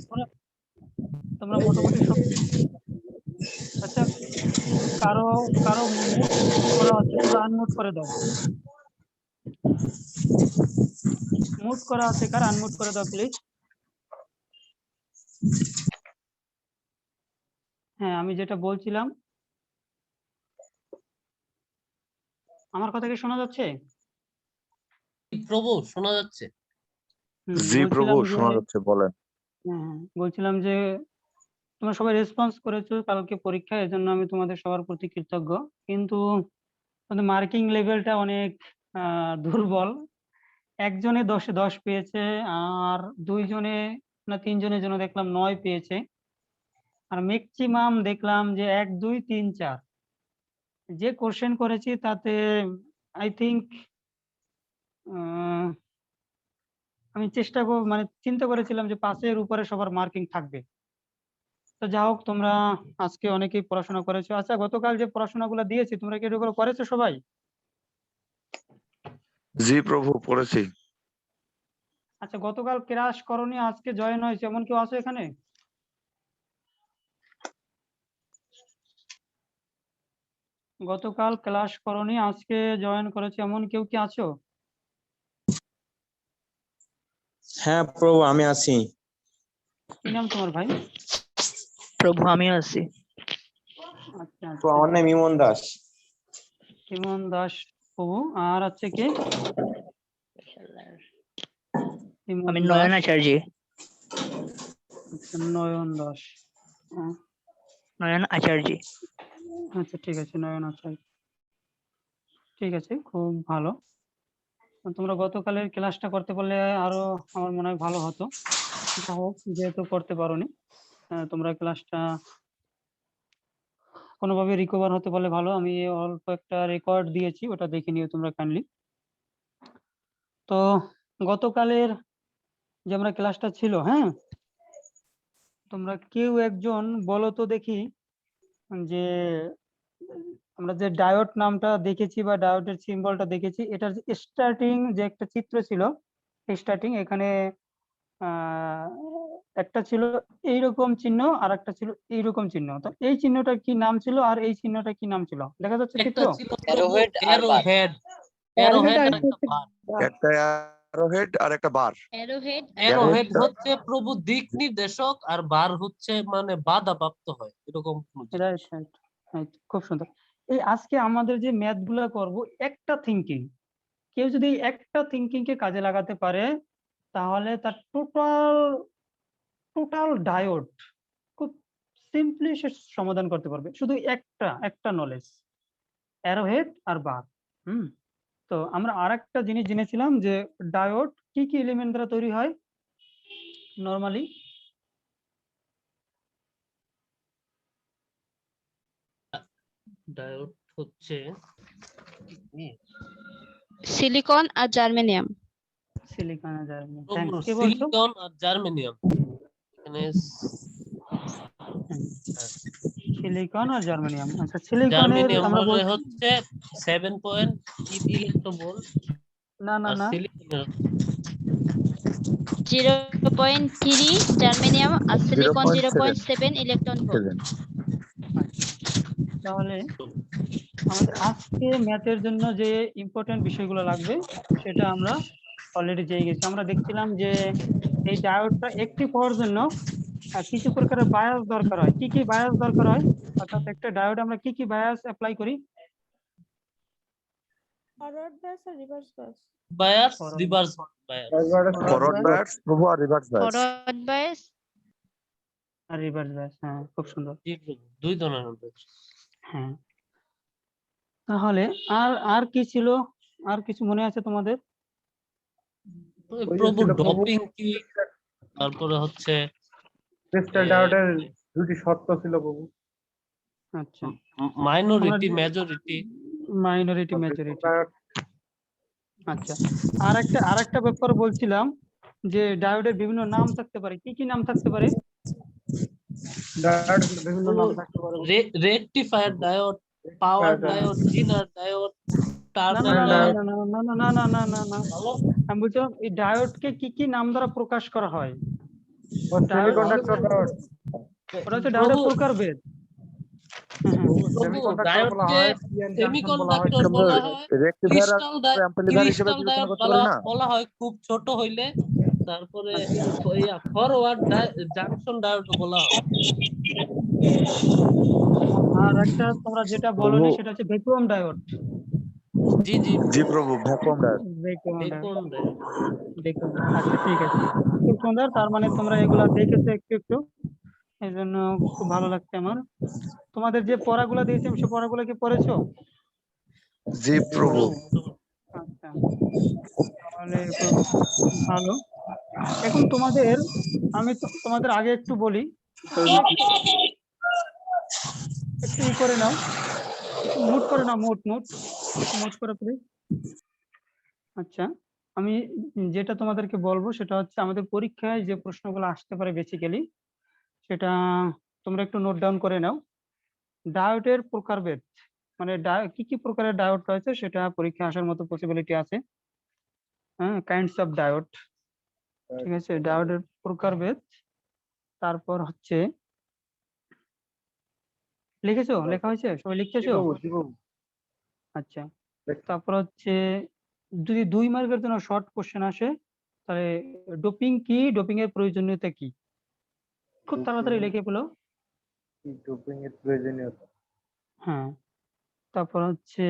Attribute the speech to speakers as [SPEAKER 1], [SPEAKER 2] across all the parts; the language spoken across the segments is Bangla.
[SPEAKER 1] তোমরা তোমরা মোটামুটি সব। আচ্ছা, কারো কারো মুট করা আছে, তোমরা আনমুট করে দাও। মুট করা আছে কার, আনমুট করে দাও প্লিজ। হ্যাঁ, আমি যেটা বলছিলাম, আমার কথা কি শোনা যাচ্ছে?
[SPEAKER 2] প্রভু শোনা যাচ্ছে।
[SPEAKER 3] জি প্রভু,
[SPEAKER 1] বলছিলাম যে
[SPEAKER 3] শোনা যাচ্ছে, বলেন।
[SPEAKER 1] বলছিলাম যে তোমরা সবাই রেসপন্স করেছো কালকে পরীক্ষায়, এজন্য আমি তোমাদের সবার প্রতি কৃতজ্ঞ। কিন্তু মার্কিং লেভেলটা অনেক দুর্বল। একজনে 10-এ 10 পেয়েছে, আর দুইজনে না তিনজনের জন্য দেখলাম 9 পেয়েছে, আর ম্যাক্সিমাম দেখলাম যে 1, 2, 3, 4। যে কোশ্চেন করেছি তাতে আই থিংক আমি মানে চিন্তা করেছিলাম যে 5-এর উপরে সবার মার্কিং থাকবে। তো যা হোক, তোমরা আজকে অনেকেই পড়াশোনা করেছো। আচ্ছা, গতকাল যে পড়াশোনাগুলো দিয়েছি তোমরা কি এগুলো করেছো সবাই?
[SPEAKER 3] জি প্রভু, পড়েছি।
[SPEAKER 1] আচ্ছা, গতকাল ক্লাস করনি, আজকে জয়েন হয়েছে এমন কেউ আছো এখানে? গতকাল ক্লাস করনি, আজকে জয়েন করেছে এমন কেউ কি আছো?
[SPEAKER 4] হ্যাঁ প্রভু, আমি আছি।
[SPEAKER 1] কি নাম তোমার ভাই?
[SPEAKER 5] প্রভু আমি আছি।
[SPEAKER 1] আচ্ছা
[SPEAKER 4] তো আমার নাম ইমন দাস।
[SPEAKER 1] ইমন দাস প্রভু। আর আছে কে? ইমন
[SPEAKER 5] আমি
[SPEAKER 1] দাস।
[SPEAKER 5] নয়ন আচার্য।
[SPEAKER 1] আচ্ছা, নয়ন দাস।
[SPEAKER 5] নয়ন আচার্য।
[SPEAKER 1] আচ্ছা, ঠিক আছে, নয়ন আচার্য। ঠিক আছে, খুব ভালো। তোমরা গতকালের ক্লাসটা করতে পারলে আরো আমার মনে হয় ভালো হতো। যা হোক, যেহেতু করতে পারোনি, তোমরা ক্লাসটা কোনোভাবে রিকভার হতে পারলে ভালো। আমি অল্প একটা রেকর্ড দিয়েছি, ওটা দেখে নিও তোমরা কাইন্ডলি। তো গতকালের যে আমরা ক্লাসটা ছিল, হ্যাঁ, তোমরা কেউ একজন বলো তো দেখি যে আমরা যে ডায়োড নামটা দেখেছি বা ডায়োডের সিম্বলটা দেখেছি, এটার স্টার্টিং যে একটা চিত্র ছিল, স্টার্টিং এখানে আহ একটা ছিল এইরকম চিহ্ন আর একটা ছিল এইরকম চিহ্ন। তো এই চিহ্নটার কি নাম ছিল আর এই চিহ্নটা কি নাম ছিল? দেখা যাচ্ছে চিত্র?
[SPEAKER 2] একটা ছিল অ্যারোহেড আর অ্যারোহেড আর একটা বার।
[SPEAKER 3] একটা অ্যারোহেড আর একটা বার।
[SPEAKER 2] অ্যারোহেড হচ্ছে প্রভু দিক নির্দেশক, আর বার হচ্ছে মানে বাধা প্রাপ্ত হয় এরকম কোনো জিনিস।
[SPEAKER 1] রাইট, রাইট, রাইট, খুব সুন্দর। এই আজকে আমাদের যে ম্যাথ গুলা করবো, একটা থিঙ্কিং, কেউ যদি এই একটা থিঙ্কিং কে কাজে লাগাতে পারে, তাহলে তার টোটাল টোটাল ডায়োড খুব সিম্পলি সে সমাধান করতে পারবে, শুধু একটা একটা নলেজ, অ্যারোহেড আর বার। তো আমরা আরেকটা জিনিস জেনেছিলাম যে ডায়োড কি কি এলিমেন্ট দ্বারা তৈরি হয় নরমালি?
[SPEAKER 2] ডায়োড হচ্ছে
[SPEAKER 6] সিলিকন আর জার্মেনিয়াম।
[SPEAKER 1] সিলিকন আর জার্মেনিয়াম।
[SPEAKER 2] প্রভু,
[SPEAKER 1] থ্যাঙ্কস। কি বলছো?
[SPEAKER 2] সিলিকন আর জার্মেনিয়াম। এখানে
[SPEAKER 1] সিলিকন আর জার্মেনিয়াম। আচ্ছা, সিলিকনের
[SPEAKER 2] জার্মেনিয়াম
[SPEAKER 1] আমরা
[SPEAKER 2] মানে হচ্ছে 7.8 ইলেকট্রোভোল্ট।
[SPEAKER 1] না না
[SPEAKER 2] আর
[SPEAKER 1] না,
[SPEAKER 2] সিলিকনের
[SPEAKER 6] 0.3 জার্মেনিয়াম আর সিলিকন 0.7 ইলেকট্রন ভোল্ট।
[SPEAKER 1] তাহলে আমাদের আজকে ম্যাথের জন্য যে ইম্পর্টেন্ট বিষয়গুলো লাগবে সেটা আমরা অলরেডি জেনে গেছি। আমরা দেখছিলাম যে এই ডায়োডটা অ্যাক্টিভ হওয়ার জন্য কিছু প্রকারের বায়াস দরকার হয়। কি কি বায়াস দরকার হয়, অর্থাৎ একটা ডায়োড আমরা কি কি বায়াস অ্যাপ্লাই করি?
[SPEAKER 7] ফরওয়ার্ড বায়াস আর reverse bias.
[SPEAKER 2] Bias, reverse bias.
[SPEAKER 3] Forward bias প্রভু আর রিভার্স বায়াস।
[SPEAKER 6] ফরওয়ার্ড বায়াস
[SPEAKER 1] আর রিভার্স বায়াস। হ্যাঁ, খুব সুন্দর।
[SPEAKER 2] জি প্রভু, দুই ধরনের বায়াস।
[SPEAKER 1] হ্যাঁ, তাহলে আর আর কি ছিল? আর কিছু মনে আছে তোমাদের?
[SPEAKER 2] প্রভু ডপিং কি, তারপরে হচ্ছে
[SPEAKER 8] ক্রিস্টাল ডায়োডের দুটি শর্ত ছিল প্রভু।
[SPEAKER 1] আচ্ছা,
[SPEAKER 2] মাইনরিটি, মেজরিটি।
[SPEAKER 1] Minority, majority. আচ্ছা, আরেকটা ব্যাপার বলছিলাম যে ডায়োডের বিভিন্ন নাম থাকতে পারে। কি কি নাম থাকতে পারে?
[SPEAKER 8] ডায়োড বিভিন্ন নাম থাকতে পারে।
[SPEAKER 2] রেকটিফায়ার ডায়োড, পাওয়ার ডায়োড, জিনার ডায়োড,
[SPEAKER 1] না
[SPEAKER 2] টার্নার
[SPEAKER 1] না না
[SPEAKER 2] ডায়োড।
[SPEAKER 1] না না না না না না না না, আমি বলছিলাম এই ডায়োডকে কি কি নাম দ্বারা প্রকাশ করা হয়।
[SPEAKER 8] সেমিকন্ডাক্টর ডায়োড
[SPEAKER 1] ওটা হচ্ছে ডায়োডের
[SPEAKER 2] প্রভু
[SPEAKER 1] প্রকারভেদ। হ্যাঁ, হ্যাঁ।
[SPEAKER 2] প্রভু
[SPEAKER 8] সেমিকন্ডাক্টর বলা
[SPEAKER 2] ডায়োডকে
[SPEAKER 8] হয় পিএন জাংশন বলা হয়
[SPEAKER 2] সেমিকন্ডাক্টর বলা হয়,
[SPEAKER 3] রেক্টিফায়ার আর অ্যাম্পলিফায়ার হিসেবে
[SPEAKER 2] ক্রিস্টাল
[SPEAKER 3] বিবেচনা
[SPEAKER 2] ডায়োড
[SPEAKER 3] করতে পারি না?
[SPEAKER 2] বলা হয় খুব ছোট হইলে, তারপরে
[SPEAKER 1] আচ্ছা।
[SPEAKER 2] ফরওয়ার্ড জাংশন ডায়োড বলা হয়।
[SPEAKER 1] আর একটা তোমরা যেটা বলনি সেটা হচ্ছে ভ্যাকুয়াম ডায়োড।
[SPEAKER 2] জি জি
[SPEAKER 3] জি প্রভু, vacuum diode.
[SPEAKER 1] Vacuum diode.
[SPEAKER 2] Vacuum diode.
[SPEAKER 1] Vacuum. আচ্ছা, ঠিক আছে। খুব সুন্দর। তার মানে তোমরা এগুলা দেখেছো একটু একটু, এই জন্য খুব ভালো লাগছে আমার। তোমাদের যে পড়াগুলো দিয়েছি সে পড়াগুলো কি পড়েছো?
[SPEAKER 3] জি প্রভু।
[SPEAKER 1] আচ্ছা, তাহলে খুব ভালো। এখন তোমাদের আমি তোমাদের আগে একটু বলি, একটু ই করে নাও, মুট করে নাও, মুট করে প্লিজ। আচ্ছা, আমি যেটা তোমাদেরকে বলবো সেটা হচ্ছে আমাদের পরীক্ষায় যে প্রশ্নগুলো আসতে পারে বেসিক্যালি, সেটা তোমরা একটু নোট ডাউন করে নাও। ডায়োডের প্রকারভেদ, মানে কি কি প্রকারের ডায়োড রয়েছে সেটা পরীক্ষায় আসার মতো পসিবিলিটি আছে। হ্যাঁ, কাইন্ডস অফ ডায়োড, ঠিক আছে, ডায়োডের প্রকারভেদ। তারপর হচ্ছে লিখেছো, লেখা হয়েছে, সবাই লিখতেছো? আচ্ছা, তারপর হচ্ছে যদি 2 মার্কের জন্য শর্ট কোশ্চেন আসে, তাহলে ডোপিং কি, ডোপিং এর প্রয়োজনীয়তা কি, খুব তাড়াতাড়ি লিখে ফেলো।
[SPEAKER 8] ডোপিং এর প্রয়োজনীয়তা।
[SPEAKER 1] হ্যাঁ, তারপর হচ্ছে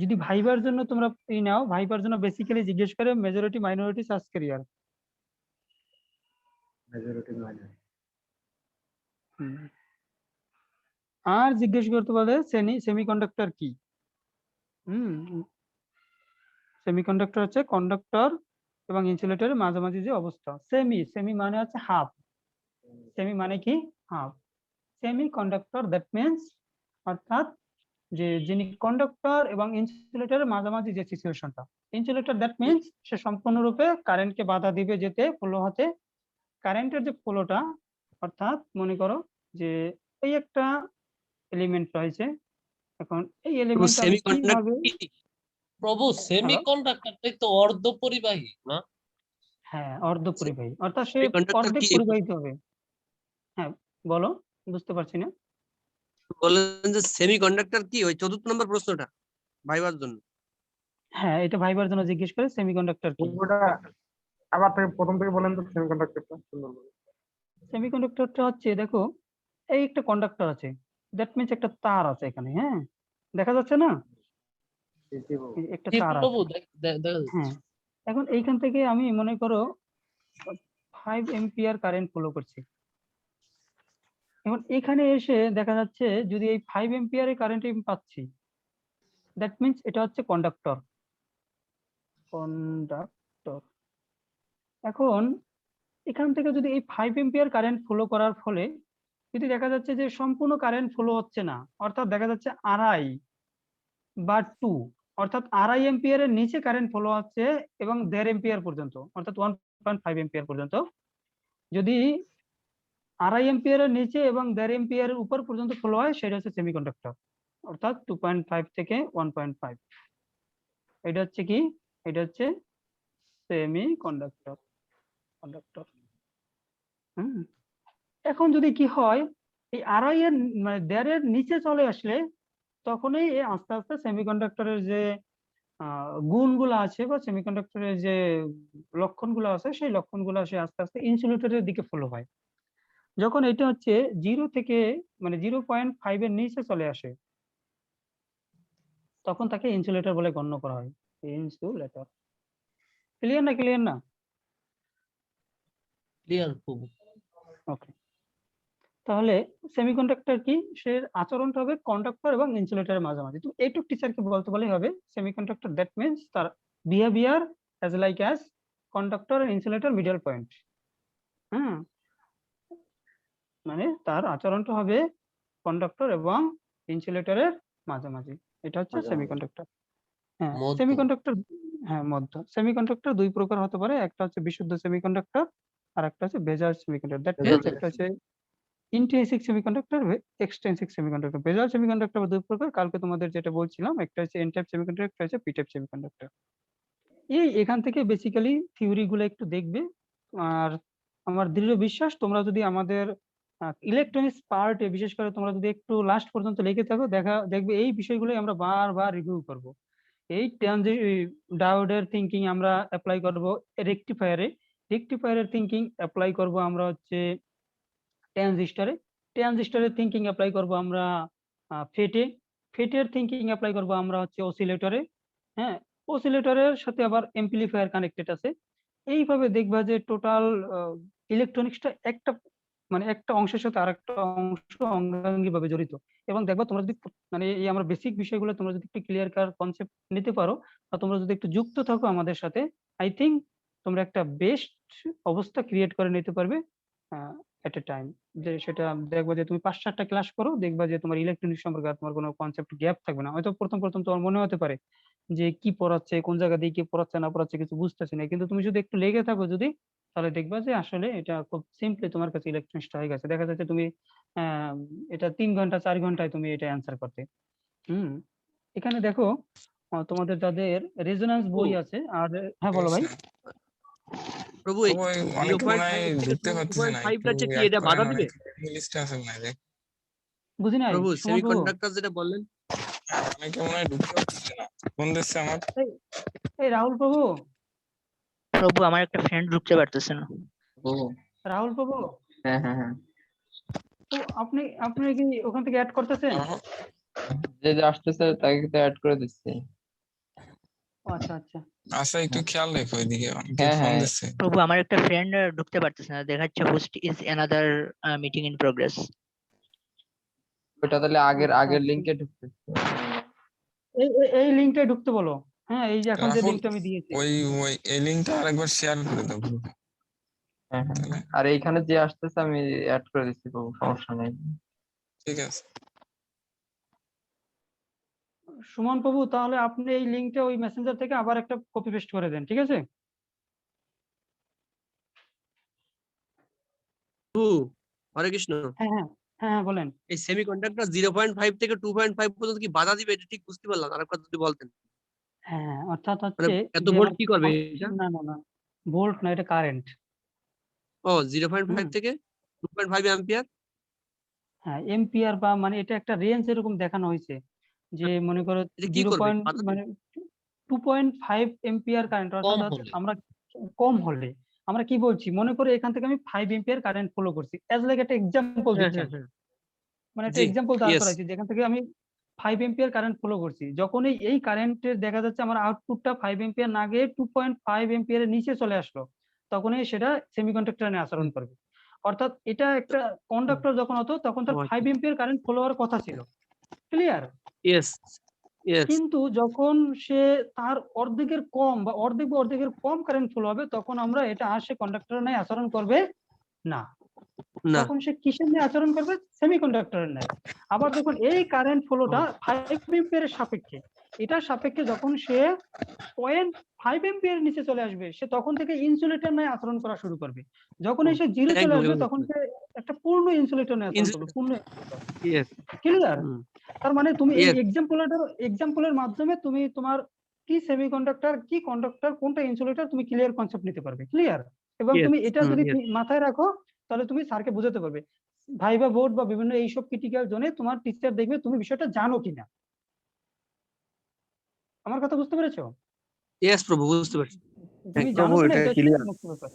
[SPEAKER 1] যদি ভাইবার জন্য তোমরা নাও, ভাইবার জন্য বেসিক্যালি জিজ্ঞেস করে মেজরিটি, মাইনরিটি, সাস ক্যারিয়ার।
[SPEAKER 8] Majority minority.
[SPEAKER 1] আর জিজ্ঞেস করতে পারে সেমিকন্ডাক্টর কি। সেমিকন্ডাক্টর হচ্ছে কন্ডাক্টর এবং ইনসুলেটরের মাঝামাঝি যে অবস্থা। সেমি মানে হচ্ছে হাফ, সেমি মানে কি half. Semi conductor that means, অর্থাৎ যে যিনি কন্ডাক্টর এবং ইনসুলেটরের মাঝামাঝি যে সিচুয়েশনটা। ইনসুলেটর দ্যাট মিন্স সে সম্পূর্ণরূপে কারেন্টকে বাধা দিবে যেতে, ফ্লো হতে। কারেন্টের যে ফ্লোটা, অর্থাৎ মনে করো যে এই একটা এলিমেন্ট রয়েছে, এখন এই এলিমেন্ট আমি কিভাবে,
[SPEAKER 2] প্রভু সেমিকন্ডাক্টরটাই তো অর্ধপরিবাহী না?
[SPEAKER 1] হ্যাঁ, অর্ধপরিবাহী, অর্থাৎ সে
[SPEAKER 5] সেমিকন্ডাক্টর
[SPEAKER 1] অর্ধেক
[SPEAKER 5] কি?
[SPEAKER 1] পরিবাহিত হবে। হ্যাঁ, বলো, বুঝতে পারছি না।
[SPEAKER 5] বলেন যে সেমিকন্ডাক্টর কি, ওই 4th নম্বর প্রশ্নটা ভাইবার জন্য।
[SPEAKER 1] হ্যাঁ, এটা ভাইবার জন্য জিজ্ঞেস করে সেমিকন্ডাক্টর কি।
[SPEAKER 8] ওটা আবার থেকে প্রথম থেকে বলেন তো সেমিকন্ডাক্টরটা সুন্দর করে।
[SPEAKER 1] সেমিকন্ডাক্টরটা হচ্ছে, দেখো এই একটা কন্ডাক্টর আছে, দ্যাট মিন্স একটা তার আছে এখানে, হ্যাঁ, দেখা যাচ্ছে না, এই একটা
[SPEAKER 2] জি
[SPEAKER 1] তার
[SPEAKER 2] প্রভু,
[SPEAKER 1] আছে।
[SPEAKER 2] দেখা যাচ্ছে।
[SPEAKER 1] হ্যাঁ, এখন এইখান থেকে আমি মনে করো 5 এম্পিয়ার কারেন্ট ফলো করছি। এখন এখানে এসে দেখা যাচ্ছে যদি এই 5 এম্পিয়ারের কারেন্ট আমি পাচ্ছি, দ্যাট মিন্স এটা হচ্ছে কন্ডাক্টর। এখন এখান থেকে যদি এই 5 এম্পিয়ার কারেন্ট ফলো করার ফলে যদি দেখা যাচ্ছে যে সম্পূর্ণ কারেন্ট ফলো হচ্ছে না, অর্থাৎ দেখা যাচ্ছে 2.5 বা 2, অর্থাৎ 2.5 এম্পিয়ারের নিচে কারেন্ট ফলো হচ্ছে এবং 1.5 এম্পিয়ার পর্যন্ত, অর্থাৎ 1.5 এম্পিয়ার পর্যন্ত। যদি 2.5 এম্পিয়ারের নিচে এবং 1.5 এম্পিয়ারের উপর পর্যন্ত ফলো হয়, সেটা হচ্ছে সেমিকন্ডাক্টর, অর্থাৎ 2.5 থেকে 1.5। এটা হচ্ছে কি, এটা হচ্ছে সেমিকন্ডাক্টর। এখন যদি কি হয়, এই 2.5 এর মানে 1.5 এর নিচে চলে আসলে, তখনই আস্তে আস্তে সেমিকন্ডাক্টরের যে গুণগুলো আছে বা সেমিকন্ডাক্টরের যে লক্ষণগুলো আছে, সেই লক্ষণগুলো সে আস্তে আস্তে ইনসুলেটরের দিকে ফলো হয়। যখন এটা হচ্ছে 0 থেকে মানে 0.5 এর নিচে চলে আসে, তখন তাকে ইনসুলেটর বলে গণ্য করা হয়। ইনসুলেটর। ক্লিয়ার না? ক্লিয়ার না?
[SPEAKER 2] ক্লিয়ার প্রভু।
[SPEAKER 1] ওকে, তাহলে সেমিকন্ডাক্টর কি, সে আচরণটা হবে কন্ডাক্টর এবং ইনসুলেটরের মাঝামাঝি। তো এইটুক টিচারকে বলতে বলেই হবে সেমিকন্ডাক্টর দ্যাট মিন্স তার behaviour as like as conductor and insulator middle point. হ্যাঁ, মানে তার আচরণটা হবে কন্ডাক্টর এবং ইনসুলেটরের মাঝামাঝি। এটা হচ্ছে সেমিকন্ডাক্টর। হ্যাঁ,
[SPEAKER 2] মধ্য।
[SPEAKER 1] সেমিকন্ডাক্টর, হ্যাঁ মধ্য। সেমিকন্ডাক্টর 2 প্রকার হতে পারে, একটা হচ্ছে বিশুদ্ধ সেমিকন্ডাক্টর আর একটা হচ্ছে বেজাল সেমিকন্ডাক্টর। দ্যাট মিন্স একটা হচ্ছে ইন্ট্রিনসিক সেমিকন্ডাক্টর, এক্সট্রিনসিক সেমিকন্ডাক্টর। বেজাল সেমিকন্ডাক্টর 2 প্রকার, কালকে তোমাদের যেটা বলছিলাম, একটা হচ্ছে এন টাইপ সেমিকন্ডাক্টর, একটা হচ্ছে পি টাইপ সেমিকন্ডাক্টর। এখান থেকে বেসিক্যালি থিওরি গুলো একটু দেখবে। আর আমার দৃঢ় বিশ্বাস তোমরা যদি আমাদের ইলেকট্রনিক্স পার্টে বিশেষ করে তোমরা যদি একটু লাস্ট পর্যন্ত লেগে থাকো দেখবে এই বিষয়গুলোই আমরা বারবার রিভিউ করব। এই ডায়োডের থিঙ্কিং আমরা অ্যাপ্লাই করব রেকটিফায়ারের থিঙ্কিং অ্যাপ্লাই করব আমরা হচ্ছে ট্রানজিস্টরের থিঙ্কিং অ্যাপ্লাই করব আমরা ফেটের থিঙ্কিং অ্যাপ্লাই করব আমরা হচ্ছে অসিলেটরে। হ্যাঁ, অসিলেটরের সাথে আবার এমপ্লিফায়ার কানেক্টেড আছে। এইভাবে দেখবা যে টোটাল ইলেকট্রনিক্সটা একটা অংশের সাথে আরেকটা অংশ অঙ্গাঙ্গি ভাবে জড়িত। এবং দেখবা তোমরা যদি মানে এই আমরা বেসিক বিষয়গুলো তোমরা যদি একটু ক্লিয়ার কনসেপ্ট নিতে পারো বা তোমরা যদি একটু যুক্ত থাকো আমাদের সাথে, আই থিঙ্ক তোমরা একটা বেস্ট অবস্থা ক্রিয়েট করে নিতে পারবে এট এ টাইম। যে সেটা দেখবা যে তুমি 5-7টা ক্লাস করো, দেখবা যে তোমার ইলেকট্রনিক্স সম্পর্কে আর তোমার কোনো কনসেপ্ট গ্যাপ থাকবে না। হয়তো প্রথম তোমার মনে হতে পারে যে কি পড়াচ্ছে, কোন জায়গা দিয়ে কি পড়াচ্ছে না পড়াচ্ছে কিছু বুঝতেছি না, কিন্তু তুমি যদি একটু লেগে থাকো তাহলে দেখবা যে আসলে এটা খুব সিম্পলি তোমার কাছে ইলেকট্রনিক্সটা হয়ে গেছে। দেখা যাচ্ছে তুমি এটা 3 ঘন্টা 4 ঘন্টায় তুমি এটা অ্যান্সার করতে। এখানে দেখো তোমাদের যাদের রেজোন্যান্স বই আছে আর হ্যাঁ বলো ভাই।
[SPEAKER 5] প্রভু এই 0.5 টা কি এটা বাধা দিবে?
[SPEAKER 1] বুঝি নাই
[SPEAKER 5] প্রভু
[SPEAKER 1] সুমন প্রভু।
[SPEAKER 5] সেমিকন্ডাক্টর যেটা বললেন,
[SPEAKER 1] এই রাহুল প্রভু,
[SPEAKER 9] প্রভু আমার একটা ফ্রেন্ড ঢুকতে পারতেছে না।
[SPEAKER 1] রাহুল প্রভু,
[SPEAKER 10] হ্যাঁ হ্যাঁ হ্যাঁ,
[SPEAKER 1] তো আপনি কি ওখান থেকে অ্যাড করতেছেন?
[SPEAKER 10] যে যে আসতেছে তাকে তো অ্যাড করে দিচ্ছি।
[SPEAKER 1] ও, আচ্ছা আচ্ছা।
[SPEAKER 11] আচ্ছা একটু খেয়াল রেখো ওইদিকে
[SPEAKER 10] হ্যাঁ
[SPEAKER 11] ফোন
[SPEAKER 10] হ্যাঁ
[SPEAKER 11] দিচ্ছে।
[SPEAKER 9] প্রভু আমার একটা ফ্রেন্ড ঢুকতে পারতেছে না, দেখাচ্ছে host is another meeting in progress.
[SPEAKER 10] ওটা তাহলে আগের
[SPEAKER 1] আচ্ছা।
[SPEAKER 10] লিংকে ঢুকতে।
[SPEAKER 1] এই লিংকটায় ঢুকতে বলো। হ্যাঁ, এই যে এখন যে
[SPEAKER 11] রাহুল,
[SPEAKER 1] লিংকটা আমি দিয়েছি।
[SPEAKER 11] ওই এই লিংকটা আরেকবার শেয়ার করে দাও গ্রুপে।
[SPEAKER 10] হ্যাঁ হ্যাঁ, আর এইখানে যে আসতেছে আমি অ্যাড করে দিচ্ছি প্রভু, সমস্যা নেই।
[SPEAKER 11] ঠিক আছে
[SPEAKER 1] সুমন প্রভু, তাহলে আপনি এই লিংকটা ওই মেসেঞ্জার থেকে আবার একটা কপি পেস্ট করে দেন, ঠিক আছে?
[SPEAKER 5] হরে কৃষ্ণ।
[SPEAKER 1] হ্যাঁ হ্যাঁ হ্যাঁ বলেন।
[SPEAKER 5] এই সেমিকন্ডাক্টর 0.5 থেকে 2.5 পর্যন্ত কি বাধা দিবে, এটা ঠিক বুঝতে পারলাম না, আরেকবার যদি বলতেন।
[SPEAKER 1] হ্যাঁ, অর্থাৎ
[SPEAKER 5] মানে
[SPEAKER 1] হচ্ছে
[SPEAKER 5] এত
[SPEAKER 1] যে
[SPEAKER 5] ভোল্ট কি করবে এটা?
[SPEAKER 1] না ভোল্ট না, এটা কারেন্ট।
[SPEAKER 5] ও 0.5 থেকে 2.5 অ্যাম্পিয়ার।
[SPEAKER 1] হ্যাঁ, এম্পিয়ার বা মানে এটা একটা রেঞ্জ এরকম দেখানো হয়েছে যে মনে করো
[SPEAKER 5] এটা কি
[SPEAKER 1] 0.
[SPEAKER 5] করবে? বাধা দিবে?
[SPEAKER 1] মানে 2.5 এম্পিয়ার কারেন্ট,
[SPEAKER 2] কম
[SPEAKER 1] অর্থাৎ
[SPEAKER 2] হলে।
[SPEAKER 1] আমরা কম হলে আমরা কি বলছি, মনে করো এখান থেকে আমি 5 এম্পিয়ার কারেন্ট ফলো করছি, অ্যাজ লাইক একটা এক্সাম্পল দিচ্ছি, মানে একটা
[SPEAKER 5] জি,
[SPEAKER 1] এক্সাম্পল দাঁড়
[SPEAKER 5] yes.
[SPEAKER 1] করাইছি যেখান থেকে আমি 5 এম্পিয়ার কারেন্ট ফলো করছি। যখন এই কারেন্টের দেখা যাচ্ছে আমার আউটপুটটা 5 এম্পিয়ার না গিয়ে 2.5 এম্পিয়ারের নিচে চলে আসলো, তখনই সেটা সেমিকন্ডাক্টর নিয়ে আচরণ করবে। অর্থাৎ এটা একটা কন্ডাক্টর যখন হতো তখন তার
[SPEAKER 5] ও আচ্ছা।
[SPEAKER 1] 5 এম্পিয়ার কারেন্ট ফলো হওয়ার কথা ছিল, ক্লিয়ার?
[SPEAKER 5] Yes, yes.
[SPEAKER 1] কিন্তু যখন সে তার অর্ধেকের কম বা অর্ধেকের কম কারেন্ট ফলো হবে, তখন আমরা এটা আর সে কন্ডাক্টর নিয়ে আচরণ করবে না,
[SPEAKER 5] না,
[SPEAKER 1] তখন সে কিসের নিয়ে আচরণ করবে? সেমিকন্ডাক্টরের নিয়ে। আবার যখন এই কারেন্ট ফ্লোটা 5 এম্পিয়ারের সাপেক্ষে, এটার সাপেক্ষে যখন সে 0.5 এম্পিয়ারের নিচে চলে আসবে, সে তখন থেকে ইনসুলেটর নিয়ে আচরণ করা শুরু করবে। যখন এসে জিরো চলে
[SPEAKER 5] একদম,
[SPEAKER 1] আসবে
[SPEAKER 5] একদম।
[SPEAKER 1] তখন সে একটা পূর্ণ ইনসুলেটর নিয়ে আচরণ করবে, পূর্ণ।
[SPEAKER 5] Yes.
[SPEAKER 1] ক্লিয়ার?
[SPEAKER 5] হুম।
[SPEAKER 1] তার মানে তুমি এই
[SPEAKER 5] Yes.
[SPEAKER 1] এক্সাম্পলের মাধ্যমে তুমি তোমার কি সেমিকন্ডাক্টর কি কন্ডাক্টর কোনটা ইনসুলেটর তুমি ক্লিয়ার কনসেপ্ট নিতে পারবে, ক্লিয়ার? এবং
[SPEAKER 5] Yes.
[SPEAKER 1] তুমি এটা যদি
[SPEAKER 5] Yes.
[SPEAKER 1] মাথায় রাখো তাহলে তুমি স্যারকে বোঝাতে পারবে, ভাইবা বোর্ড বা বিভিন্ন এইসব ক্রিটিক্যাল জোনে তোমার টিচার দেখবে তুমি বিষয়টা জানো কিনা। আমার কথা বুঝতে পেরেছো?
[SPEAKER 5] Yes, প্রভু বুঝতে পারছি।
[SPEAKER 1] তুমি
[SPEAKER 5] একদম,
[SPEAKER 1] জানো কিনা
[SPEAKER 5] এটা
[SPEAKER 1] এটা
[SPEAKER 5] clear.
[SPEAKER 1] মুখ্য ব্যাপার।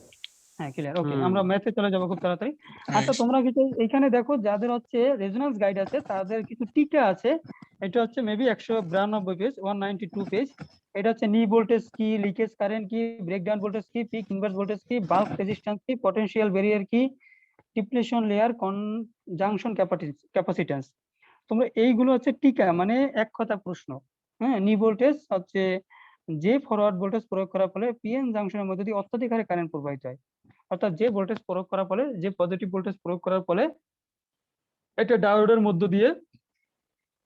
[SPEAKER 1] হ্যাঁ, ক্লিয়ার, ওকে।
[SPEAKER 5] হুম।
[SPEAKER 1] আমরা ম্যাথে চলে যাবো খুব তাড়াতাড়ি। আচ্ছা, তোমরা কিছু এখানে দেখো যাদের হচ্ছে রেজোন্যান্স গাইড আছে তাদের কিছু টিকা আছে। এটা হচ্ছে মেবি 192 পেজ, 192 পেজ। এটা হচ্ছে নি ভোল্টেজ কি, লিকেজ কারেন্ট কি, ব্রেকডাউন ভোল্টেজ কি, পিক ইনভার্স ভোল্টেজ কি, বাল্ক রেজিস্ট্যান্স কি, পটেনশিয়াল ব্যারিয়ার কি, ডিপ্লেশন লেয়ার, কনজাংশন ক্যাপাসিট্যান্স। তোমরা এইগুলো হচ্ছে টিকা, মানে এক কথা প্রশ্ন। হ্যাঁ, নি ভোল্টেজ হচ্ছে যে ফরওয়ার্ড ভোল্টেজ প্রয়োগ করার ফলে পিএন জাংশনের মধ্যে দিয়ে অত্যধিক হারে কারেন্ট প্রবাহিত হয়, অর্থাৎ যে ভোল্টেজ প্রয়োগ করার ফলে, যে পজিটিভ ভোল্টেজ প্রয়োগ করার ফলে একটা ডায়োডের মধ্য দিয়ে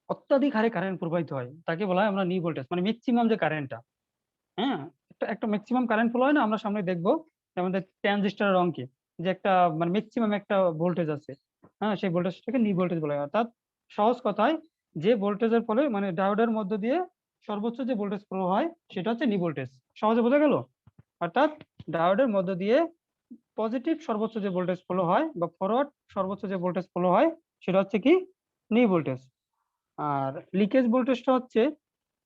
[SPEAKER 1] অত্যাধিক হারে কারেন্ট প্রবাহিত হয়, তাকে বলা হয় আমরা নি ভোল্টেজ, মানে ম্যাক্সিমাম যে কারেন্টটা। হ্যাঁ, একটা ম্যাক্সিমাম কারেন্ট ফ্লো হয় না, আমরা সামনে দেখবো আমাদের ট্রানজিস্টরের অঙ্কে যে একটা মানে ম্যাক্সিমাম একটা ভোল্টেজ আছে। হ্যাঁ, সেই ভোল্টেজটাকে নি ভোল্টেজ বলা হয়। অর্থাৎ সহজ কথায় যে ভোল্টেজের ফলে মানে ডায়োডের মধ্য দিয়ে সর্বোচ্চ যে ভোল্টেজ প্রবাহ হয় সেটা হচ্ছে নি ভোল্টেজ। সহজে বোঝা গেল? অর্থাৎ ডায়োডের মধ্য দিয়ে পজিটিভ সর্বোচ্চ যে ভোল্টেজ ফ্লো হয় বা ফরওয়ার্ড সর্বোচ্চ যে ভোল্টেজ ফ্লো হয় সেটা হচ্ছে কি নিউ ভোল্টেজ। আর লিকেজ ভোল্টেজটা হচ্ছে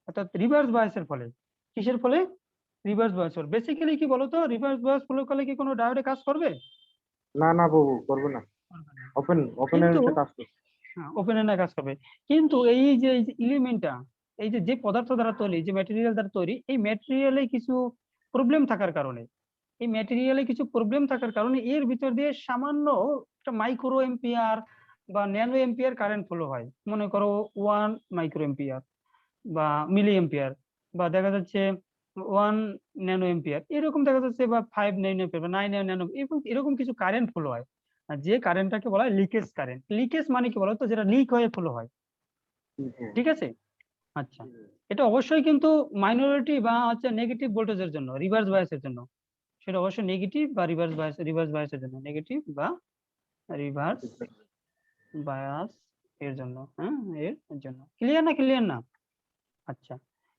[SPEAKER 1] অর্থাৎ রিভার্স বায়াসের ফলে। কিসের ফলে? রিভার্স বায়াস ফলে। বেসিক্যালি কি বলতো, রিভার্স বায়াস ফলো করলে কি কোনো ডায়োডে কাজ করবে?
[SPEAKER 8] না না বাবু, করবে না। ওপেন এর
[SPEAKER 1] কিন্তু
[SPEAKER 8] কাজ করবে।
[SPEAKER 1] ওপেন এন্ড কাজ করবে, কিন্তু এই যে এলিমেন্টটা, এই যে পদার্থ দ্বারা তৈরি, যে ম্যাটেরিয়াল দ্বারা তৈরি, এই ম্যাটেরিয়ালে কিছু প্রবলেম থাকার কারণে, এর ভিতর দিয়ে সামান্য একটা মাইক্রো এম্পিয়ার বা ন্যানো এম্পিয়ার কারেন্ট ফ্লো হয়। মনে করো 1 মাইক্রো এম্পিয়ার বা মিলি এম্পিয়ার, বা দেখা যাচ্ছে 1 ন্যানো এম্পিয়ার, এরকম দেখা যাচ্ছে, বা 5 ন্যানো এম্পিয়ার বা 9 ন্যানো, এরকম কিছু কারেন্ট ফ্লো হয়। আর যে কারেন্টটাকে বলা হয় লিকেজ কারেন্ট। লিকেজ মানে কি বলতো, যেটা লিক হয়ে ফ্লো হয়। ঠিক আছে? আচ্ছা, এটা অবশ্যই কিন্তু মাইনরিটি বা হচ্ছে নেগেটিভ ভোল্টেজের জন্য, রিভার্স বায়াসের জন্য। সেটা অবশ্যই নেগেটিভ বা রিভার্স বায়াসের জন্য, নেগেটিভ বা রিভার্স বায়াস এর জন্য। হ্যাঁ, এর জন্য। ক্লিয়ার না? আচ্ছা,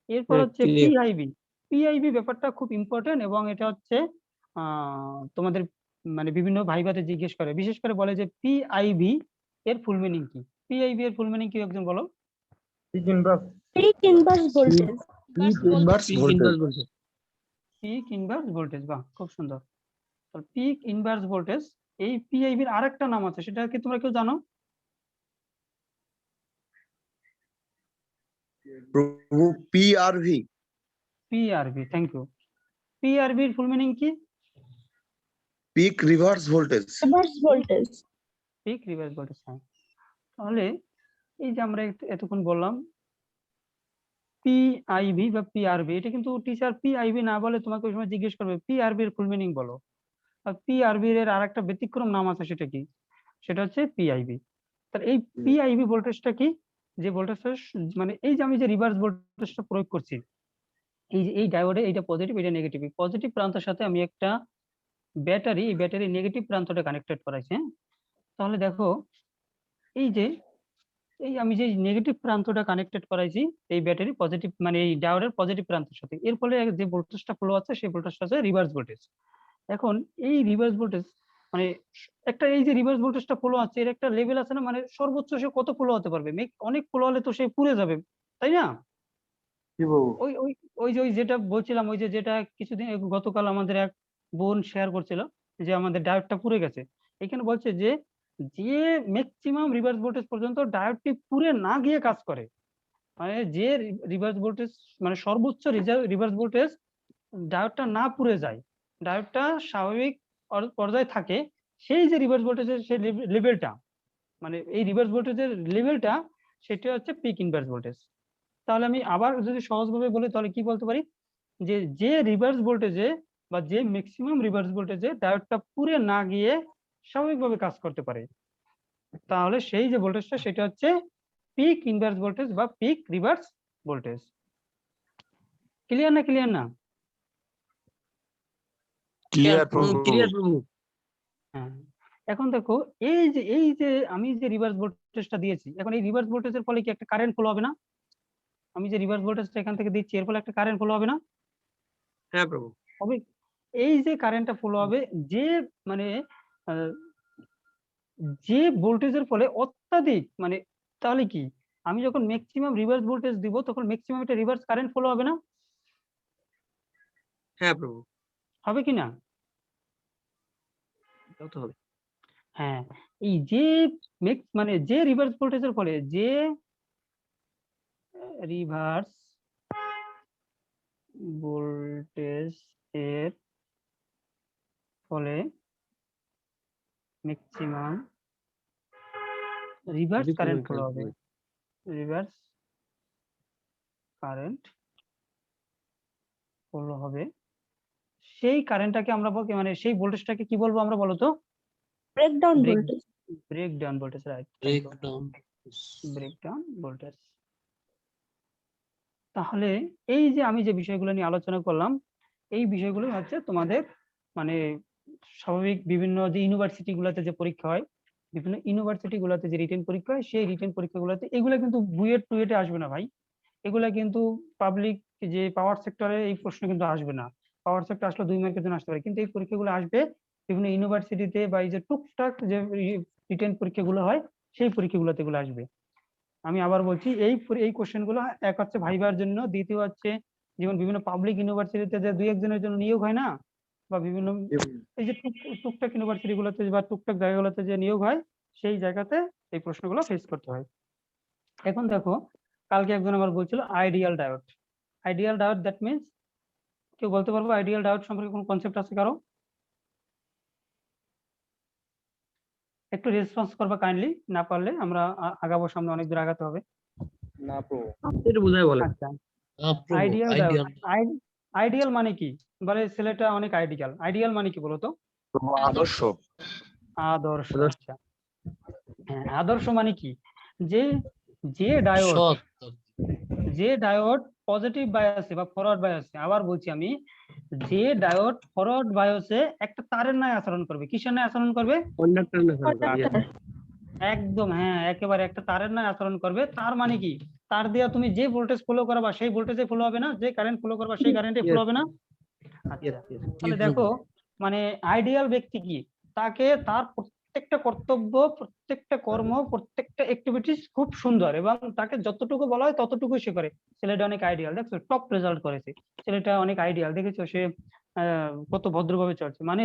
[SPEAKER 1] এরপর
[SPEAKER 5] হ্যাঁ,
[SPEAKER 1] হচ্ছে
[SPEAKER 5] clear।
[SPEAKER 1] পিআইবি ব্যাপারটা খুব ইম্পর্টেন্ট, এবং এটা হচ্ছে তোমাদের মানে বিভিন্ন ভাইভাতে জিজ্ঞেস করে, বিশেষ করে বলে যে পিআইবি এর ফুল মিনিং কি? পিআইবি এর ফুল মিনিং কি একজন বলো?
[SPEAKER 8] Peak inverse
[SPEAKER 7] peak inverse voltage.
[SPEAKER 1] Peak inverse voltage. বাহ, খুব সুন্দর। পিক ইনভার্স ভোল্টেজ, এই পিআইবি এর আরেকটা নাম আছে, সেটা কি তোমরা কেউ জানো?
[SPEAKER 3] Prabhu PRV.
[SPEAKER 1] PRV, thank you. PRV এর ফুল মিনিং কি?
[SPEAKER 3] Peak reverse voltage.
[SPEAKER 7] Reverse voltage.
[SPEAKER 1] Peak reverse voltage. হ্যাঁ, তাহলে এই যে আমরা এতক্ষণ বললাম পিআইভি বা পিআরভি, এটা কিন্তু টিচার পিআইভি না বলে তোমাকে ওই সময় জিজ্ঞেস করবে পিআরভি এর ফুল মিনিং বলো। আর পিআরভি এর আরেকটা ব্যতিক্রম নাম আছে, সেটা কি? সেটা হচ্ছে পিআইভি। তাহলে এই পিআইভি ভোল্টেজটা কি? যে ভোল্টেজটা মানে এই যে আমি যে রিভার্স ভোল্টেজটা প্রয়োগ করছি, এই ডায়োডে এইটা পজিটিভ, এটা নেগেটিভ। পজিটিভ প্রান্তের সাথে আমি একটা ব্যাটারি, এই ব্যাটারি নেগেটিভ প্রান্তটা কানেক্টেড করাইছি। হ্যাঁ, তাহলে দেখো এই আমি যে নেগেটিভ প্রান্তটা কানেক্টেড করাইছি এই ব্যাটারি পজিটিভ মানে এই ডায়োডের পজিটিভ প্রান্তের সাথে, এর ফলে যে ভোল্টেজটা ফ্লো আছে সেই ভোল্টেজটা হচ্ছে রিভার্স ভোল্টেজ। এখন এই রিভার্স ভোল্টেজ মানে একটা, এই যে রিভার্স ভোল্টেজটা ফ্লো আছে এর একটা লেভেল আছে না, মানে সর্বোচ্চ সে কত ফ্লো হতে পারবে? অনেক ফ্লো হলে তো সে পুড়ে যাবে, তাই না?
[SPEAKER 8] কি বাবু?
[SPEAKER 1] ওই ওই ওই যে যেটা বলছিলাম, ওই যে যেটা কিছুদিন গতকাল আমাদের এক বোন শেয়ার করছিল যে আমাদের ডায়োডটা পুড়ে গেছে। এখানে বলছে যে ম্যাক্সিমাম রিভার্স ভোল্টেজ পর্যন্ত ডায়োডটি পুড়ে না গিয়ে কাজ করে, মানে যে রিভার্স ভোল্টেজ মানে সর্বোচ্চ রিভার্স ভোল্টেজ ডায়োডটা না পুড়ে যায়, ডায়োডটা স্বাভাবিক পর্যায়ে থাকে, সেই যে রিভার্স ভোল্টেজের সেই লেভেলটা, মানে এই রিভার্স ভোল্টেজের লেভেলটা, সেটা হচ্ছে পিক ইনভার্স ভোল্টেজ। তাহলে আমি আবার যদি সহজভাবে বলি তাহলে কি বলতে পারি, যে রিভার্স ভোল্টেজে বা যে ম্যাক্সিমাম রিভার্স ভোল্টেজে ডায়োডটা পুড়ে না গিয়ে স্বাভাবিকভাবে কাজ করতে পারে, তাহলে সেই যে ভোল্টেজটা সেটা হচ্ছে পিক ইনভার্স ভোল্টেজ বা পিক রিভার্স ভোল্টেজ। ক্লিয়ার না?
[SPEAKER 3] ক্লিয়ার প্রভু।
[SPEAKER 1] হ্যাঁ, এখন দেখো এই যে আমি যে রিভার্স ভোল্টেজটা দিয়েছি, এখন এই রিভার্স ভোল্টেজের ফলে কি একটা কারেন্ট ফ্লো হবে না? আমি যে রিভার্স ভোল্টেজটা এখান থেকে দিচ্ছি এর ফলে একটা কারেন্ট ফ্লো হবে না?
[SPEAKER 5] হ্যাঁ প্রভু।
[SPEAKER 1] হবে। এই যে কারেন্টটা ফ্লো হবে, যে মানে যে ভোল্টেজের ফলে অত্যাধিক মানে, তাহলে কি আমি যখন ম্যাক্সিমাম রিভার্স ভোল্টেজ দিব তখন ম্যাক্সিমাম একটা রিভার্স কারেন্ট ফ্লো হবে না?
[SPEAKER 5] হ্যাঁ প্রভু।
[SPEAKER 1] হবে কি না?
[SPEAKER 5] তাও তো হবে।
[SPEAKER 1] হ্যাঁ, এই যে মানে যে রিভার্স ভোল্টেজের ফলে, যে রিভার্স ভোল্টেজ এর ফলে ম্যাক্সিমাম রিভার্স কারেন্ট ফ্লো হবে, রিভার্স কারেন্ট ফ্লো হবে, সেই কারেন্টটাকে আমরা বলতে মানে সেই ভোল্টেজটাকে কি বলবো আমরা, বলো তো?
[SPEAKER 7] Breakdown voltage.
[SPEAKER 1] Breakdown voltage, right. Breakdown voltage. তাহলে এই যে আমি যে বিষয়গুলো নিয়ে আলোচনা করলাম, এই বিষয়গুলো হচ্ছে তোমাদের মানে স্বাভাবিক বিভিন্ন যে ইউনিভার্সিটি গুলাতে যে পরীক্ষা হয়, বিভিন্ন ইউনিভার্সিটি গুলাতে যে রিটেন পরীক্ষা হয়, সেই রিটেন পরীক্ষাগুলোতে এগুলা কিন্তু বুয়েট টুয়েটে আসবে না ভাই, এগুলা কিন্তু পাবলিক যে পাওয়ার সেক্টরে এই প্রশ্ন কিন্তু আসবে না। পাওয়ার সেক্টর আসলে 2 মার্কের জন্য আসতে পারে, কিন্তু এই পরীক্ষাগুলো আসবে বিভিন্ন ইউনিভার্সিটিতে বা এই যে টুকটাক যে রিটেন পরীক্ষাগুলো হয় সেই পরীক্ষাগুলোতে এগুলো আসবে। আমি আবার বলছি, এই কোশ্চেন গুলো এক হচ্ছে ভাইবার জন্য, দ্বিতীয় হচ্ছে যেমন বিভিন্ন পাবলিক ইউনিভার্সিটিতে যে 2-1 জনের জন্য নিয়োগ হয় না, বা বিভিন্ন এই যে টুকটাক ইউনিভার্সিটি গুলোতে বা টুকটাক জায়গাগুলোতে যে নিয়োগ হয় সেই জায়গাতে এই প্রশ্নগুলো ফেস করতে হয়। এখন দেখো, কালকে একজন আমার বলছিল ideal diode. Ideal diode that means, কেউ বলতে পারবো আইডিয়াল ডায়োড সম্পর্কে কোন কনসেপ্ট আছে কারো? একটু রেসপন্স করবা কাইন্ডলি, না পারলে আমরা আগাবো, সামনে অনেক দূর আগাতে হবে।
[SPEAKER 4] না প্রভু।
[SPEAKER 5] এটা বুঝাই বলে।
[SPEAKER 1] আচ্ছা,
[SPEAKER 2] প্রভু
[SPEAKER 1] আইডিয়াল
[SPEAKER 2] আইডিয়াল
[SPEAKER 1] ডায়োড, আইডিয়াল মানে কি? বলে ছেলেটা অনেক আইডিয়াল। আইডিয়াল মানে কি বলো তো?
[SPEAKER 3] আদর্শ।
[SPEAKER 1] আদর্শ। আচ্ছা, হ্যাঁ, আদর্শ মানে কি? যে ডায়োড,
[SPEAKER 2] সৎ
[SPEAKER 1] যে ডায়োড পজিটিভ বায়াসে বা ফরওয়ার্ড বায়াসে, আবার বলছি আমি, যে ডায়োড ফরওয়ার্ড বায়াসে একটা তারের ন্যায় আচরণ করবে। কিসের ন্যায় আচরণ করবে?
[SPEAKER 5] কন্ডাক্টর না
[SPEAKER 1] একদম, হ্যাঁ, একেবারে একটা তারের ন্যায় আচরণ করবে। তার মানে কি? তার দিয়া তুমি যে ভোল্টেজ ফলো করবা সেই ভোল্টেজে ফলো হবে না, যে কারেন্ট ফলো করবা সেই কারেন্টে ফলো হবে না। আচ্ছা, তাহলে দেখো, মানে আইডিয়াল ব্যক্তি কি? তাকে তার প্রত্যেকটা কর্তব্য, প্রত্যেকটা কর্ম, প্রত্যেকটা অ্যাক্টিভিটিস খুব সুন্দর, এবং তাকে যতটুকু বলা হয় ততটুকু সে করে। ছেলেটা অনেক আইডিয়াল, দেখছো টপ রেজাল্ট করেছে, ছেলেটা অনেক আইডিয়াল, দেখেছো সে কত ভদ্রভাবে চলছে। মানে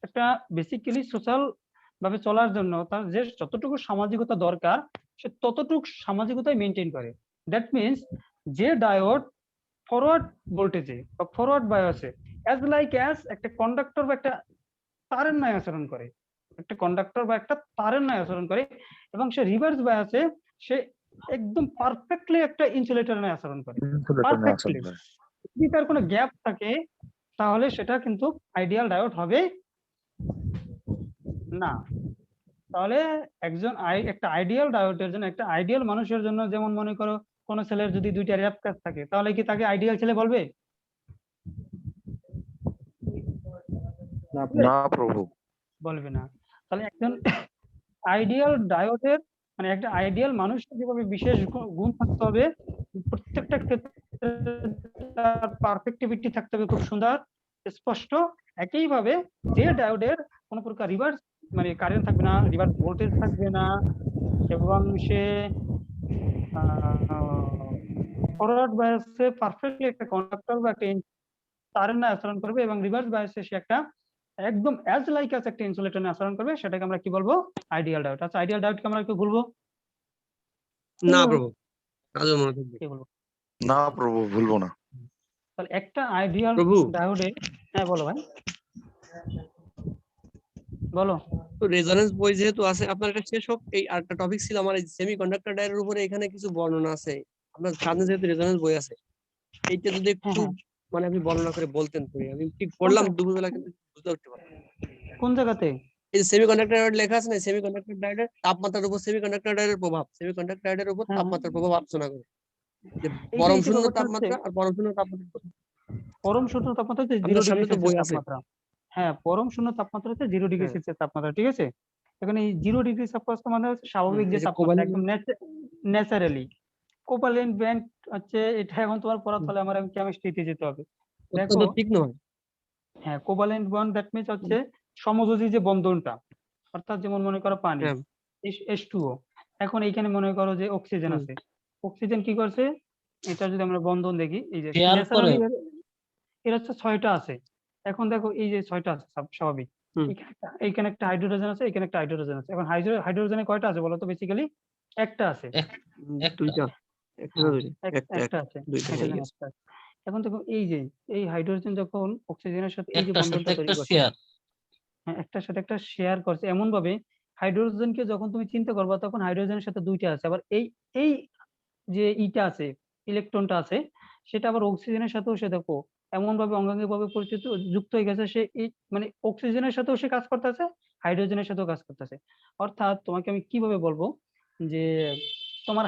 [SPEAKER 1] একটা বেসিক্যালি সোশ্যাল ভাবে চলার জন্য তার যে যতটুকু সামাজিকতা দরকার সে ততটুকু সামাজিকতাই মেনটেন করে। দ্যাট মিনস যে ডায়োড ফরওয়ার্ড ভোল্টেজে বা ফরওয়ার্ড বায়াসে অ্যাজ লাইক অ্যাজ একটা কন্ডাক্টর বা একটা তারের ন্যায় আচরণ করে, একটা কন্ডাক্টর বা একটা তারের ন্যায় আচরণ করে, এবং সে রিভার্স বায়াসে সে একদম পারফেক্টলি একটা ইনসুলেটরের ন্যায় আচরণ করে। পারফেক্টলি। যদি তার কোনো গ্যাপ থাকে তাহলে সেটা কিন্তু আইডিয়াল ডায়োড হবে না। তাহলে একটা আইডিয়াল ডায়োডের জন্য, একটা আইডিয়াল মানুষের জন্য, যেমন মনে করো কোনো ছেলের যদি 2টা র‍্যাপ কাজ থাকে, তাহলে কি তাকে আইডিয়াল ছেলে বলবে?
[SPEAKER 3] না প্রভু।
[SPEAKER 1] বলবে না। তাহলে একজন আইডিয়াল ডায়োডের মানে একটা আইডিয়াল মানুষের যেভাবে বিশেষ গুণ থাকতে হবে, প্রত্যেকটা ক্ষেত্রে তার পারফেক্টিভিটি থাকতে হবে খুব সুন্দর স্পষ্ট, একইভাবে যে ডায়োডের কোনো প্রকার রিভার্স মানে কারেন্ট থাকবে না, রিভার্স ভোল্টেজ থাকবে না, এবং সে ফরওয়ার্ড বায়াসে পারফেক্টলি একটা কন্ডাক্টর বা একটা তারের ন্যায় আচরণ করবে, এবং রিভার্স বায়াসে সে একটা একদম অ্যাজ লাইক অ্যাজ একটা ইনসুলেটর নিয়ে আচরণ করবে, সেটাকে আমরা কি বলবো? Ideal diode. আচ্ছা, আইডিয়াল ডায়োডকে আমরা কি বলবো?
[SPEAKER 5] না প্রভু, আজও মনে থাকবে।
[SPEAKER 1] কি বলবো?
[SPEAKER 3] না প্রভু, ভুলবো না।
[SPEAKER 1] তাহলে একটা আইডিয়াল
[SPEAKER 5] প্রভু।
[SPEAKER 1] ডায়োডে, হ্যাঁ বলো ভাই, বলো।
[SPEAKER 5] তো রেজোনেন্স বই যেহেতু আছে, আপনার এটা শেষ হোক। এই আরেকটা টপিক ছিল আমার, এই সেমিকন্ডাক্টর ডায়োডের উপরে এখানে কিছু বর্ণনা আছে। আপনার সামনে যেহেতু রেজোনেন্স বই আছে, এইটা যদি একটু মানে আপনি বর্ণনা করে বলতেন তো, আমি ঠিক পড়লাম দুপুরবেলা কিন্তু বুঝতে উঠতে পারলাম।
[SPEAKER 1] কোন জায়গাতে?
[SPEAKER 5] এই যে সেমিকন্ডাক্টর ডায়োড লেখা আছে না, সেমিকন্ডাক্টর ডায়োডের তাপমাত্রার উপর সেমিকন্ডাক্টর ডায়োডের প্রভাব, সেমিকন্ডাক্টর ডায়োডের উপর তাপমাত্রার প্রভাব আলোচনা করে। যে পরম শূন্য তাপমাত্রা আর পরম শূন্য তাপমাত্রা।
[SPEAKER 1] পরম শূন্য তাপমাত্রা হচ্ছে 0 ডিগ্রি সেলসিয়াস তাপমাত্রা। হ্যাঁ, পরম শূন্য তাপমাত্রা হচ্ছে 0 ডিগ্রি সেলসিয়াস তাপমাত্রা, ঠিক আছে? এখন এই 0 ডিগ্রি তাপমাত্রা মানে হচ্ছে স্বাভাবিক যে তাপমাত্রা, একদম ন্যাচারালি। কোভালেন্ট ব্যান্ড হচ্ছে এটা, এখন তোমার পড়াতে হলে আমার কেমিস্ট্রিতে যেতে হবে। দেখো,
[SPEAKER 5] ঠিক নয়।
[SPEAKER 1] হ্যাঁ, কোভালেন্ট বন্ড দ্যাট মিন্স হচ্ছে সমযোজী যে বন্ধনটা, অর্থাৎ যেমন মনে করো পানি H2O, এখন এইখানে মনে করো যে অক্সিজেন আছে, অক্সিজেন কি করছে, এটা যদি আমরা বন্ধন দেখি, এই যে এর হচ্ছে 6টা আছে। এখন দেখো এই যে 6টা আছে স্বাভাবিক, এইখানে একটা হাইড্রোজেন আছে, এখানে একটা হাইড্রোজেন আছে। এখন হাইড্রোজেনে কয়টা আছে বলো তো? বেসিক্যালি একটা আছে, একটা আছে, হাইড্রোজেন একটা আছে। এখন দেখো এই যে এই হাইড্রোজেন যখন অক্সিজেনের সাথে এই যে বন্ধনটা তৈরি করছে, হ্যাঁ, একটার সাথে একটা শেয়ার করছে, এমন ভাবে হাইড্রোজেনকে যখন তুমি চিন্তা করবা তখন হাইড্রোজেনের সাথে 2টা আছে, আবার এই যে ইটা আছে, ইলেকট্রনটা আছে, সেটা আবার অক্সিজেনের সাথেও সে দেখো এমন ভাবে অঙ্গাঙ্গিভাবে পরিচিত যুক্ত হয়ে গেছে, সে এই মানে অক্সিজেনের সাথেও সে কাজ করতেছে, হাইড্রোজেনের সাথেও কাজ করতেছে। অর্থাৎ তোমাকে আমি কিভাবে বলবো, যে তোমার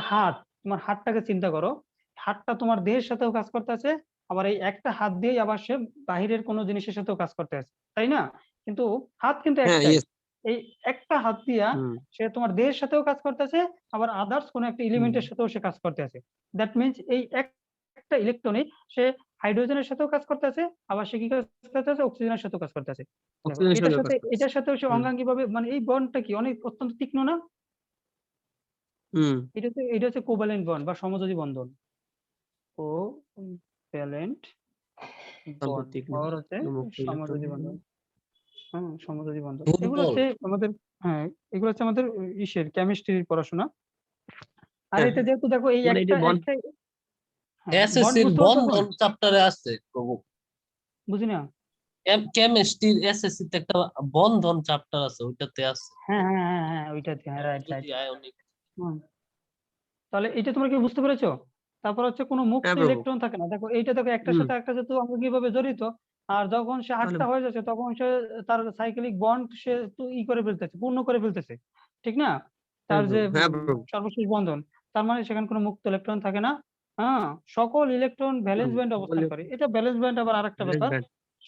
[SPEAKER 1] হাতটাকে চিন্তা করো, হাতটা তোমার দেহের সাথেও কাজ করতেছে, আবার এই একটা হাত দিয়েই আবার সে বাহিরের কোনো জিনিসের সাথেও কাজ করতে আছে, তাই না? কিন্তু হাত কিন্তু একটাই, এই একটা হাত দিয়া সে তোমার দেহের সাথেও কাজ করতেছে, আবার আদার্স কোনো একটা এলিমেন্টের সাথেও সে কাজ করতে আছে। দ্যাট মিনস এই একটা একটা ইলেকট্রনই সে হাইড্রোজেনের সাথেও কাজ করতেছে, আবার সে কি কাজ করতেছে, অক্সিজেনের সাথেও কাজ করতেছে। দেখো
[SPEAKER 5] অক্সিজেনের
[SPEAKER 1] এটার
[SPEAKER 5] সঙ্গেও কাজ
[SPEAKER 1] সাথে
[SPEAKER 5] করছে।
[SPEAKER 1] এটার সাথেও সে
[SPEAKER 5] হুম।
[SPEAKER 1] অঙ্গাঙ্গিভাবে মানে এই বন্ডটা কি অনেক অত্যন্ত তীক্ষ্ণ না?
[SPEAKER 5] হুম।
[SPEAKER 1] এটা হচ্ছে কোভ্যালেন্ট বন্ড বা সমযোজী বন্ধন। কোভ্যালেন্ট বন্ড
[SPEAKER 5] তীক্ষ্ণ
[SPEAKER 1] আর হচ্ছে
[SPEAKER 5] মুক্ত
[SPEAKER 1] সমযোজী
[SPEAKER 5] ইলেকট্রন।
[SPEAKER 1] বন্ধন। হ্যাঁ, সমযোজী বন্ধন। এগুলো
[SPEAKER 2] দুর্বল।
[SPEAKER 1] হচ্ছে আমাদের, হ্যাঁ, এগুলো হচ্ছে আমাদের ইসের কেমিস্ট্রির পড়াশোনা। আর
[SPEAKER 5] হ্যাঁ,
[SPEAKER 1] এটা যেহেতু দেখো এই
[SPEAKER 5] মানে
[SPEAKER 1] একটা
[SPEAKER 5] এটা বন্ড
[SPEAKER 1] একটা হ্যাঁ, বন্ড
[SPEAKER 2] এসএসসির
[SPEAKER 1] বুঝতে পারছো এখন?
[SPEAKER 2] বন্ধন চ্যাপ্টারে আছে প্রভু।
[SPEAKER 1] বুঝি না।
[SPEAKER 2] কেমিস্ট্রির এসএসসি তে একটা বন্ধন চ্যাপ্টার আছে, ওইটাতে আছে।
[SPEAKER 1] হ্যাঁ, ওইটাতে, হ্যাঁ, রাইট।
[SPEAKER 2] আয়নিক।
[SPEAKER 1] তাহলে এটা তোমরা কি বুঝতে পেরেছো? তারপর হচ্ছে কোনো মুক্ত
[SPEAKER 5] হ্যাঁ প্রভু।
[SPEAKER 1] ইলেকট্রন থাকে না। দেখো এইটা দেখো একটার
[SPEAKER 5] হুম।
[SPEAKER 1] সাথে একটা যেহেতু আঙ্গিকভাবে জড়িত, আর যখন সে
[SPEAKER 5] তাহলে
[SPEAKER 1] আটটা হয়ে যাচ্ছে তখন সে তার সাইক্লিক বন্ড সে তো করে ফেলতেছে, পূর্ণ করে ফেলতেছে, ঠিক না? তার যে
[SPEAKER 5] হ্যাঁ প্রভু।
[SPEAKER 1] সর্বশেষ বন্ধন, তার মানে সেখানে কোনো মুক্ত ইলেকট্রন থাকে না। হ্যাঁ, সকল ইলেকট্রন ভ্যালেন্স ব্যান্ড অবস্থান করে। এটা ভ্যালেন্স ব্যান্ড আবার আরেকটা ব্যাপার,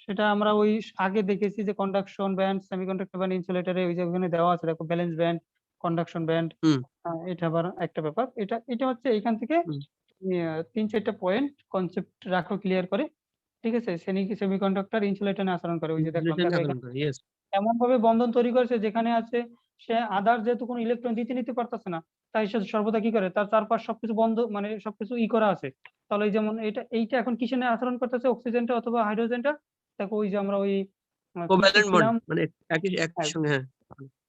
[SPEAKER 1] সেটা আমরা ওই আগে দেখেছি যে কন্ডাকশন ব্যান্ড, সেমিকন্ডাক্টর ব্যান্ড, ইনসুলেটরে ওই যে ওখানে দেওয়া আছে, দেখো ভ্যালেন্স ব্যান্ড, কন্ডাকশন ব্যান্ড।
[SPEAKER 5] হুম।
[SPEAKER 1] এটা আবার একটা ব্যাপার। এটা হচ্ছে এখান থেকে
[SPEAKER 5] হুম।
[SPEAKER 1] 3-4টা পয়েন্ট কনসেপ্ট রাখো ক্লিয়ার করে, ঠিক আছে? সেমিকন্ডাক্টর ইনসুলেটর আচরণ করে, ওই যে দেখলাম, দেখো এখানে
[SPEAKER 5] ইয়েস।
[SPEAKER 1] এমন ভাবে বন্ধন তৈরি করেছে যেখানে আছে সে আদার যেহেতু কোনো ইলেকট্রন দিতে নিতে পারতেছে না, তাই সে সর্বদা কি করে, তার চারপাশ সবকিছু বন্ধ, মানে সবকিছু করা আছে। তাহলে এই যেমন এইটা এখন কিসে নিয়ে আচরণ করতেছে, অক্সিজেনটা অথবা হাইড্রোজেনটা। দেখো ওই যে আমরা ওই কি
[SPEAKER 5] কোভ্যালেন্ট বন্ড
[SPEAKER 1] শিখছিলাম,
[SPEAKER 5] মানে একই সঙ্গে। হ্যাঁ।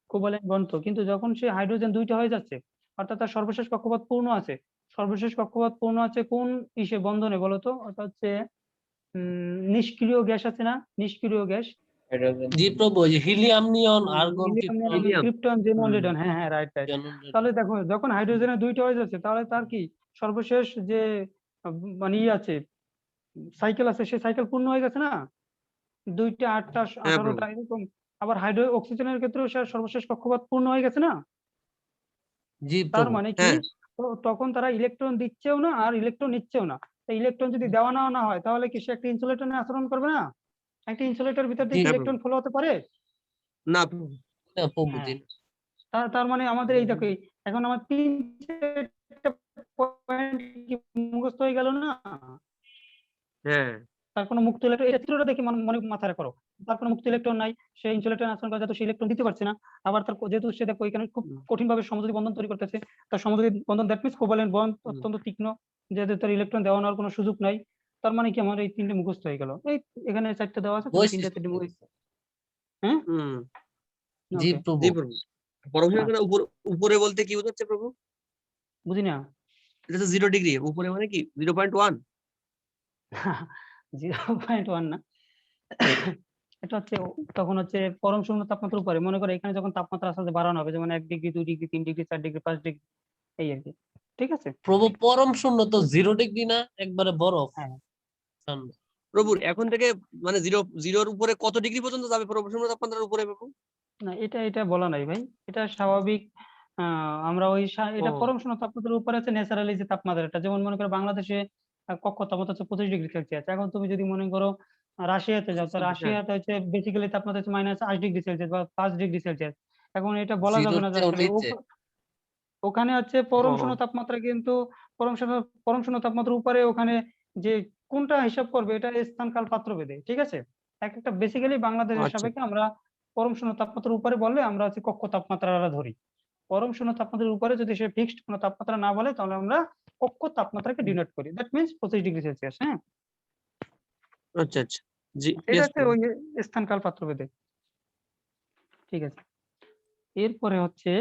[SPEAKER 1] কোভালেন্ট বন্ধ। কিন্তু যখন সে হাইড্রোজেন দুইটা হয়ে যাচ্ছে, অর্থাৎ তার সর্বশেষ কক্ষপথ পূর্ণ আছে, সর্বশেষ কক্ষপথ পূর্ণ আছে কোন ইসে বন্ধনে বলতো? ওটা হচ্ছে নিষ্ক্রিয় গ্যাস আছে না, নিষ্ক্রিয় গ্যাস।
[SPEAKER 2] জি প্রভু, ওই যে হিলিয়াম, নিয়ন, আর্গন,
[SPEAKER 5] হিলিয়াম।
[SPEAKER 1] ক্রিপ্টন, জেনন,
[SPEAKER 5] হুম।
[SPEAKER 1] রেডন। হ্যাঁ, রাইট।
[SPEAKER 2] ক্রিপ্টন।
[SPEAKER 1] তাহলে দেখো যখন হাইড্রোজেনের দুইটা হয়ে যাচ্ছে, তাহলে তার কি সর্বশেষ যে মানে আছে সাইকেল আছে, সেই সাইকেল পূর্ণ হয়ে গেছে না? 2টা 8টা
[SPEAKER 5] হ্যাঁ প্রভু।
[SPEAKER 1] 18টা এরকম। আবার অক্সিজেনের ক্ষেত্রেও সে সর্বশেষ কক্ষপথ পূর্ণ হয়ে গেছে না?
[SPEAKER 2] জি
[SPEAKER 1] তার
[SPEAKER 2] প্রভু।
[SPEAKER 1] মানে কি,
[SPEAKER 5] হ্যাঁ।
[SPEAKER 1] তখন তারা ইলেকট্রন দিচ্ছেও না আর ইলেকট্রন নিচ্ছেও না। ইলেকট্রন যদি দেওয়া না হয় তাহলে কি সে একটা ইনসুলেটর নিয়ে আচরণ করবে না? একটা ইনসুলেটর ভিতর দিয়ে
[SPEAKER 2] জি।
[SPEAKER 1] ইলেকট্রন ফ্লো হতে পারে
[SPEAKER 5] না প্রভু।
[SPEAKER 2] না প্রভু,
[SPEAKER 1] হ্যাঁ।
[SPEAKER 2] জি।
[SPEAKER 1] তার মানে আমাদের এই দেখো এখন আমার 3-4টা পয়েন্ট কি মুখস্থ হয়ে গেল না?
[SPEAKER 5] হ্যাঁ।
[SPEAKER 1] তার কোনো মুক্ত ইলেকট্রন, এই চিত্রটা দেখে মনে মাথায় রাখো, তার কোনো মুক্ত ইলেকট্রন নাই, সে ইনসুলেটর আচরণ করে যাতে সে ইলেকট্রন দিতে পারছে না। আবার তার যেহেতু সে দেখো এখানে খুব কঠিন ভাবে সমযোজী বন্ধন তৈরি করতেছে, তার সমযোজী বন্ধন দ্যাট মিন্স কোভালেন্ট বন্ড অত্যন্ত তীক্ষ্ণ, যেহেতু তার ইলেকট্রন দেওয়া নেওয়ার কোনো সুযোগ নাই। তার মানে কি আমার এই 3টে মুখস্থ হয়ে গেল। এই এখানে 4টে দেওয়া আছে, তুমি 3টে হ্যাঁ।
[SPEAKER 5] হুম।
[SPEAKER 2] জি
[SPEAKER 1] ওকে,
[SPEAKER 2] প্রভু।
[SPEAKER 5] জি প্রভু। পরমাণু উপরে বলতে কি বোঝাচ্ছে প্রভু?
[SPEAKER 1] বুঝি না।
[SPEAKER 5] এটা তো 0 ডিগ্রি, উপরে মানে কি 0.1?
[SPEAKER 1] 0.1 না, এটা হচ্ছে তখন হচ্ছে পরম শূন্য তাপমাত্রার উপরে। মনে করো এখানে যখন তাপমাত্রা আস্তে আস্তে বাড়ানো হবে, যেমন 1 degree, 2 degree, 3 degree, 4 degree, 5 degree, এই আর কি, ঠিক আছে?
[SPEAKER 2] প্রভু পরম শূন্য তো 0 ডিগ্রি না, একবারে বরফ।
[SPEAKER 1] হ্যাঁ।
[SPEAKER 2] ঠান্ডা।
[SPEAKER 5] প্রভু এখন থেকে মানে 0 উপরে কত ডিগ্রি পর্যন্ত যাবে পরমাণু তাপমাত্রার উপরে প্রভু?
[SPEAKER 1] না, এটা বলা নাই ভাই, এটা স্বাভাবিক। আমরা ওই এটা
[SPEAKER 5] ও।
[SPEAKER 1] পরম শূন্য তাপমাত্রার উপরে আছে ন্যাচারালি যে তাপমাত্রাটা, যেমন মনে করো বাংলাদেশে কক্ষ তাপমাত্রা হচ্ছে 25 ডিগ্রি সেলসিয়াস। এখন তুমি যদি মনে করো রাশিয়াতে যাও, তো রাশিয়াতে হচ্ছে বেসিক্যালি তাপমাত্রা হচ্ছে -8 ডিগ্রি সেলসিয়াস বা 5 ডিগ্রি সেলসিয়াস। এখন এটা বলা যাবে
[SPEAKER 2] 0
[SPEAKER 1] না যে
[SPEAKER 2] চেয়েও
[SPEAKER 1] আসলে
[SPEAKER 2] নিচে।
[SPEAKER 1] ওখানে হচ্ছে পরম
[SPEAKER 5] ও।
[SPEAKER 1] শূন্য তাপমাত্রা, কিন্তু পরম শূন্য তাপমাত্রার উপরে ওখানে যে কোনটা হিসাব করবে এটা স্থান কাল পাত্র ভেদে, ঠিক আছে? এক একটা বেসিক্যালি বাংলাদেশের
[SPEAKER 5] আচ্ছা।
[SPEAKER 1] সাপেক্ষে আমরা পরম শূন্য তাপমাত্রার উপরে বললে আমরা হচ্ছে কক্ষ তাপমাত্রা ধরি। পরম শূন্য তাপমাত্রার উপরে যদি সে ফিক্সড কোনো তাপমাত্রা না বলে, তাহলে আমরা কক্ষ তাপমাত্রাকে ডিনোট করি, দ্যাট মিন্স 25 ডিগ্রি সেলসিয়াস। হ্যাঁ,
[SPEAKER 5] আচ্ছা আচ্ছা। জি
[SPEAKER 1] এটা
[SPEAKER 5] yes
[SPEAKER 1] হচ্ছে
[SPEAKER 5] প্রভু।
[SPEAKER 1] ওই স্থান কাল পাত্র ভেদে, ঠিক আছে? এরপরে হচ্ছে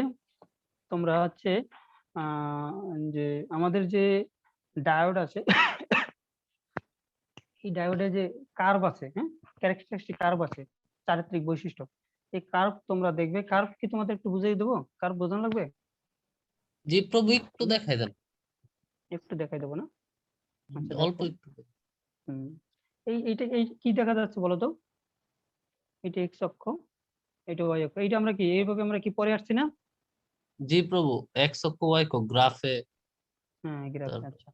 [SPEAKER 1] তোমরা হচ্ছে যে আমাদের যে ডায়োড আছে, এই ডায়োডে যে কার্ভ আছে, হ্যাঁ, ক্যারেক্টারিস্টিক কার্ভ আছে, চারিত্রিক বৈশিষ্ট্য। এই কার্ভ তোমরা দেখবে, কার্ভ কি তোমাদের একটু বুঝিয়ে দেবো? কার্ভ বোঝানো লাগবে?
[SPEAKER 2] জি প্রভু, একটু দেখাই দেন।
[SPEAKER 1] একটু দেখাই দেবো না? আচ্ছা,
[SPEAKER 2] অল্প
[SPEAKER 1] দেখো।
[SPEAKER 2] একটু।
[SPEAKER 1] এই কি দেখা যাচ্ছে বলো তো? এটা এক্স অক্ষ, এটা ওয়াই অক্ষ। এইটা আমরা কি এইভাবে আমরা কি পরে আসছি না?
[SPEAKER 2] জি প্রভু, এক্স অক্ষ, ওয়াই অক্ষ গ্রাফে।
[SPEAKER 1] হ্যাঁ, গ্রাফে। আচ্ছা,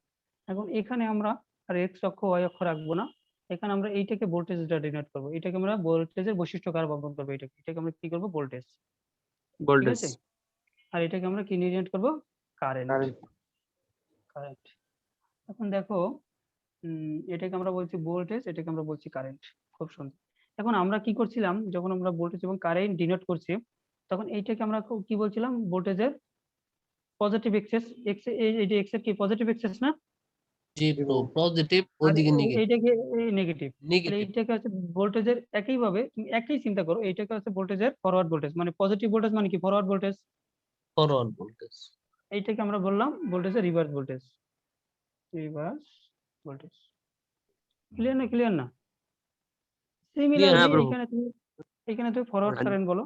[SPEAKER 1] এখন এখানে আমরা আর এক্স অক্ষ ওয়াই অক্ষ রাখবো না, এখানে আমরা এইটাকে ভোল্টেজটা ডিনোট করবো, এটাকে আমরা ভোল্টেজের বৈশিষ্ট্য কার্ভ অঙ্কন করবো, এটাকে আমরা কি করবো? ভোল্টেজ, ঠিক
[SPEAKER 5] ভোল্টেজ।
[SPEAKER 1] আছে? আর এটাকে আমরা কি ডিনোট করবো? কারেন্ট। কারেন্ট। এখন দেখো এটাকে আমরা বলছি ভোল্টেজ, এটাকে আমরা বলছি কারেন্ট। খুব সুন্দর। এখন আমরা কি করছিলাম, যখন আমরা ভোল্টেজ এবং কারেন্ট ডিনোট করছি, তখন এইটাকে আমরা কি বলছিলাম, ভোল্টেজের পজিটিভ এক্সেস, এইটা এক্সেস কি পজিটিভ এক্সেস না,
[SPEAKER 2] জি প্রভু, পজিটিভ
[SPEAKER 1] আর
[SPEAKER 2] ওইদিকে নেগেটিভ।
[SPEAKER 1] এইটাকে নেগেটিভ। তাহলে
[SPEAKER 2] নেগেটিভ
[SPEAKER 1] এইটাকে হচ্ছে ভোল্টেজের একইভাবে তুমি একই চিন্তা করো, এইটাকে হচ্ছে ভোল্টেজের ফরওয়ার্ড ভোল্টেজ, মানে পজিটিভ ভোল্টেজ মানে কি ফরওয়ার্ড ভোল্টেজ,
[SPEAKER 2] ফরওয়ার্ড ভোল্টেজ।
[SPEAKER 1] এইটাকে আমরা বললাম ভোল্টেজের reverse voltage. Reverse voltage. Clear না? ক্লিয়ার না? সিমিলারলি
[SPEAKER 5] হ্যাঁ প্রভু।
[SPEAKER 1] এখানে তুমি ফরওয়ার্ড কারেন্ট বলো।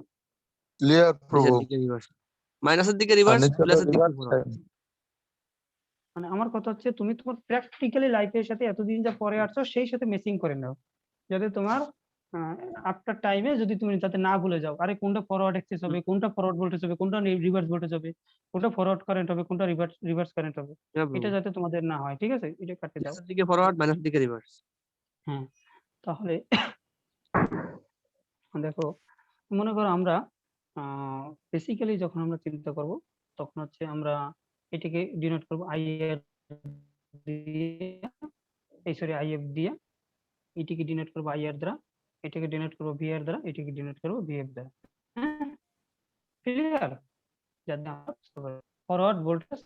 [SPEAKER 3] ক্লিয়ার প্রভু।
[SPEAKER 5] নিচের দিকে রিভার্স, মাইনাসের দিকে
[SPEAKER 3] আর
[SPEAKER 5] রিভার্স,
[SPEAKER 3] নিচে
[SPEAKER 5] প্লাসের দিকে
[SPEAKER 3] reverse
[SPEAKER 5] forward।
[SPEAKER 3] sign।
[SPEAKER 1] মানে আমার কথা হচ্ছে তুমি তোমার প্র্যাকটিক্যালি লাইফের সাথে এতদিন যা পড়ে আসছো সেই সাথে মেসিং করে নাও, যাতে তোমার আফটার টাইমে যদি তুমি যাতে না ভুলে যাও, আরে কোনটা ফরওয়ার্ড এক্সেস হবে, কোনটা ফরওয়ার্ড ভোল্টেজ হবে, কোনটা রিভার্স ভোল্টেজ হবে, কোনটা ফরওয়ার্ড কারেন্ট হবে, কোনটা রিভার্স কারেন্ট হবে,
[SPEAKER 5] হ্যাঁ প্রভু,
[SPEAKER 1] এটা যাতে তোমাদের না হয়। ঠিক আছে, এটা কাটে দাও।
[SPEAKER 5] প্লাসের দিকে ফরওয়ার্ড, মাইনাসের দিকে রিভার্স।
[SPEAKER 1] হ্যাঁ, তাহলে দেখো, মনে করো আমরা বেসিক্যালি যখন আমরা চিন্তা করব, তখন হচ্ছে আমরা এটাকে ডিনোট করব আইআর দিয়ে, সরি আইএফ দিয়ে, এটিকে ডিনোট করব আইআর দ্বারা, এটাকে ডিনোট করব ভিআর দ্বারা, এটাকে ডিনোট করব ভিএফ দ্বারা। হ্যাঁ, ক্লিয়ার? যাতে আমরা forward voltage,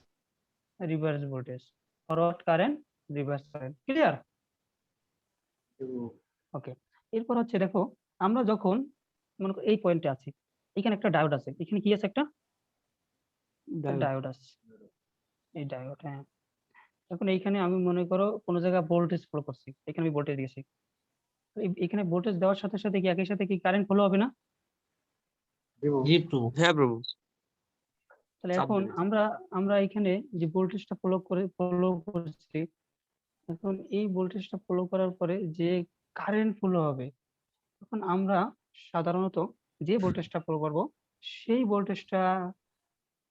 [SPEAKER 1] reverse voltage, forward current, reverse current. Clear? Okay. এরপর হচ্ছে দেখো, আমরা যখন মনে করো এই পয়েন্টে আছি, এখানে একটা ডায়োড আছে, এখানে কি আছে, একটা ডায়োড আছে, এই ডায়োড। হ্যাঁ, এখন এইখানে আমি মনে করো কোনো জায়গায় ভোল্টেজ ফলো করছি, এখানে আমি ভোল্টেজ দিয়েছি, তো এখানে ভোল্টেজ দেওয়ার সাথে সাথে কি একই সাথে কি কারেন্ট ফলো হবে না?
[SPEAKER 2] জি প্রভু।
[SPEAKER 5] হ্যাঁ প্রভু।
[SPEAKER 1] তাহলে
[SPEAKER 5] চাপ
[SPEAKER 1] এখন
[SPEAKER 5] দিয়েছে।
[SPEAKER 1] আমরা এখানে যে ভোল্টেজটা ফলো করছি, এখন এই ভোল্টেজটা ফলো করার পরে যে কারেন্ট ফলো হবে, তখন আমরা সাধারণত যে ভোল্টেজটা ফলো করব, সেই ভোল্টেজটা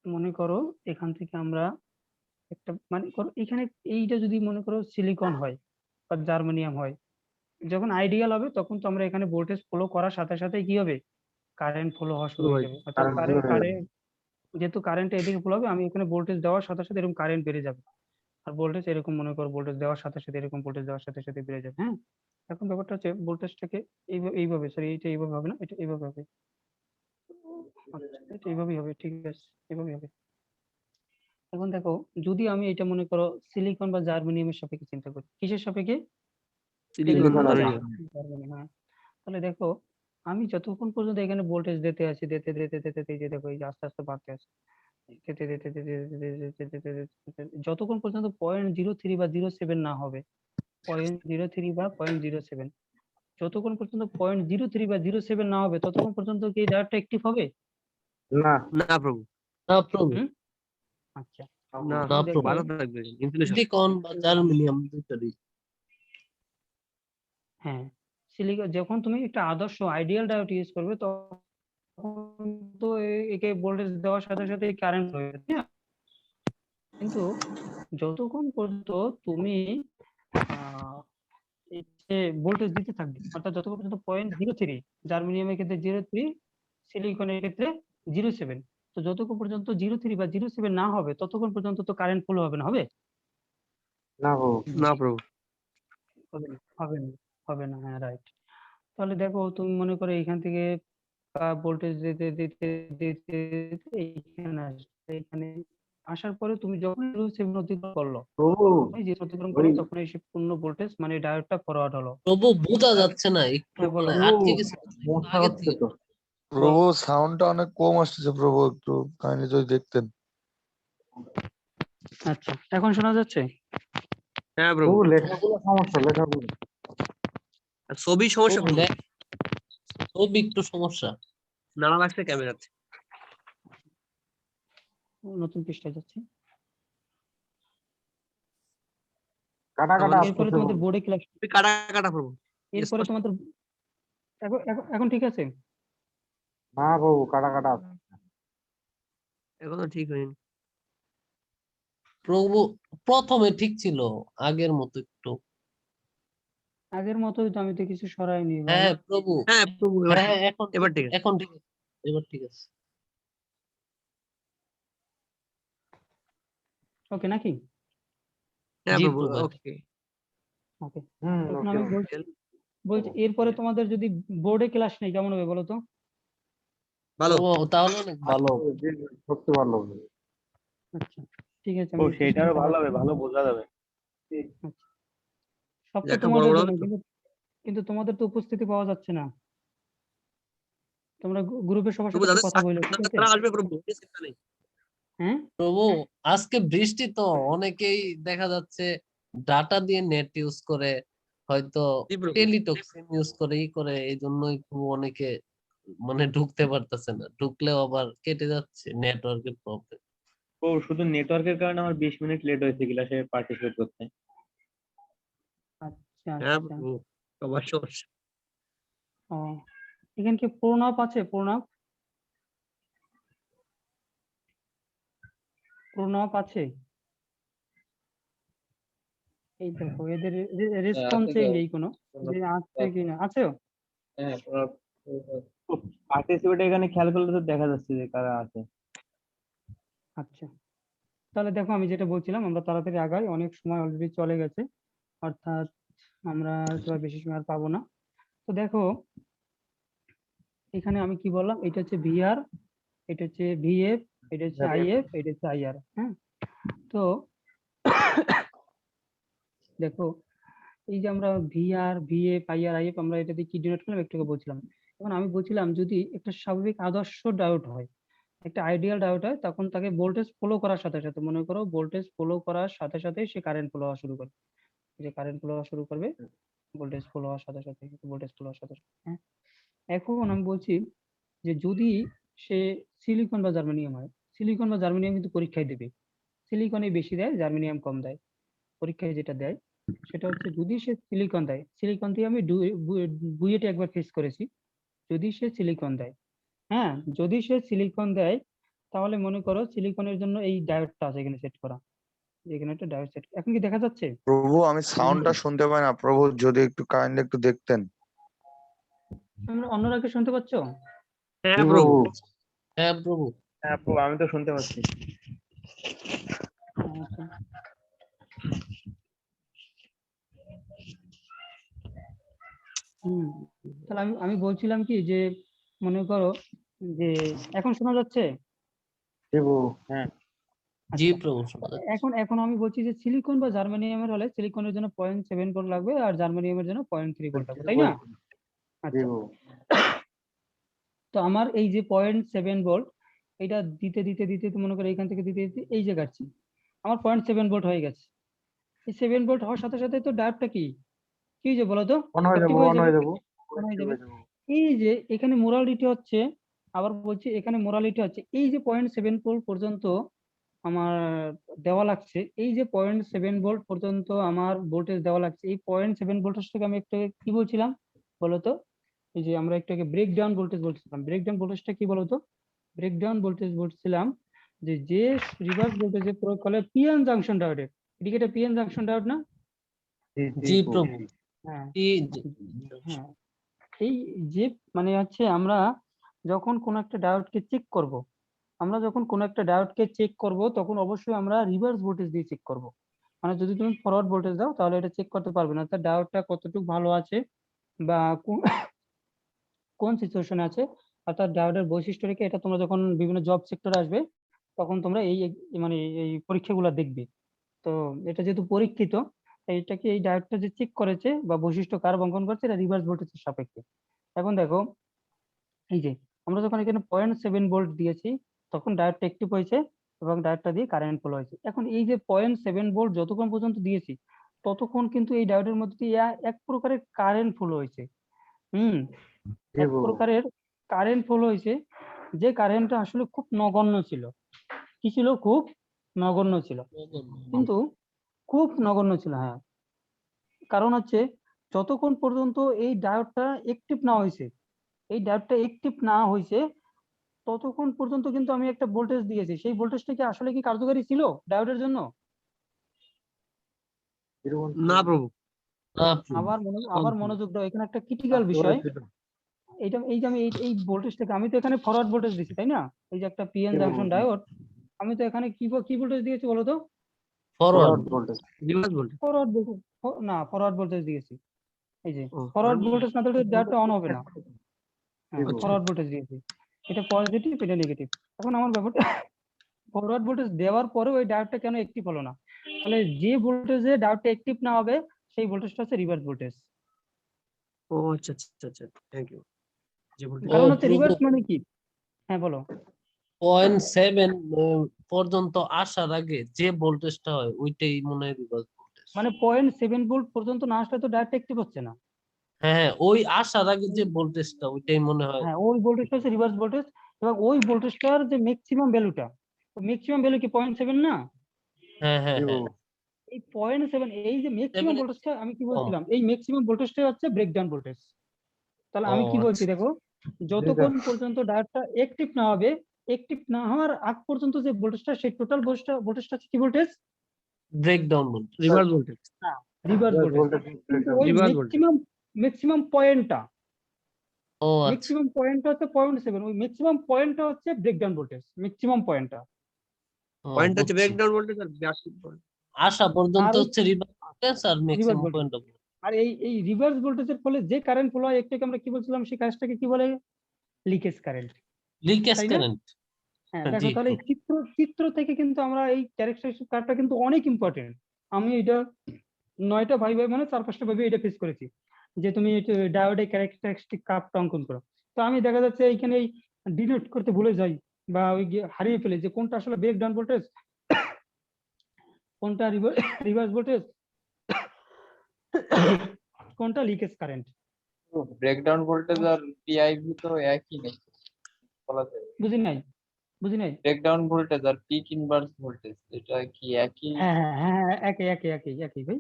[SPEAKER 1] মনে করো এখান থেকে আমরা একটা, মানে করো এখানে এইটা যদি মনে করো সিলিকন হয় বা জার্মানিয়াম হয়, যখন আইডিয়াল হবে তখন তো আমরা এখানে ভোল্টেজ ফলো করার সাথে সাথে কি হবে, কারেন্ট ফলো হওয়া শুরু হয়ে যাবে। অর্থাৎ কারেন্ট, যেহেতু কারেন্ট এদিকে ফলো হবে, আমি এখানে ভোল্টেজ দেওয়ার সাথে সাথে এরকম কারেন্ট বেড়ে যাবে, আর ভোল্টেজ এরকম মনে করো ভোল্টেজ দেওয়ার সাথে সাথে এরকম ভোল্টেজ দেওয়ার সাথে সাথে বেড়ে যাবে। হ্যাঁ, এখন ব্যাপারটা হচ্ছে ভোল্টেজটাকে এইভাবে, সরি এটা এইভাবে হবে না, এটা এইভাবে হবে। আচ্ছা, এটা এইভাবেই হবে, ঠিক আছে, এইভাবেই হবে। এখন দেখো, যদি আমি এটা মনে করো সিলিকন বা জার্মানিয়ামের সাপেক্ষে চিন্তা করি, কিসের সাপেক্ষে?
[SPEAKER 5] সিলিকন,
[SPEAKER 1] বা
[SPEAKER 5] জার্মানিয়াম।
[SPEAKER 1] জার্মানিয়াম, হ্যাঁ। তাহলে দেখো, আমি যতক্ষণ পর্যন্ত এখানে ভোল্টেজ দিতে আছি, দিতে দিতে দিতে দিতে, এই যে দেখো এই যে আস্তে আস্তে বাড়তে আছে, দিতে দিতে দিতে দিতে দিতে দিতে, যতক্ষণ পর্যন্ত 0.03 বা 0.7 না হবে, 0.03 বা 0.07, যতক্ষণ পর্যন্ত 0.03 বা 0.7 না হবে, ততক্ষণ পর্যন্ত কি ডায়োডটা অ্যাক্টিভ হবে?
[SPEAKER 8] না।
[SPEAKER 5] না প্রভু,
[SPEAKER 2] না প্রভু।
[SPEAKER 1] হুম? আচ্ছা,
[SPEAKER 5] না,
[SPEAKER 2] না
[SPEAKER 1] দেখো,
[SPEAKER 2] প্রভু,
[SPEAKER 5] বাধা থাকবে, ইনসুলেশন।
[SPEAKER 2] সিলিকন বা জার্মেনিয়াম দুইটারই।
[SPEAKER 1] হ্যাঁ, সিলিকন যখন তুমি একটা আদর্শ আইডিয়াল ডায়োড ইউজ করবে, তখন তো একে ভোল্টেজ দেওয়ার সাথে সাথে কারেন্ট হয়ে যাবে, তাই না? কিন্তু যতক্ষণ পর্যন্ত তুমি ভোল্টেজ দিতে থাকবে, অর্থাৎ যতক্ষণ পর্যন্ত 0.03, জার্মেনিয়ামের ক্ষেত্রে 0.3, সিলিকনের ক্ষেত্রে 0.7, তো যতক্ষণ পর্যন্ত 0.3 বা 0.7 না হবে, ততক্ষণ পর্যন্ত তো কারেন্ট ফ্লো হবে না, হবে?
[SPEAKER 8] না বাবু।
[SPEAKER 5] না প্রভু।
[SPEAKER 1] হবে না, হবে না, হবে না, হ্যাঁ রাইট। তাহলে দেখো, তুমি মনে করো এখান থেকে ভোল্টেজ দিতে দিতে দিতে দিতে এইখানে আসবে, এখানে আসার পরে তুমি যখন 0.7 অতিক্রম করলো,
[SPEAKER 8] প্রভু
[SPEAKER 1] তুমি যে অতিক্রম করলো, তখন এসে পূর্ণ ভোল্টেজ মানে ডায়োডটা ফরওয়ার্ড হলো।
[SPEAKER 2] প্রভু বোঝা যাচ্ছে না, একটু
[SPEAKER 1] হ্যাঁ, বলো।
[SPEAKER 2] মানে আটকে গেছে তো, একটু
[SPEAKER 8] মশা
[SPEAKER 2] আগে
[SPEAKER 8] হচ্ছে
[SPEAKER 2] থেকে
[SPEAKER 8] তো।
[SPEAKER 3] প্রভু সাউন্ডটা অনেক কম আসছে প্রভু, একটু কাইন্ডলি যদি দেখতেন।
[SPEAKER 1] আচ্ছা, এখন শোনা যাচ্ছে?
[SPEAKER 5] হ্যাঁ প্রভু।
[SPEAKER 8] প্রভু লেখাগুলো সমস্যা, লেখাগুলো।
[SPEAKER 5] আর ছবি সমস্যা
[SPEAKER 2] প্রভু,
[SPEAKER 5] প্রভু,
[SPEAKER 2] ছবি একটু সমস্যা।
[SPEAKER 5] নানা লাগছে ক্যামেরাতে।
[SPEAKER 1] নতুন পৃষ্ঠায় যাচ্ছি।
[SPEAKER 8] কাটা কাটা
[SPEAKER 1] এরপরে
[SPEAKER 8] আসতেছে
[SPEAKER 1] তোমাদের
[SPEAKER 8] বলুন।
[SPEAKER 1] বোর্ডে ক্লাস,
[SPEAKER 5] কাটা কাটা প্রভু।
[SPEAKER 1] এরপরে
[SPEAKER 5] স্পষ্ট।
[SPEAKER 1] তোমাদের এখন ঠিক আছে?
[SPEAKER 8] না বাবু, কাটা কাটা আসছে।
[SPEAKER 5] এখনো ঠিক হয়নি।
[SPEAKER 2] প্রভু প্রথমে ঠিক ছিল, আগের মতো একটু।
[SPEAKER 1] আগের মতোই তো, আমি তো কিছু সরাইনি ভাই।
[SPEAKER 2] হ্যাঁ প্রভু,
[SPEAKER 5] হ্যাঁ প্রভু, এবার
[SPEAKER 2] হ্যাঁ
[SPEAKER 5] ঠিক,
[SPEAKER 2] এখন
[SPEAKER 5] এবার ঠিক আছে।
[SPEAKER 2] এখন ঠিক আছে, এবার ঠিক আছে।
[SPEAKER 1] ওকে নাকি?
[SPEAKER 5] হ্যাঁ
[SPEAKER 2] জি
[SPEAKER 5] প্রভু,
[SPEAKER 2] প্রভু।
[SPEAKER 5] ওকে।
[SPEAKER 1] ওকে,
[SPEAKER 8] হুম,
[SPEAKER 1] এখন
[SPEAKER 8] ওকে,
[SPEAKER 1] আমি
[SPEAKER 8] ওকে।
[SPEAKER 1] বলছি এরপরে তোমাদের যদি বোর্ডে ক্লাস নেই কেমন হবে বলো তো?
[SPEAKER 5] ভালো।
[SPEAKER 2] ও তাহলে অনেক ভালো।
[SPEAKER 8] জি, জি, সত্যি ভালো হবে।
[SPEAKER 1] আচ্ছা ঠিক আছে,
[SPEAKER 8] ও
[SPEAKER 1] আমি
[SPEAKER 8] সেটা আরো
[SPEAKER 1] চেষ্টা
[SPEAKER 8] ভালো
[SPEAKER 1] করছি।
[SPEAKER 8] হবে, ভালো বোঝা যাবে।
[SPEAKER 1] আচ্ছা, সব তো
[SPEAKER 5] একটা বড়
[SPEAKER 1] তোমাদের
[SPEAKER 5] বড়
[SPEAKER 1] জন্য,
[SPEAKER 5] হবে তো।
[SPEAKER 1] কিন্তু কিন্তু তোমাদের তো উপস্থিতি পাওয়া যাচ্ছে না। তোমরা গ্রুপে সবার
[SPEAKER 5] প্রভু
[SPEAKER 1] সাথে একটু
[SPEAKER 5] যাদের
[SPEAKER 1] কথা বলো, ঠিক আছে?
[SPEAKER 5] তারা আসবে প্রভু, চিন্তা নেই।
[SPEAKER 1] হ্যাঁ
[SPEAKER 2] প্রভু আজকে বৃষ্টি তো অনেকেই দেখা যাচ্ছে ডাটা দিয়ে নেট ইউজ করে, হয়তো
[SPEAKER 5] জি প্রভু।
[SPEAKER 2] টেলিটক সিম ইউজ করে এই জন্যই খুব অনেকে মানে ঢুকতে পারতেছে না, ঢুকলেও আবার কেটে যাচ্ছে, নেটওয়ার্কের প্রবলেম।
[SPEAKER 8] ও শুধু নেটওয়ার্কের কারণে আমার 20 মিনিট লেট হয়েছে ক্লাসে পার্টিসিপেট করতে।
[SPEAKER 1] আচ্ছা
[SPEAKER 5] হ্যাঁ
[SPEAKER 1] আচ্ছা।
[SPEAKER 5] প্রভু, সবার সমস্যা।
[SPEAKER 1] ও, এখানে কি প্রণব আছে? প্রণব প্রণব আছে? এই দেখো এদের রেসপন্সই নেই কোনো, যে আছে কি না। আছে?
[SPEAKER 8] পার্টিসিপেট এখানে খেয়াল করলে তো দেখা যাচ্ছে যে কারা আছে।
[SPEAKER 1] আচ্ছা, তাহলে দেখো আমি যেটা বলছিলাম, আমরা তাড়াতাড়ি আগাই, অনেক সময় অলরেডি চলে গেছে, অর্থাৎ আমরা হয়তো আর বেশি সময় আর পাবো না। তো দেখো এখানে আমি কি বললাম, এটা হচ্ছে ভিআর, এটা হচ্ছে ভিএফ, এটা হচ্ছে আইএফ, এটা হচ্ছে আইআর। হ্যাঁ, তো দেখো এই যে আমরা ভিআর, ভিএফ, আইআর, আইএফ আমরা এটা দিয়ে কি ডিনোট করলাম একটু আগে বলছিলাম। এখন আমি বলছিলাম যদি একটা স্বাভাবিক আদর্শ ডায়োড হয়, একটা আইডিয়াল ডায়োড হয়, তখন তাকে ভোল্টেজ ফলো করার সাথে সাথে, মনে করো ভোল্টেজ ফলো করার সাথে সাথে সে কারেন্ট ফলো হওয়া শুরু করবে। যে কারেন্ট ফলো হওয়া শুরু করবে, ভোল্টেজ ফলো হওয়ার সাথে সাথে, ভোল্টেজ ফলো হওয়ার সাথে সাথে। হ্যাঁ, এখন আমি বলছি যে যদি সে সিলিকন বা জার্মেনিয়াম হয়, সিলিকন বা জার্মেনিয়াম কিন্তু পরীক্ষায় দেবে, সিলিকনে বেশি দেয়, জার্মেনিয়াম কম দেয়। পরীক্ষায় যেটা দেয় সেটা হচ্ছে যদি সে সিলিকন দেয়, সিলিকন দিয়ে আমি বুয়েটে একবার ফেস করেছি, যদি সে সিলিকন দেয়, হ্যাঁ যদি সে সিলিকন দেয়, তাহলে মনে করো সিলিকনের জন্য এই ডায়োডটা আছে এখানে সেট করা, এখানে একটা ডায়োড সেট। এখন কি দেখা যাচ্ছে?
[SPEAKER 3] প্রভু আমি সাউন্ডটা শুনতে পাই না প্রভু, যদি একটু কাইন্ডলি একটু দেখতেন।
[SPEAKER 1] আমরা অন্যরা কি শুনতে পাচ্ছ?
[SPEAKER 5] হ্যাঁ প্রভু।
[SPEAKER 2] হ্যাঁ প্রভু।
[SPEAKER 8] হ্যাঁ প্রভু, আমি তো শুনতে পাচ্ছি।
[SPEAKER 1] আচ্ছা। তাহলে আমি বলছিলাম কি যে মনে করো যে এখন শোনা যাচ্ছে?
[SPEAKER 8] হ্যাঁ
[SPEAKER 2] জি
[SPEAKER 1] আচ্ছা,
[SPEAKER 2] প্রভু শোনা যাচ্ছে।
[SPEAKER 1] এখন আমি বলছি যে সিলিকন বা জার্মেনিয়ামের হলে সিলিকনের জন্য 0.7 ভোল্ট লাগবে আর জার্মেনিয়ামের জন্য 0.3 ভোল্ট লাগবে, তাই না? আচ্ছা, তো আমার এই যে 0.7 ভোল্ট, এটা দিতে দিতে দিতে তো মনে করো এখান থেকে দিতে দিতে এই যে যাচ্ছি, আমার 0.7 ভোল্ট হয়ে গেছে। এই 7 ভোল্ট হওয়ার সাথে সাথে তো ডায়োডটা কি যে বলো তো
[SPEAKER 8] অন হয়ে
[SPEAKER 1] অ্যাক্টিভ
[SPEAKER 8] যাবো,
[SPEAKER 1] হয়ে
[SPEAKER 8] অন
[SPEAKER 1] যাবে,
[SPEAKER 8] হয়ে যাবো,
[SPEAKER 1] on হয়ে যাবে। এই যে এখানে মোরালিটি হচ্ছে, আবার বলছি এখানে মোরালিটি হচ্ছে এই যে 0.7 ভোল্ট পর্যন্ত আমার দেওয়া লাগছে, এই যে 0.7 ভোল্ট পর্যন্ত আমার ভোল্টেজ দেওয়া লাগছে, এই 0.7 ভোল্টেজটাকে আমি একটু কি বলছিলাম বলতো? এই যে আমরা একটু আগে ব্রেকডাউন ভোল্টেজ বলছিলাম, ব্রেকডাউন ভোল্টেজটা কি বলতো? ব্রেকডাউন ভোল্টেজ বলছিলাম যে রিভার্স ভোল্টেজে প্রয়োগ করলে পিএন জাংশন ডায়োডের, এদিকে এটা পিএন জাংশন ডায়োড না?
[SPEAKER 2] জি প্রভু।
[SPEAKER 1] হ্যাঁ
[SPEAKER 2] জি।
[SPEAKER 1] হ্যাঁ, এই যে মানে হচ্ছে আমরা যখন কোন একটা ডায়োডকে চেক করব, আমরা যখন কোন একটা ডায়োডকে চেক করব তখন অবশ্যই আমরা রিভার্স ভোল্টেজ দিয়ে চেক করব। মানে যদি তুমি ফরওয়ার্ড ভোল্টেজ দাও তাহলে এটা চেক করতে পারবে না, তার ডায়োডটা কতটুকু ভালো আছে বা কোন সিচুয়েশনে আছে, অর্থাৎ ডায়োডের বৈশিষ্ট্য রেখে এটা তোমরা যখন বিভিন্ন জব সেক্টরে আসবে তখন তোমরা মানে এই পরীক্ষাগুলো দেখবে। তো এটা যেহেতু পরীক্ষিত, এইটাকে এই ডায়োডটা যে চেক করেছে বা বৈশিষ্ট্য কার অঙ্কন করছে, এটা রিভার্স ভোল্টেজের সাপেক্ষে। এখন দেখো এই যে আমরা যখন এখানে 0.7 ভোল্ট দিয়েছি তখন ডায়োডটা অ্যাক্টিভ হয়েছে এবং ডায়োডটা দিয়ে কারেন্ট ফ্লো হয়েছে। এখন এই যে 0.7 ভোল্ট যতক্ষণ পর্যন্ত দিয়েছি ততক্ষণ কিন্তু এই ডায়োডের মধ্যে দিয়ে এক প্রকারের কারেন্ট ফ্লো হয়েছে। এক প্রকারের কারেন্ট ফ্লো হয়েছে, যে কারেন্টটা আসলে খুব নগণ্য ছিল। কি ছিল? খুব নগণ্য ছিল, কিন্তু খুব নগণ্য ছিল। হ্যাঁ, কারণ হচ্ছে যতক্ষণ পর্যন্ত এই ডায়োডটা অ্যাক্টিভ না হয়েছে, এই ডায়োডটা অ্যাক্টিভ না হয়েছে ততক্ষণ পর্যন্ত কিন্তু আমি একটা ভোল্টেজ দিয়েছি, সেই ভোল্টেজটা কি আসলে কি কার্যকারী ছিল ডায়োডের জন্য?
[SPEAKER 5] না প্রভু।
[SPEAKER 1] আবার মনোযোগ দাও, এখানে একটা ক্রিটিক্যাল বিষয়। এই যে আমি এই ভোল্টেজটাকে আমি তো এখানে ফরওয়ার্ড ভোল্টেজ দিচ্ছি, তাই না? এই যে একটা পিএন জাংশন ডায়োড, আমি তো এখানে কি ভোল্টেজ দিয়েছি বলো তো?
[SPEAKER 2] Forward
[SPEAKER 5] reverse voltage.
[SPEAKER 1] Forward voltage. না ফরওয়ার্ড ভোল্টেজ দিয়েছি, এই যে
[SPEAKER 5] ও,
[SPEAKER 1] ফরওয়ার্ড ভোল্টেজ না দিলে ডায়োডটা অন হবে না। হ্যাঁ,
[SPEAKER 5] আচ্ছা।
[SPEAKER 1] ফরওয়ার্ড ভোল্টেজ দিয়েছি, এটা পজিটিভ এটা নেগেটিভ। এখন আমার ব্যাপারটা ফরওয়ার্ড ভোল্টেজ দেওয়ার পরেও এই ডায়োডটা কেন অ্যাক্টিভ হলো না? তাহলে যে ভোল্টেজে ডায়োডটা অ্যাক্টিভ না হবে সেই ভোল্টেজটা হচ্ছে রিভার্স ভোল্টেজ।
[SPEAKER 5] ও আচ্ছা আচ্ছা আচ্ছা, থ্যাংক ইউ। যে ভোল্টেজ
[SPEAKER 1] কারণ
[SPEAKER 2] ও,
[SPEAKER 1] হচ্ছে
[SPEAKER 2] প্রভু।
[SPEAKER 1] রিভার্স মানে কি? হ্যাঁ বলো।
[SPEAKER 2] 0.7 পর্যন্ত আসার আগে যে ভোল্টেজটা হয় ওইটাই মনে হয় রিভার্স ভোল্টেজ।
[SPEAKER 1] মানে 0.7 ভোল্ট পর্যন্ত না আসলে তো ডায়োডটা অ্যাক্টিভ হচ্ছে না।
[SPEAKER 2] হ্যাঁ, ওই আসার আগে যে ভোল্টেজটা ওইটাই মনে হয়।
[SPEAKER 1] হ্যাঁ, ওই ভোল্টেজটা হচ্ছে রিভার্স ভোল্টেজ, এবং ওই ভোল্টেজটার যে ম্যাক্সিমাম ভ্যালুটা, ম্যাক্সিমাম ভ্যালু কি 0.7 না?
[SPEAKER 2] হ্যাঁ হ্যাঁ হ্যাঁ,
[SPEAKER 1] এই 0.7, এই যে ম্যাক্সিমাম
[SPEAKER 2] 7
[SPEAKER 1] ভোল্টেজটা আমি কি
[SPEAKER 2] কম।
[SPEAKER 1] বলছিলাম, এই ম্যাক্সিমাম ভোল্টেজটাই হচ্ছে ব্রেকডাউন ভোল্টেজ। তাহলে
[SPEAKER 2] ও
[SPEAKER 1] আমি কি বলছি
[SPEAKER 2] আচ্ছা।
[SPEAKER 1] দেখো, যতক্ষণ পর্যন্ত ডায়োডটা অ্যাক্টিভ না হবে, অ্যাক্টিভ না হওয়ার আগ পর্যন্ত যে ভোল্টেজটা, সেই টোটাল ভোল্টেজটা কি voltage?
[SPEAKER 2] Breakdown voltage.
[SPEAKER 5] Reverse voltage.
[SPEAKER 1] Reverse voltage. কিন্তু ওই
[SPEAKER 5] Reverse voltage।
[SPEAKER 1] ম্যাক্সিমাম পয়েন্টটা,
[SPEAKER 2] ও আচ্ছা।
[SPEAKER 1] ম্যাক্সিমাম পয়েন্টটা হচ্ছে 0.7, ওই ম্যাক্সিমাম পয়েন্টটা হচ্ছে ব্রেকডাউন ভোল্টেজ, ম্যাক্সিমাম পয়েন্টটা।
[SPEAKER 2] ও,
[SPEAKER 5] পয়েন্ট হচ্ছে
[SPEAKER 2] বুঝছি।
[SPEAKER 5] ব্রেকডাউন ভোল্টেজ আর বেসিক ভোল্টেজ।
[SPEAKER 2] আসা পর্যন্ত
[SPEAKER 1] আর
[SPEAKER 2] হচ্ছে রিভার্স ভোল্টেজ আর ম্যাক্সিমাম
[SPEAKER 1] voltage।
[SPEAKER 2] পয়েন্ট অফ
[SPEAKER 1] আর এই রিভার্স ভোল্টেজের ফলে যে কারেন্ট ফ্লো হয়, একটাকে আমরা কি বলছিলাম, সেই কাজটাকে কি বলে? লিকেজ কারেন্ট,
[SPEAKER 2] লিকেজ
[SPEAKER 1] তাই না?
[SPEAKER 2] কারেন্ট।
[SPEAKER 1] হ্যাঁ,
[SPEAKER 2] জি
[SPEAKER 1] দেখো তাহলে এই চিত্র থেকে কিন্তু আমরা এই ক্যারেক্টারিস্টিক কার্ভটা কিন্তু অনেক ইম্পর্টেন্ট। আমি এটা 9টা ভাই মানে 4-5টা ভাবে এটা ফেস করেছি, যে তুমি ডায়োডে ক্যারেক্টারিস্টিক কার্ভটা অঙ্কন করো। তো আমি দেখা যাচ্ছে এইখানে এই ডিনোট করতে ভুলে যাই, বা ওই হারিয়ে ফেলি যে কোনটা আসলে ব্রেকডাউন ভোল্টেজ, কোনটা রিভার্স ভোল্টেজ, কোনটা লিকেজ কারেন্ট।
[SPEAKER 10] ব্রেকডাউন ভোল্টেজ আর পিআইভি তো একই নাকি বলা যায়?
[SPEAKER 1] বুঝি নাই।
[SPEAKER 10] ব্রেকডাউন ভোল্টেজ আর পিক ইনভার্স ভোল্টেজ এটা কি একই?
[SPEAKER 1] হ্যাঁ হ্যাঁ হ্যাঁ হ্যাঁ, একই ভাই।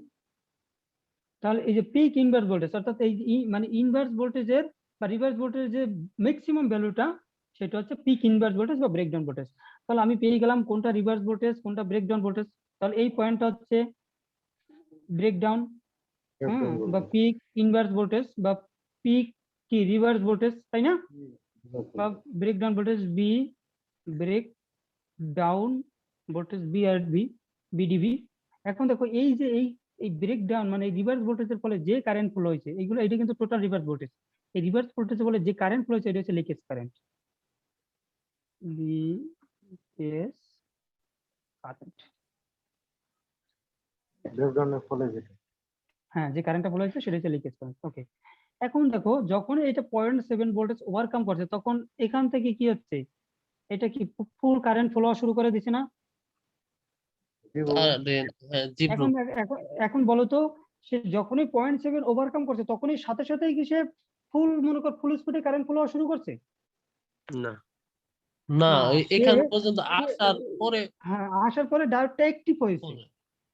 [SPEAKER 1] তাহলে এই যে পিক ইনভার্স ভোল্টেজ, অর্থাৎ এই মানে ইনভার্স ভোল্টেজের বা রিভার্স ভোল্টেজের যে ম্যাক্সিমাম ভ্যালুটা, সেটা হচ্ছে পিক ইনভার্স ভোল্টেজ বা ব্রেকডাউন ভোল্টেজ। তাহলে আমি পেয়ে গেলাম কোনটা রিভার্স ভোল্টেজ, কোনটা ব্রেকডাউন ভোল্টেজ। তাহলে এই পয়েন্টটা হচ্ছে ব্রেকডাউন, বা পিক ইনভার্স ভোল্টেজ, বা পিক কি রিভার্স ভোল্টেজ, তাই না? বা breakdown voltage B, breakdown voltage B আর বিডিভি। এখন দেখো এই যে এই ব্রেকডাউন মানে রিভার্স ভোল্টেজের ফলে যে কারেন্ট ফ্লো হয়েছে, এইগুলো এটা কিন্তু টোটাল রিভার্স ভোল্টেজ। এই রিভার্স ভোল্টেজের ফলে যে কারেন্ট ফ্লো হয়েছে এটা হচ্ছে লিকেজ কারেন্ট, লিকেজ কারেন্ট। হ্যাঁ, যে কারেন্টটা ফ্লো হয়েছে সেটা হচ্ছে লিকেজ কারেন্ট। ওকে, এখন দেখো যখন এটা 0.7 ভোল্টেজ ওভারকাম করছে, তখন এখান থেকে কি হচ্ছে, এটা কি ফুল কারেন্ট ফ্লো শুরু করে দিছে না?
[SPEAKER 2] হ্যাঁ, জি ব্রো।
[SPEAKER 1] এখন বলো তো, সে যখনই 0.7 ওভারকাম করছে, তখনই সাথে সাথেই কি সে মনে কর ফুল স্পিডে কারেন্ট ফ্লো শুরু করছে?
[SPEAKER 5] না
[SPEAKER 2] না,
[SPEAKER 1] না,
[SPEAKER 2] এখান
[SPEAKER 1] সে-
[SPEAKER 2] পর্যন্ত আসার পরে
[SPEAKER 1] হ্যাঁ, আসার পরে ডায়োডটা অ্যাক্টিভ হয়েছে।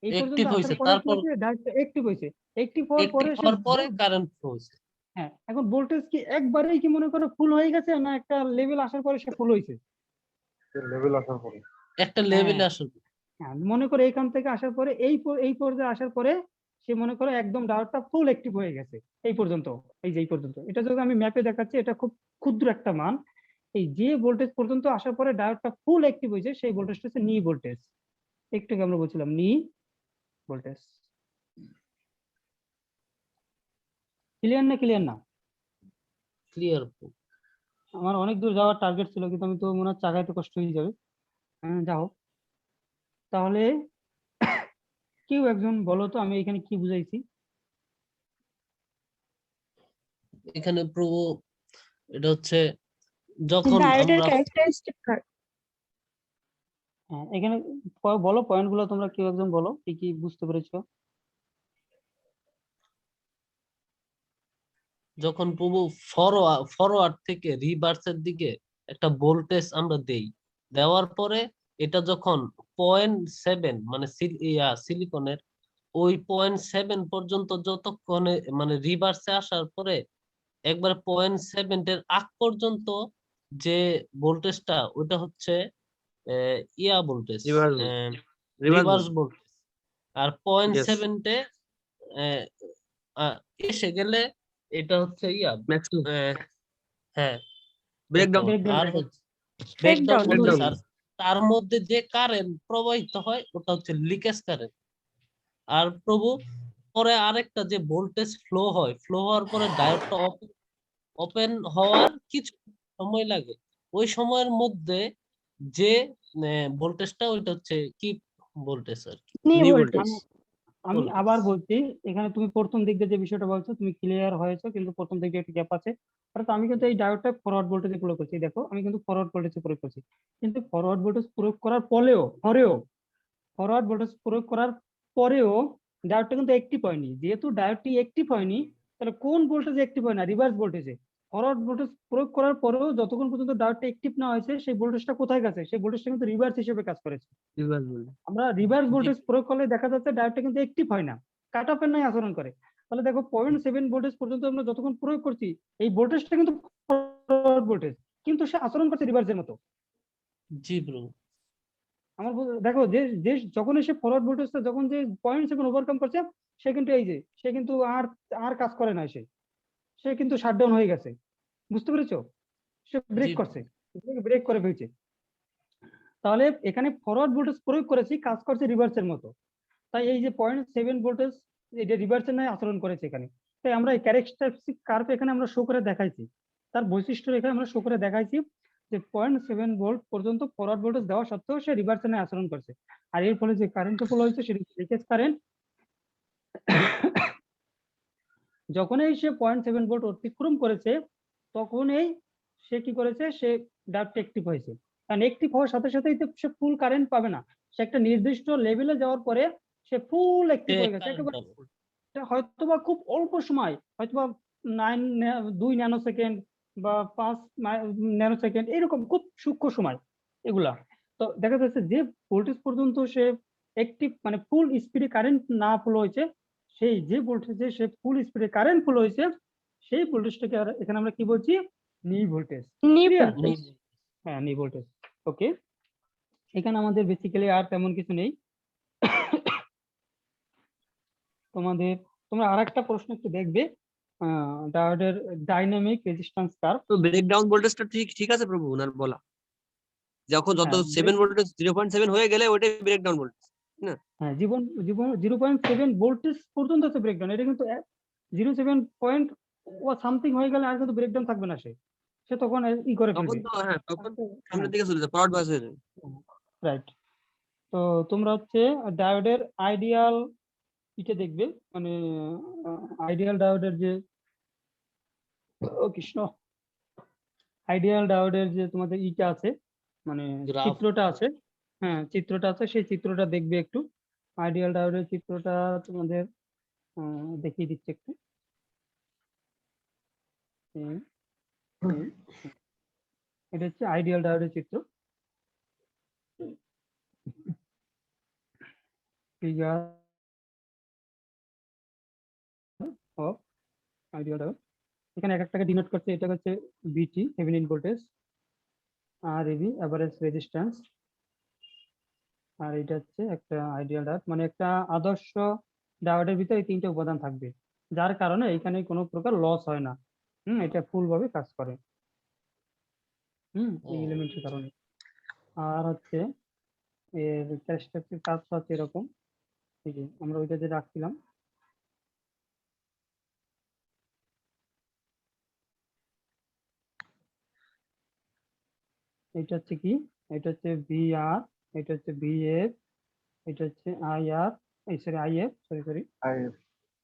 [SPEAKER 1] এই পর্যন্ত
[SPEAKER 2] অ্যাক্টিভ
[SPEAKER 1] আসার
[SPEAKER 2] হয়েছে,
[SPEAKER 1] পরে কি
[SPEAKER 2] তারপর
[SPEAKER 1] হয়েছে? ডায়োডটা অ্যাক্টিভ হয়েছে। অ্যাক্টিভ হওয়ার পরে
[SPEAKER 2] অ্যাক্টিভ হওয়ার পরে কারেন্ট ফ্লো হয়েছে।
[SPEAKER 1] হ্যাঁ, এখন ভোল্টেজ কি একবারেই কি মনে করো ফুল হয়ে গেছে, না একটা লেভেল আসার পরে সে ফুল হয়েছে?
[SPEAKER 2] একটা লেভেলে আসার পরে।
[SPEAKER 1] হ্যাঁ, মনে করো এখান থেকে আসার পরে এই পর্যায়ে আসার পরে সে মনে করো একদম ডায়োডটা ফুল অ্যাক্টিভ হয়ে গেছে। এই পর্যন্ত, এই যে এই পর্যন্ত, এটা যদি আমি ম্যাপে দেখাচ্ছি, এটা খুব ক্ষুদ্র একটা মান। এই যে ভোল্টেজ পর্যন্ত আসার পরে ডায়োডটা ফুল অ্যাক্টিভ হয়েছে, সেই ভোল্টেজটা হচ্ছে নি ভোল্টেজ। একটু আগে আমরা বলছিলাম নি ভোল্টেজ। ক্লিয়ার না?
[SPEAKER 2] ক্লিয়ার।
[SPEAKER 1] আমার অনেক দূর যাওয়ার টার্গেট ছিল, কিন্তু আমি তো মনে হচ্ছে চাগাইতে কষ্ট হয়ে যাবে। যা হোক, তাহলে কেউ একজন বলো তো আমি এখানে কি বুঝাইছি?
[SPEAKER 2] এখানে প্রভু এটা হচ্ছে যখন
[SPEAKER 7] ডায়োডের
[SPEAKER 2] আমরা
[SPEAKER 7] ক্যারেক্টারিস্টিক কার্ভ।
[SPEAKER 1] হ্যাঁ, এখানে বলো পয়েন্ট গুলো, তোমরা কেউ একজন বলো কি কি বুঝতে পেরেছো?
[SPEAKER 2] যখন প্রভু ফরওয়ার্ড থেকে রিভার্সের দিকে একটা ভোল্টেজ আমরা দেই, দেওয়ার পরে এটা যখন 0.7 মানে সিলিকনের ওই 0.7 পর্যন্ত যতক্ষণে মানে রিভার্সে আসার পরে একবার 0.7 এর আগ পর্যন্ত যে ভোল্টেজটা ওটা হচ্ছে ইয়া ভোল্টেজ, রিভার্স ভোল্টেজ। আর 0.7 তে এসে গেলে এটা হচ্ছে ইয়া হ্যাঁ
[SPEAKER 5] ব্রেকডাউন।
[SPEAKER 2] আর ব্রেকডাউন ভোল্টেজ। আর তার মধ্যে যে কারেন্ট প্রবাহিত হয় ওটা হচ্ছে লিকেজ কারেন্ট। আর প্রভু পরে আরেকটা যে ভোল্টেজ ফ্লো হওয়ার পরে ডায়োডটা ওপেন হওয়ার কিছু সময় লাগে, ওই সময়ের মধ্যে যে ভোল্টেজটা ওইটা হচ্ছে কি ভোল্টেজ আর কি।
[SPEAKER 7] নি
[SPEAKER 5] নি
[SPEAKER 7] ভোল্টেজ।
[SPEAKER 5] ভোল্টেজ।
[SPEAKER 1] আমি
[SPEAKER 2] Voltage।
[SPEAKER 1] আবার বলছি, এখানে তুমি প্রথম দিক দিয়ে যে বিষয়টা বলছো তুমি ক্লিয়ার হয়েছো, কিন্তু প্রথম দিকে একটু গ্যাপ আছে। অর্থাৎ আমি কিন্তু এই ডায়োডটা ফরওয়ার্ড ভোল্টেজে প্রয়োগ করছি, দেখো আমি কিন্তু ফরওয়ার্ড ভোল্টেজে প্রয়োগ করছি, কিন্তু ফরওয়ার্ড ভোল্টেজ প্রয়োগ করার ফরওয়ার্ড ভোল্টেজ প্রয়োগ করার পরেও ডায়োডটা কিন্তু অ্যাক্টিভ হয়নি। যেহেতু ডায়োডটি অ্যাক্টিভ হয়নি, তাহলে কোন ভোল্টেজে অ্যাক্টিভ হয় না? রিভার্স ভোল্টেজে। ফরওয়ার্ড ভোল্টেজ প্রয়োগ করার পরেও যতক্ষণ পর্যন্ত ডায়োডটা অ্যাক্টিভ না হয়েছে, সেই ভোল্টেজটা কোথায় গেছে? সেই ভোল্টেজটা কিন্তু রিভার্স হিসেবে কাজ করেছে।
[SPEAKER 5] Reverse voltage.
[SPEAKER 1] আমরা রিভার্স
[SPEAKER 2] জি।
[SPEAKER 1] ভোল্টেজ প্রয়োগ করলে দেখা যাচ্ছে ডায়োডটা কিন্তু অ্যাক্টিভ হয় না, কাট অফের নাই আচরণ করে। তাহলে দেখো 0.7 ভোল্টেজ পর্যন্ত আমরা যতক্ষণ প্রয়োগ করছি, এই ভোল্টেজটা কিন্তু ফরওয়ার্ড ভোল্টেজ, কিন্তু সে আচরণ করছে রিভার্সের মতো।
[SPEAKER 2] জি ব্রো।
[SPEAKER 1] আমার দেখো যে যে যখন এসে ফরওয়ার্ড ভোল্টেজটা যখন যে 0.7 ওভারকাম করছে, সে কিন্তু এই যে সে কিন্তু আর আর কাজ করে না, সে কিন্তু শাটডাউন হয়ে গেছে। বুঝতে পেরেছো? সে ব্রেক
[SPEAKER 2] জি।
[SPEAKER 1] করছে, ব্রেক করে ফেলছে। তাহলে এখানে ফরওয়ার্ড ভোল্টেজ প্রয়োগ করেছি, কাজ করছে রিভার্সের মতো। তাই এই যে 0.7 ভোল্টেজ এটা রিভার্সের ন্যায় আচরণ করেছে এখানে। তাই আমরা এই ক্যারেক্টারিস্টিক কার্ভ এখানে আমরা শো করে দেখাইছি, তার বৈশিষ্ট্য এখানে আমরা শো করে দেখাইছি যে 0.7 ভোল্ট পর্যন্ত ফরওয়ার্ড ভোল্টেজ দেওয়া সত্ত্বেও সে রিভার্সের ন্যায় আচরণ করছে। আর এর ফলে যে কারেন্টটা ফলো হয়েছে সেটা লিকেজ কারেন্ট। যখনই সে 0.7 ভোল্ট অতিক্রম করেছে, তখনই সে কি করেছে? সে ডায়োডটা অ্যাক্টিভ হয়েছে। কারণ অ্যাক্টিভ হওয়ার সাথে সাথেই তো সে ফুল কারেন্ট পাবে না, সে একটা নির্দিষ্ট লেভেলে যাওয়ার পরে সে ফুল অ্যাক্টিভ হয়ে গেছে একেবারে। এটা হয়তোবা খুব অল্প সময়, হয়তোবা 2 ন্যানো সেকেন্ড বা 5 ন্যানো সেকেন্ড, এরকম খুব সূক্ষ্ম সময় এগুলা। তো দেখা যাচ্ছে যে ভোল্টেজ পর্যন্ত সে অ্যাক্টিভ মানে ফুল স্পিডে কারেন্ট না ফ্লো হয়েছে, সেই যে ভোল্টেজে সে ফুল স্পিডে কারেন্ট ফ্লো হয়েছে, সেই ভোল্টেজটাকে এখানে আমরা কি বলছি? নি ভোল্টেজ।
[SPEAKER 7] নি
[SPEAKER 1] Clear?
[SPEAKER 7] ভোল্টেজ।
[SPEAKER 1] হ্যাঁ, নি ভোল্টেজ। ওকে, এখানে আমাদের বেসিক্যালি আর তেমন কিছু নেই। তোমরা আরেকটা প্রশ্ন একটু দেখবে, ডায়োডের ডাইনামিক রেজিস্ট্যান্স কার্ভ।
[SPEAKER 5] তো ব্রেকডাউন ভোল্টেজটা ঠিক আছে প্রভু ওনার বলা, যখন যত
[SPEAKER 1] হ্যাঁ,
[SPEAKER 5] 7 ভোল্টেজ 0.7 হয়ে গেলে ওইটাই ব্রেকডাউন ভোল্টেজ না?
[SPEAKER 1] হ্যাঁ, জীবন 0.7 ভোল্টেজ পর্যন্ত আছে ব্রেকডাউন। এটা কিন্তু 0.7 পয়েন্ট ও সামথিং হয়ে গেলে আর কিন্তু ব্রেকডাউন থাকবে না, সে তখন ই করে
[SPEAKER 5] তখন
[SPEAKER 1] ফেলবে।
[SPEAKER 5] তো হ্যাঁ, তখন সামনের দিকে চলে যায়, ফরওয়ার্ড বাস হয়ে যায়।
[SPEAKER 1] রাইট। তো তোমরা হচ্ছে ডায়োডের আইডিয়াল ইটা দেখবে, মানে আইডিয়াল ডায়োডের যে কৃষ্ণ আইডিয়াল ডায়োডের যে তোমাদের ইটা আছে, মানে
[SPEAKER 2] গ্রাফ।
[SPEAKER 1] চিত্রটা আছে, হ্যাঁ চিত্রটা আছে, সেই চিত্রটা দেখবে একটু। আইডিয়াল ডায়োডের চিত্রটা তোমাদের দেখিয়ে দিচ্ছি একটু। এটা হচ্ছে আইডিয়াল ডায়োডের চিত্র। Figure of ideal diode. এখানে এক একটাকে ডিনোট করছে, এটা হচ্ছে বিটি থেভেনিন ভোল্টেজ, আর এবি এভারেজ রেজিস্ট্যান্স, আর এটা হচ্ছে একটা আইডিয়াল ডায়োড, মানে একটা আদর্শ ডায়োডের ভিতরে এই 3টে উপাদান থাকবে, যার কারণে এখানে কোনো প্রকার লস হয় না। এটা ফুল ভাবে কাজ করে। এই এলিমেন্টের কারণে। আর হচ্ছে এর ক্যারেক্টারিস্টিক কাজটা হচ্ছে এরকম, এই যে আমরা ওইটা যে রাখছিলাম, এটা হচ্ছে কি? এটা হচ্ছে ভিআর, এটা হচ্ছে ভিএফ, এটা হচ্ছে আইআর, সরি আইএফ, সরি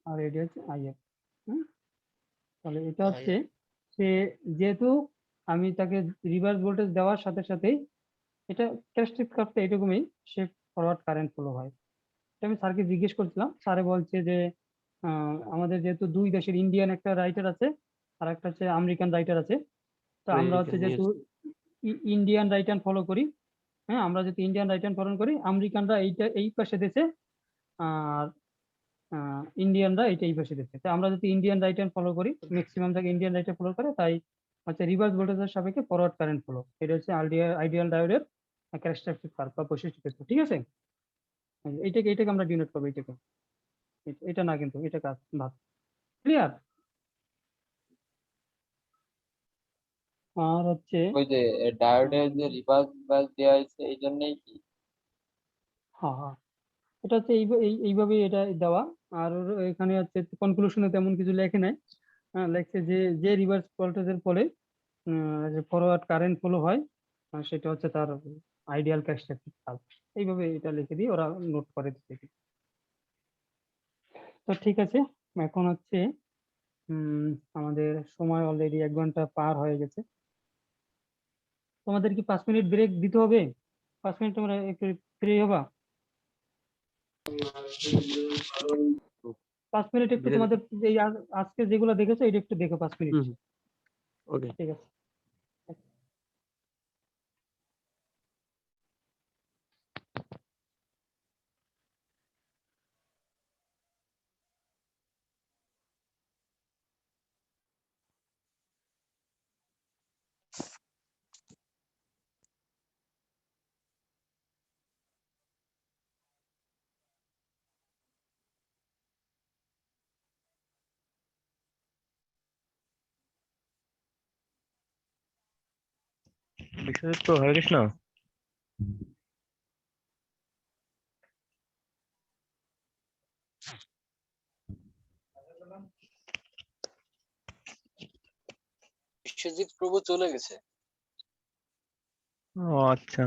[SPEAKER 1] আর এটা হচ্ছে আইএফ। তাহলে এটা হচ্ছে সে, যেহেতু আমি তাকে রিভার্স ভোল্টেজ দেওয়ার সাথে সাথেই এটা ক্যারেক্টারিস্টিক কার্ভটা এরকমই, সে ফরওয়ার্ড কারেন্ট ফ্লো হয়। এটা আমি স্যারকে জিজ্ঞেস করছিলাম, স্যারে বলছে যে আমাদের যেহেতু দুই দেশের, ইন্ডিয়ান একটা রাইটার আছে আর একটা হচ্ছে আমেরিকান রাইটার আছে, তো আমরা হচ্ছে যেহেতু ইন্ডিয়ান রাইটার ফলো করি, হ্যাঁ আমরা যদি ইন্ডিয়ান রাইটার ফলো করি, আমেরিকানরা এইটা এই পাশে দেশে আর ইন্ডিয়ানরা এইটা এই পাশে দেশে, তো আমরা যদি ইন্ডিয়ান রাইটার ফলো করি, ম্যাক্সিমাম জায়গায় ইন্ডিয়ান রাইটার ফলো করে, তাই হচ্ছে রিভার্স ভোল্টেজের সাপেক্ষে ফরওয়ার্ড কারেন্ট ফ্লো। এটা হচ্ছে আইডিয়াল ডায়োডের ক্যারেক্টারিস্টিক কার্ভ বা বৈশিষ্ট্য ক্ষেত্র। ঠিক আছে, এইটাকে আমরা ডিনোট করবো, এটা না, কিন্তু এটা কাজ ভাব। ক্লিয়ার? আর হচ্ছে
[SPEAKER 10] ওই যে ডায়োডের যে রিভার্স বাস দেওয়া হয়েছে এই জন্যই কি?
[SPEAKER 1] হ্যাঁ, এটা হচ্ছে এইভাবে এটা দেওয়া। আর এখানে হচ্ছে কনক্লুশনে তেমন কিছু লেখে নাই। লেখছে যে রিভার্স ভোল্টেজের ফলে যে ফরওয়ার্ড কারেন্ট ফলো হয়, সেটা হচ্ছে তার আইডিয়াল ক্যারেক্টারিস্টিক কাজ। এইভাবে এটা লিখে দিয়ে ওরা নোট করে দিচ্ছে। তো ঠিক আছে, এখন হচ্ছে আমাদের সময় অলরেডি 1 ঘন্টা পার হয়ে গেছে। তোমাদের কি 5 মিনিট ব্রেক দিতে হবে? 5 মিনিট তোমরা একটু ফ্রি হবা? 5 মিনিট একটু
[SPEAKER 5] ধীরে
[SPEAKER 1] তোমাদের এই আজকে যেগুলো দেখেছো এটা একটু দেখো 5 মিনিট।
[SPEAKER 5] ওকে।
[SPEAKER 1] ঠিক আছে।
[SPEAKER 8] বিশ্বজিৎ, হরে কৃষ্ণ।
[SPEAKER 2] বিশ্বজিৎ প্রভু চলে গেছে।
[SPEAKER 8] ও আচ্ছা।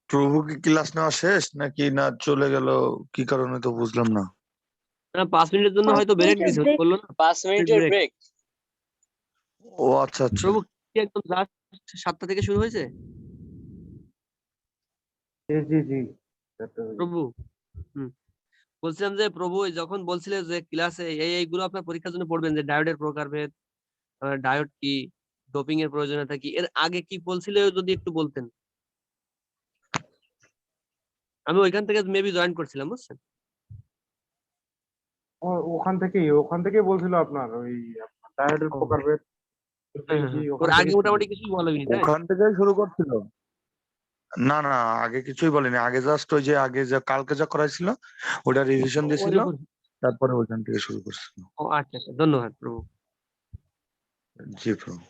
[SPEAKER 3] প্রভু কি ক্লাস নেওয়া শেষ নাকি না চলে গেল? কি কারণে তো বুঝলাম না।
[SPEAKER 5] না 5 মিনিটের জন্য
[SPEAKER 7] 5
[SPEAKER 5] হয়তো ব্রেক
[SPEAKER 7] মিনিটের
[SPEAKER 5] দিছে,
[SPEAKER 7] break।
[SPEAKER 5] বললো না
[SPEAKER 2] 5 মিনিটের
[SPEAKER 5] break।
[SPEAKER 2] ব্রেক।
[SPEAKER 3] ও আচ্ছা আচ্ছা।
[SPEAKER 5] প্রভু কি একদম লাস্ট 7টা থেকে শুরু হয়েছে?
[SPEAKER 8] জি জি।
[SPEAKER 5] প্রভু বলছিলাম যে প্রভু যখন বলছিলে যে ক্লাসে এইগুলো আপনার পরীক্ষার জন্য পড়বেন, যে ডায়োডের প্রকারভেদ, ডায়োড কি, ডোপিং এর প্রয়োজনীয়তা কি, এর আগে কি বলছিলে যদি একটু বলতেন। আমি ওইখান থেকে মেবি জয়েন করছিলাম, বুঝছেন?
[SPEAKER 12] ওখান থেকেই বলছিল আপনার ওই ডায়োডের
[SPEAKER 5] ও।
[SPEAKER 12] প্রকারভেদ।
[SPEAKER 5] ওর আগে মোটামুটি কিছুই বলেনি, তাই?
[SPEAKER 3] ওখান থেকেই শুরু করছিল। না না, আগে কিছুই বলেনি। আগে জাস্ট ওই যে আগে যা কালকে যা করাইছিল ওটা রিভিশন
[SPEAKER 5] ওর
[SPEAKER 3] দিয়েছিল,
[SPEAKER 5] উপর।
[SPEAKER 3] তারপরে ওইখান থেকে শুরু করছিল।
[SPEAKER 5] ও আচ্ছা আচ্ছা, ধন্যবাদ প্রভু।
[SPEAKER 3] জি প্রভু।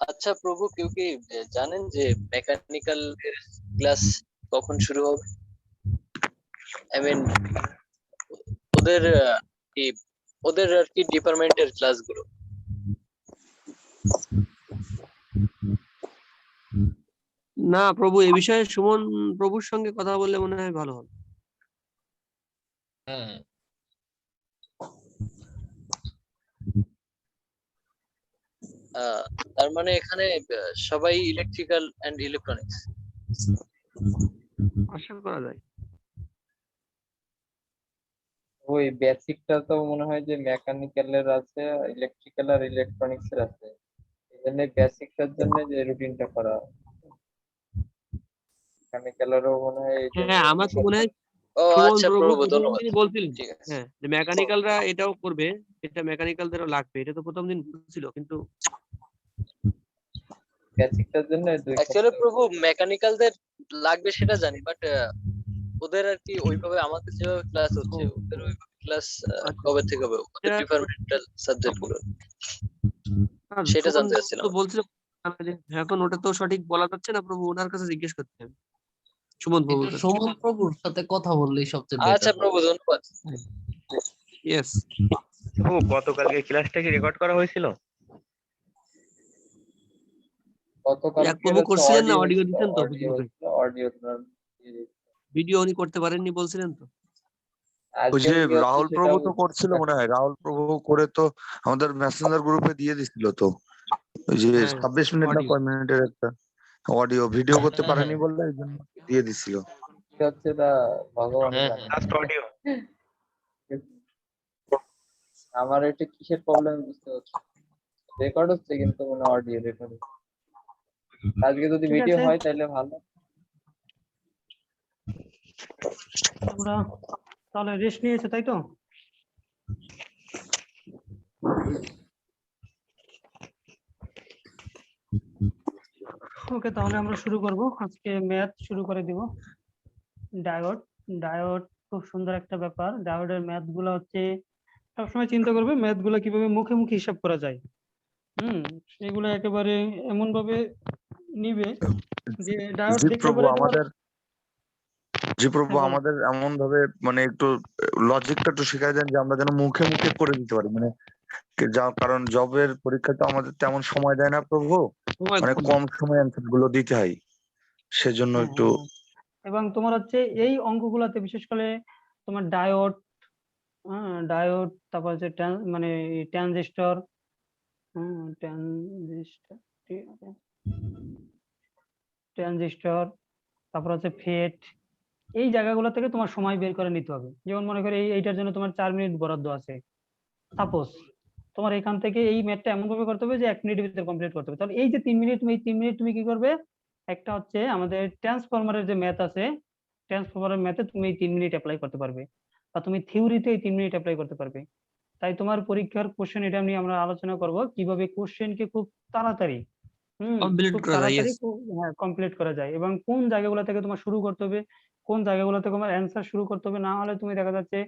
[SPEAKER 2] আচ্ছা প্রভু, কেউ কি জানেন যে মেকানিক্যাল ক্লাস কখন শুরু হবে? আই মিন ওদের কি ওদের আর কি ডিপার্টমেন্টের ক্লাসগুলো।
[SPEAKER 5] না প্রভু, এই বিষয়ে সুমন প্রভুর সঙ্গে কথা বললে মনে হয় ভালো হবে।
[SPEAKER 2] হ্যাঁ, তার মানে এখানে সবাই ইলেকট্রিক্যাল এন্ড ইলেকট্রনিক্স।
[SPEAKER 5] আশা করা যায়।
[SPEAKER 10] ওই বেসিকটা তো মনে হয় যে মেকানিক্যালের আছে, ইলেকট্রিক্যাল আর ইলেকট্রনিক্স এর আছে। এই জন্য বেসিকটার জন্য যে রুটিনটা করা, মেকানিক্যালেরও মনে হয় এই জন্য।
[SPEAKER 5] হ্যাঁ, আমার তো মনে হয়
[SPEAKER 2] ও
[SPEAKER 5] সুমন
[SPEAKER 2] আচ্ছা
[SPEAKER 5] প্রভু
[SPEAKER 2] প্রভু,
[SPEAKER 5] প্রথম
[SPEAKER 2] ধন্যবাদ।
[SPEAKER 5] দিনই বলছিলেন।
[SPEAKER 2] ঠিক আছে।
[SPEAKER 5] হ্যাঁ, যে মেকানিক্যালরা এটাও করবে, এটা মেকানিক্যালদেরও লাগবে, এটা তো প্রথম দিন ছিল। কিন্তু
[SPEAKER 10] বেসিকটার জন্য 2
[SPEAKER 2] অ্যাকচুয়ালি
[SPEAKER 10] সপ্তাহ।
[SPEAKER 2] প্রভু মেকানিক্যালদের লাগবে সেটা জানি, বাট ওদের আর কি ওইভাবে আমাদের যেভাবে ক্লাস হচ্ছে ওদের ওইভাবে ক্লাস কবে থেকে হবে ওদের
[SPEAKER 5] এটা-
[SPEAKER 2] ডিপার্টমেন্টাল সাবজেক্ট গুলো,
[SPEAKER 5] না,
[SPEAKER 2] সেটা
[SPEAKER 5] সুমন
[SPEAKER 2] জানতে
[SPEAKER 5] তো
[SPEAKER 2] চাচ্ছিলাম।
[SPEAKER 5] বলছিল, এখন ওটা তো সঠিক বলা যাচ্ছে না প্রভু, ওনার কাছে জিজ্ঞেস করতে হবে সুমন প্রভুর
[SPEAKER 2] একটু
[SPEAKER 5] কাছে।
[SPEAKER 2] সুমন প্রভুর সাথে কথা বললেই সবচেয়ে বেটার। আচ্ছা প্রভু, ধন্যবাদ।
[SPEAKER 5] ইয়েস।
[SPEAKER 8] ও গতকালকে ক্লাসটা কি রেকর্ড করা হয়েছিল?
[SPEAKER 10] গতকাল
[SPEAKER 5] এক প্রভু করছিলেন না, অডিও দিচ্ছেন তো?
[SPEAKER 10] অডিও
[SPEAKER 5] ভিডিও উনি করতে পারেননি বলছিলেন তো?
[SPEAKER 3] ওই
[SPEAKER 10] আজকে
[SPEAKER 3] যে
[SPEAKER 10] উনি হচ্ছে
[SPEAKER 3] রাহুল
[SPEAKER 10] সেটা
[SPEAKER 3] প্রভু তো করছিল মনে হয়, রাহুল প্রভু করে তো আমাদের মেসেঞ্জার গ্রুপে দিয়ে দিছিল তো, ওই যে
[SPEAKER 5] হ্যাঁ
[SPEAKER 3] 26 মিনিট না
[SPEAKER 5] অডিও।
[SPEAKER 3] কয় মিনিটের একটা অডিও ভিডিও করতে
[SPEAKER 2] হ্যাঁ,
[SPEAKER 3] পারেনি
[SPEAKER 2] হ্যাঁ,
[SPEAKER 3] বললে এই জন্য দিয়ে দিছিল।
[SPEAKER 10] কি হচ্ছে তা ভগবান
[SPEAKER 2] হ্যাঁ,
[SPEAKER 10] জানে।
[SPEAKER 2] হ্যাঁ।
[SPEAKER 12] অডিও।
[SPEAKER 10] আমার এটা কিসের প্রবলেম বুঝতে পারছি। রেকর্ড হচ্ছে কিন্তু মানে অডিও রেকর্ড। আজকে যদি
[SPEAKER 1] ঠিক
[SPEAKER 10] ভিডিও
[SPEAKER 1] আছে,
[SPEAKER 10] হয় তাহলে ভালো।
[SPEAKER 1] তোমরা তাহলে রেস্ট নিয়েছো তাই তো? ওকে, তাহলে আমরা শুরু করব। আজকে ম্যাথ শুরু করে দিব। ডায়োড, ডায়োড খুব সুন্দর একটা ব্যাপার। ডায়োডের ম্যাথ গুলো হচ্ছে সবসময় চিন্তা করবে ম্যাথ গুলো কিভাবে মুখে মুখে হিসাব করা যায়। এগুলো একেবারে এমন ভাবে নিবে যে ডায়োড
[SPEAKER 3] জি
[SPEAKER 1] দেখলে
[SPEAKER 3] প্রভু
[SPEAKER 1] পরে তোমার
[SPEAKER 3] আমাদের, জি প্রভু
[SPEAKER 1] হ্যাঁ বলো।
[SPEAKER 3] আমাদের এমন ভাবে মানে একটু লজিকটা একটু শিখাই দেন যে আমরা যেন মুখে মুখে করে দিতে পারি, মানে যা, কারণ জবের পরীক্ষা তো আমাদের তেমন সময় দেয় না প্রভু,
[SPEAKER 5] সময়
[SPEAKER 3] মানে
[SPEAKER 5] কম।
[SPEAKER 3] কম সময় অ্যান্সার গুলো দিতে হয়, সেজন্য
[SPEAKER 1] হ্যাঁ,
[SPEAKER 3] একটু।
[SPEAKER 1] হ্যাঁ, হ্যাঁ। এবং তোমার হচ্ছে এই অঙ্কগুলোতে বিশেষ করে তোমার ডায়োড, ডায়োড, তারপর হচ্ছে মানে ট্রানজিস্টর, ট্রানজিস্টর, ঠিক আছে, ট্রানজিস্টর, তারপর হচ্ছে ফেট, এই জায়গাগুলো থেকে তোমার সময় বের করে নিতে হবে। যেমন মনে করো এইটার জন্য তোমার 4 মিনিট বরাদ্দ আছে সাপোজ, তোমার এখান থেকে এই ম্যাথটা এমন ভাবে করতে হবে যে 1 মিনিটের ভিতরে কমপ্লিট করতে হবে। তাহলে এই যে 3 মিনিট, তুমি এই 3 মিনিট তুমি কি করবে, একটা হচ্ছে আমাদের ট্রান্সফরমারের যে ম্যাথ আছে, ট্রান্সফরমারের ম্যাথে তুমি এই 3 মিনিট অ্যাপ্লাই করতে পারবে, বা তুমি থিওরিতে এই 3 মিনিট অ্যাপ্লাই করতে পারবে। তাই তোমার পরীক্ষার কোশ্চেন এটা নিয়ে আমরা আলোচনা করব কিভাবে কোশ্চেনকে খুব তাড়াতাড়ি
[SPEAKER 5] কমপ্লিট
[SPEAKER 1] খুব
[SPEAKER 5] করা যায়,
[SPEAKER 1] তাড়াতাড়ি
[SPEAKER 5] yes।
[SPEAKER 1] কমপ্লিট করা যায়, এবং কোন জায়গাগুলো থেকে তোমার শুরু করতে হবে, কোন জায়গাগুলো থেকে তোমার অ্যান্সার শুরু করতে হবে। না হলে তুমি দেখা যাচ্ছে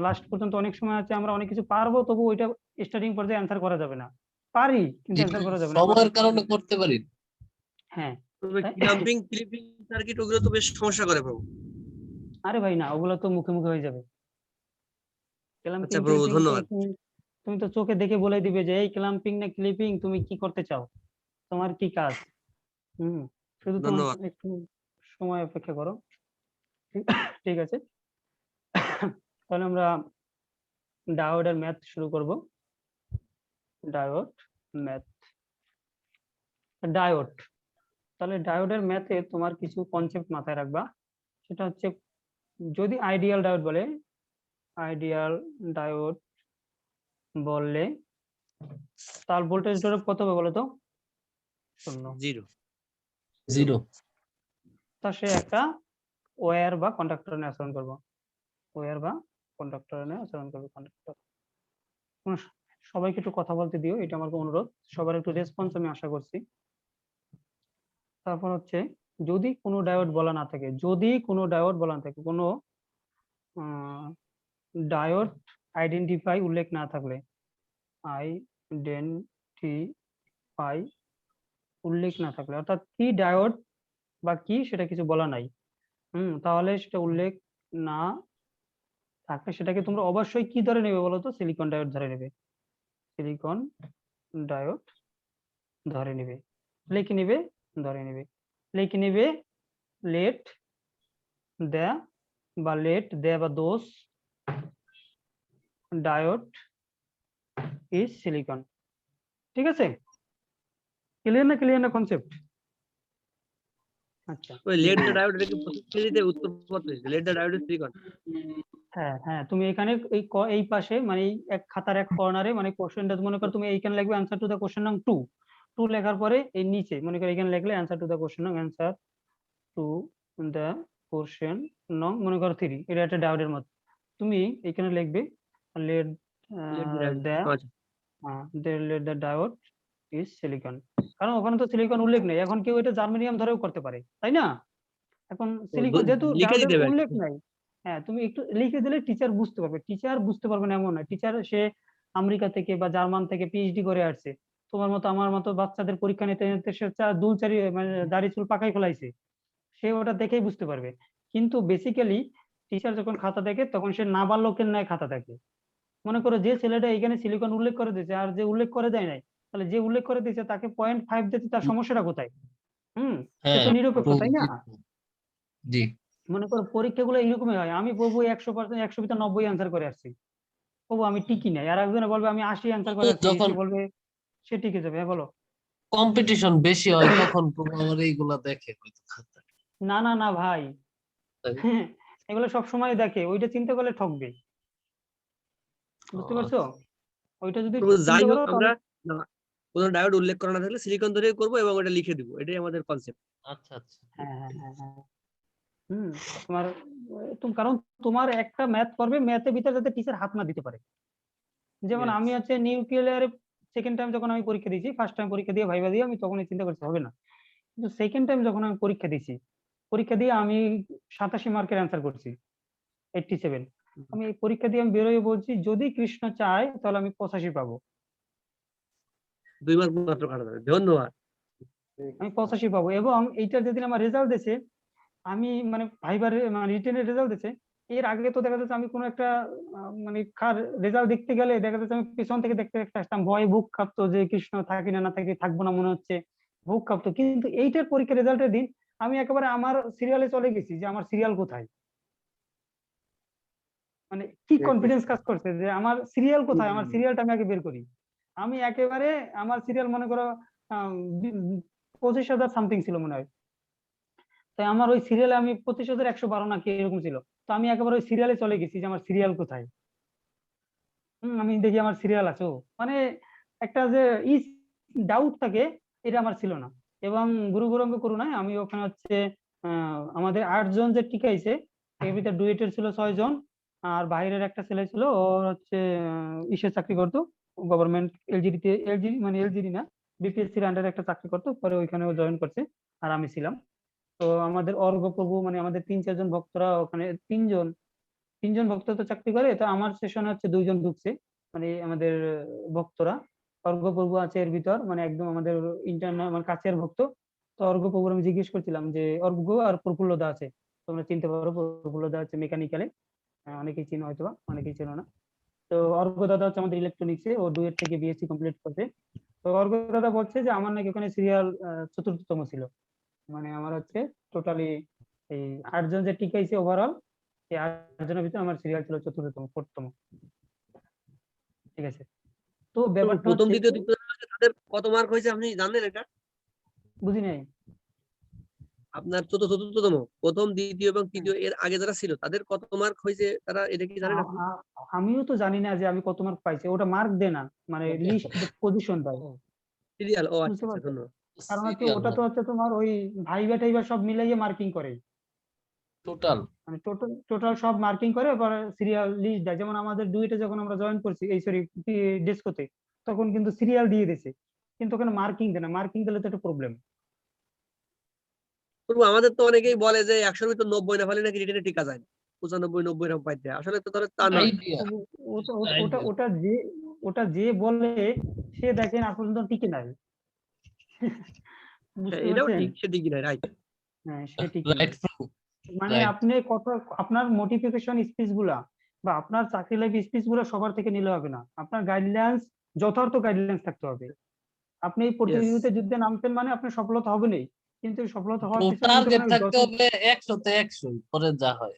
[SPEAKER 1] লাস্ট পর্যন্ত অনেক সময় আছে আমরা অনেক কিছু পারবো তবু ওইটা স্টার্টিং পর্যায়ে অ্যান্সার করা যাবে না, পারি কিন্তু অ্যান্সার করা যাবে না
[SPEAKER 2] সময়ের কারণে করতে পারি না।
[SPEAKER 1] হ্যাঁ।
[SPEAKER 5] তবে ক্ল্যাম্পিং ক্লিপিং সার্কিট ওগুলো তো বেশ সমস্যা করে প্রভু।
[SPEAKER 1] আরে ভাই না, ওগুলো তো মুখে মুখে হয়ে যাবে। ক্ল্যাম্পিং
[SPEAKER 5] আচ্ছা প্রভু,
[SPEAKER 1] ক্লিপিং তো
[SPEAKER 5] ধন্যবাদ।
[SPEAKER 1] তুমি তো চোখে দেখে বলে দিবে যে এই ক্ল্যাম্পিং না ক্লিপিং তুমি কি করতে চাও, তোমার কি কাজ। শুধু তোমার
[SPEAKER 5] ধন্যবাদ।
[SPEAKER 1] একটু সময় অপেক্ষা করো। ঠিক আছে, তাহলে আমরা ডায়োডের ম্যাথ শুরু করব। ডায়োড ম্যাথ, ডায়োড, তাহলে ডায়োডের ম্যাথে তোমার কিছু কনসেপ্ট মাথায় রাখবা। সেটা হচ্ছে যদি আইডিয়াল ডায়োড বলে, আইডিয়াল ডায়োড বললে তার ভোল্টেজ ড্রপ কত হবে বলো তো? 0।
[SPEAKER 2] 0।
[SPEAKER 1] তা সে একটা ওয়্যার বা কন্ডাক্টর নিয়ে আচরণ করবো, ওয়্যার বা কন্ডাক্টর নিয়ে আচরণ করবে। কন্ডাক্টর, সবাইকে একটু কথা বলতে দিও, এটা আমার অনুরোধ। সবার একটু রেসপন্স আমি আশা করছি। তারপর হচ্ছে যদি কোনো ডায়োড বলা না থাকে, যদি কোনো ডায়োড বলা না থাকে, কোনো ডায়োড আইডেন্টিফাই উল্লেখ না থাকলে, আইডেন্টিফাই উল্লেখ না থাকলে, অর্থাৎ কি ডায়োড বা কি সেটা কিছু বলা নাই, তাহলে সেটা উল্লেখ না থাকলে সেটাকে তোমরা অবশ্যই কি ধরে নেবে বলো তো? সিলিকন ডায়োড ধরে নেবে, সিলিকন ডায়োড ধরে নেবে, লিখে নেবে, ধরে নেবে, লিখে নেবে লেট দ্য বা লেট দ্য বা দোষ ডায়োড ইজ সিলিকন। ঠিক আছে, ক্লিয়ার না কনসেপ্ট? আচ্ছা,
[SPEAKER 5] ওই লেট দ্য ডায়োড, এটা কি প্রতিক্রিয়াতে উত্তরপত্র let the diode is silicon.
[SPEAKER 1] হ্যাঁ হ্যাঁ, তুমি এখানে এই পাশে মানে এই এক খাতার এক কর্নারে মানে কোশ্চেনটা মনে করো তুমি এইখানে লিখবে অ্যানসার টু দা কোশ্চেন নং 2, 2 লেখার পরে এই নিচে মনে করো এখানে লিখলে অ্যানসার টু দা কোশ্চেন নং, অ্যানসার টু দা কোশ্চেন নং মনে করো 3, এটা একটা ডায়োডের মতো। তুমি এখানে লিখবে let the diode is silicon, কারণ ওখানে তো সিলিকন উল্লেখ নেই। এখন কেউ এটা জার্মেনিয়াম ধরেও করতে পারে, তাই না? এখন সিলিকন যেহেতু
[SPEAKER 5] লিখে
[SPEAKER 1] ডায়োডের
[SPEAKER 5] দিতে পারে।
[SPEAKER 1] উল্লেখ নাই, হ্যাঁ তুমি একটু লিখে দিলে টিচার বুঝতে পারবে। টিচার বুঝতে পারবে না এমন না, টিচার সে আমেরিকা থেকে বা জার্মান থেকে পিএইচডি করে আসছে, তোমার মতো আমার মতো বাচ্চাদের পরীক্ষা নিতে নিতে সে দুলচারি মানে দাড়ি চুল পাকাই ফেলাইছে, সে ওটা দেখেই বুঝতে পারবে। কিন্তু বেসিক্যালি টিচার যখন খাতা দেখে তখন সে নাবালকের ন্যায় খাতা দেখে। মনে করো যে ছেলেটা এখানে সিলিকন উল্লেখ করে দিয়েছে আর যে উল্লেখ করে দেয় নাই, তাহলে যে উল্লেখ করে দিয়েছে তাকে 0.5 দিতে তার সমস্যাটা কোথায়? সে
[SPEAKER 2] হ্যাঁ
[SPEAKER 1] তো নিরপেক্ষ, তাই না?
[SPEAKER 2] জি।
[SPEAKER 1] মনে করো পরীক্ষাগুলো এইরকমই হয়, আমি প্রভু 100% 100 ভিতরে 90 অ্যান্সার করে আসছি, প্রভু আমি টিকি নাই, আর একজনে বলবে আমি 80 অ্যান্সার করে আসছি,
[SPEAKER 2] যখন
[SPEAKER 1] সে বলবে সে টিকে যাবে। হ্যাঁ বলো।
[SPEAKER 2] কম্পিটিশন বেশি হয় তখন প্রভু আবার এইগুলা দেখে হয়তো খাতা।
[SPEAKER 1] না না না ভাই,
[SPEAKER 2] তাই?
[SPEAKER 1] এগুলো সব সময় দেখে, ওইটা চিন্তা করলে ঠকবে, বুঝতে পারছো? ওইটা যদি
[SPEAKER 5] প্রভু যাই
[SPEAKER 1] চিন্তা
[SPEAKER 5] হোক
[SPEAKER 1] করো
[SPEAKER 5] আমরা
[SPEAKER 1] তাহলে
[SPEAKER 5] কোনো ডায়োড উল্লেখ করা না থাকলে সিলিকন ধরে করবো এবং ওটা লিখে দিব, এটাই আমাদের কনসেপ্ট।
[SPEAKER 2] আচ্ছা আচ্ছা।
[SPEAKER 1] হ্যাঁ হ্যাঁ হ্যাঁ হ্যাঁ তোমার কারণ তোমার একটা ম্যাথ করবে, ম্যাথের ভিতরে যাতে টিচার হাত না দিতে পারে। যেমন আমি হচ্ছে নিউক্লিয়ারে সেকেন্ড টাইম যখন আমি পরীক্ষা দিয়েছি, ফার্স্ট টাইম পরীক্ষা দিয়ে ভাইবা দিয়ে আমি তখনই চিন্তা করছি হবে না, কিন্তু সেকেন্ড টাইম যখন আমি পরীক্ষা দিয়েছি, পরীক্ষা দিয়ে আমি 87 মার্কের অ্যান্সার করছি, 87। আমি এই পরীক্ষা দিয়ে আমি বেরোয় বলছি যদি কৃষ্ণ চায় তাহলে আমি 85 পাবো,
[SPEAKER 5] 2 মার্ক মাত্র কাটা যাবে। ধন্যবাদ।
[SPEAKER 1] আমি 85 পাবো। এবং এইটার যেদিন আমার রেজাল্ট দিয়েছে, আমি মানে ভাইবার মানে রিটেনের রেজাল্ট দিয়েছে, এর আগে তো দেখা যাচ্ছে আমি কোনো একটা মানে কার রেজাল্ট দেখতে গেলে দেখা যাচ্ছে আমি পেছন থেকে দেখতে দেখতে আসতাম, ভয়ে বুক কাঁপতো যে কৃষ্ণ থাকি না না থাকি, থাকবো না মনে হচ্ছে, বুক কাঁপতো। কিন্তু এইটার পরীক্ষা রেজাল্টের দিন আমি একেবারে আমার সিরিয়ালে চলে গেছি যে আমার সিরিয়াল কোথায়, মানে কি কনফিডেন্স কাজ করছে যে আমার সিরিয়াল কোথায়, আমার সিরিয়ালটা আমি আগে বের করি। আমি একেবারে আমার সিরিয়াল মনে করো 25,000 সামথিং ছিল মনে হয়, তাই আমার ওই সিরিয়ালে আমি 25,112 না কি এরকম ছিল, তো আমি একেবারে ওই সিরিয়ালে চলে গেছি যে আমার সিরিয়াল কোথায়। আমি দেখি আমার সিরিয়াল আছে, মানে একটা যে ডাউট থাকে, এটা আমার ছিল না। এবং গুরু গৌরাঙ্গ করুণায় আমি ওখানে হচ্ছে আমাদের 8 জন যে টিকাইছে, এর ভিতরে ডুয়েটের ছিল 6 জন, আর বাইরের একটা ছেলে ছিল, ওর হচ্ছে ইসে চাকরি করতো, গভর্নমেন্ট এলজিডি মানে এলজিডি না, বিপিএসসির আন্ডারে একটা চাকরি করতো, পরে ওইখানে ও জয়েন করছে, আর আমি ছিলাম। তো আমাদের অর্ঘ প্রভু মানে আমাদের 3-4 জন ভক্তরা ওখানে, তিনজন ভক্ত তো চাকরি করে, তো আমার সেশনে হচ্ছে 2 জন ঢুকছে, মানে আমাদের ভক্তরা। অর্ঘ প্রভু আছে এর ভিতর, মানে একদম আমাদের ইন্টারনাল মানে কাছের ভক্ত। তো অর্ঘ প্রভুর আমি জিজ্ঞেস করছিলাম যে অর্ঘ আর প্রফুল্লদা আছে, তোমরা চিনতে পারো, প্রফুল্লদা হচ্ছে মেকানিক্যালে, অনেকেই চিনো হয়তো, অনেকেই চেনো না। তো অর্ঘ দাদা হচ্ছে আমাদের ইলেকট্রনিক্সে, ও ডুয়েট থেকে বিএসসি কমপ্লিট করছে। তো অর্ঘ দাদা বলছে যে আমার নাকি ওখানে সিরিয়াল 4র্থতম ছিল, মানে আমার হচ্ছে টোটালি এই 8 জন যে টিকাইছে ওভারঅল, এই 8 জনের ভিতরে আমার সিরিয়াল ছিল 4র্থতম, 4র্থতম। ঠিক আছে, তো ব্যাপারটা
[SPEAKER 5] প্রথম
[SPEAKER 1] হচ্ছে
[SPEAKER 5] দ্বিতীয় তৃতীয় তাদের কত মার্ক হয়েছে আপনি জানেন এটা?
[SPEAKER 1] বুঝি নাই।
[SPEAKER 5] আপনার চতুর্থতম, প্রথম দ্বিতীয় এবং তৃতীয় এর আগে যারা ছিল তাদের কত মার্ক হয়েছে তারা, এটা কি জানেন আপনি?
[SPEAKER 1] আমিও তো জানি না যে আমি কত মার্ক পাইছি, ওটা মার্ক দেয় না, মানে লিস্ট পজিশন দেয়,
[SPEAKER 5] সিরিয়াল, ও
[SPEAKER 1] বুঝতে
[SPEAKER 5] আচ্ছা
[SPEAKER 1] পারছো?
[SPEAKER 5] ধন্যবাদ।
[SPEAKER 1] কারণ হচ্ছে ওটা তো হচ্ছে তোমার ওই ভাইবা টাইবা সব মিলাইয়ে মার্কিং করে,
[SPEAKER 2] টোটাল
[SPEAKER 1] মানে টোটাল সব মার্কিং করে, এবার সিরিয়াল লিস্ট দেয়। যেমন আমাদের ডুয়েটে যখন আমরা জয়েন করছি, এই সরি ডেস্কোতে, তখন কিন্তু সিরিয়াল দিয়ে দিয়েছে, কিন্তু ওখানে মার্কিং দেয় না, মার্কিং দিলে তো একটা প্রবলেম।
[SPEAKER 5] আমাদের তো অনেকেই বলে যে 100-র ভিতর 90 না পেলে নাকি রিটেনে টিকা যায় না, 95-90 এরকম পাইতে, আসলে তো ধরো তা নয়।
[SPEAKER 1] ওটা যে বলে সে দেখেন আজ পর্যন্ত টিকে নাই, বুঝতে
[SPEAKER 5] এটাও
[SPEAKER 1] পারছেন?
[SPEAKER 5] ঠিক, সে ঠিকই নাই, রাইট।
[SPEAKER 1] হ্যাঁ সে টিকে নাই। মানে আপনি কত আপনার মোটিভেশন স্পিচ গুলা বা আপনার চাকরি লাইফ স্পিচ গুলা সবার থেকে নিলে হবে না, আপনার গাইডলাইন্স যথার্থ গাইডলাইন্স থাকতে হবে। আপনি এই প্রতিযোগিতায় যুদ্ধে নামছেন মানে আপনার সফলতা হবে না, কিন্তু সফলতা হওয়ার পিছনে
[SPEAKER 2] টার্গেট থাকতে হবে 100-তে 100, পরে যা হয়।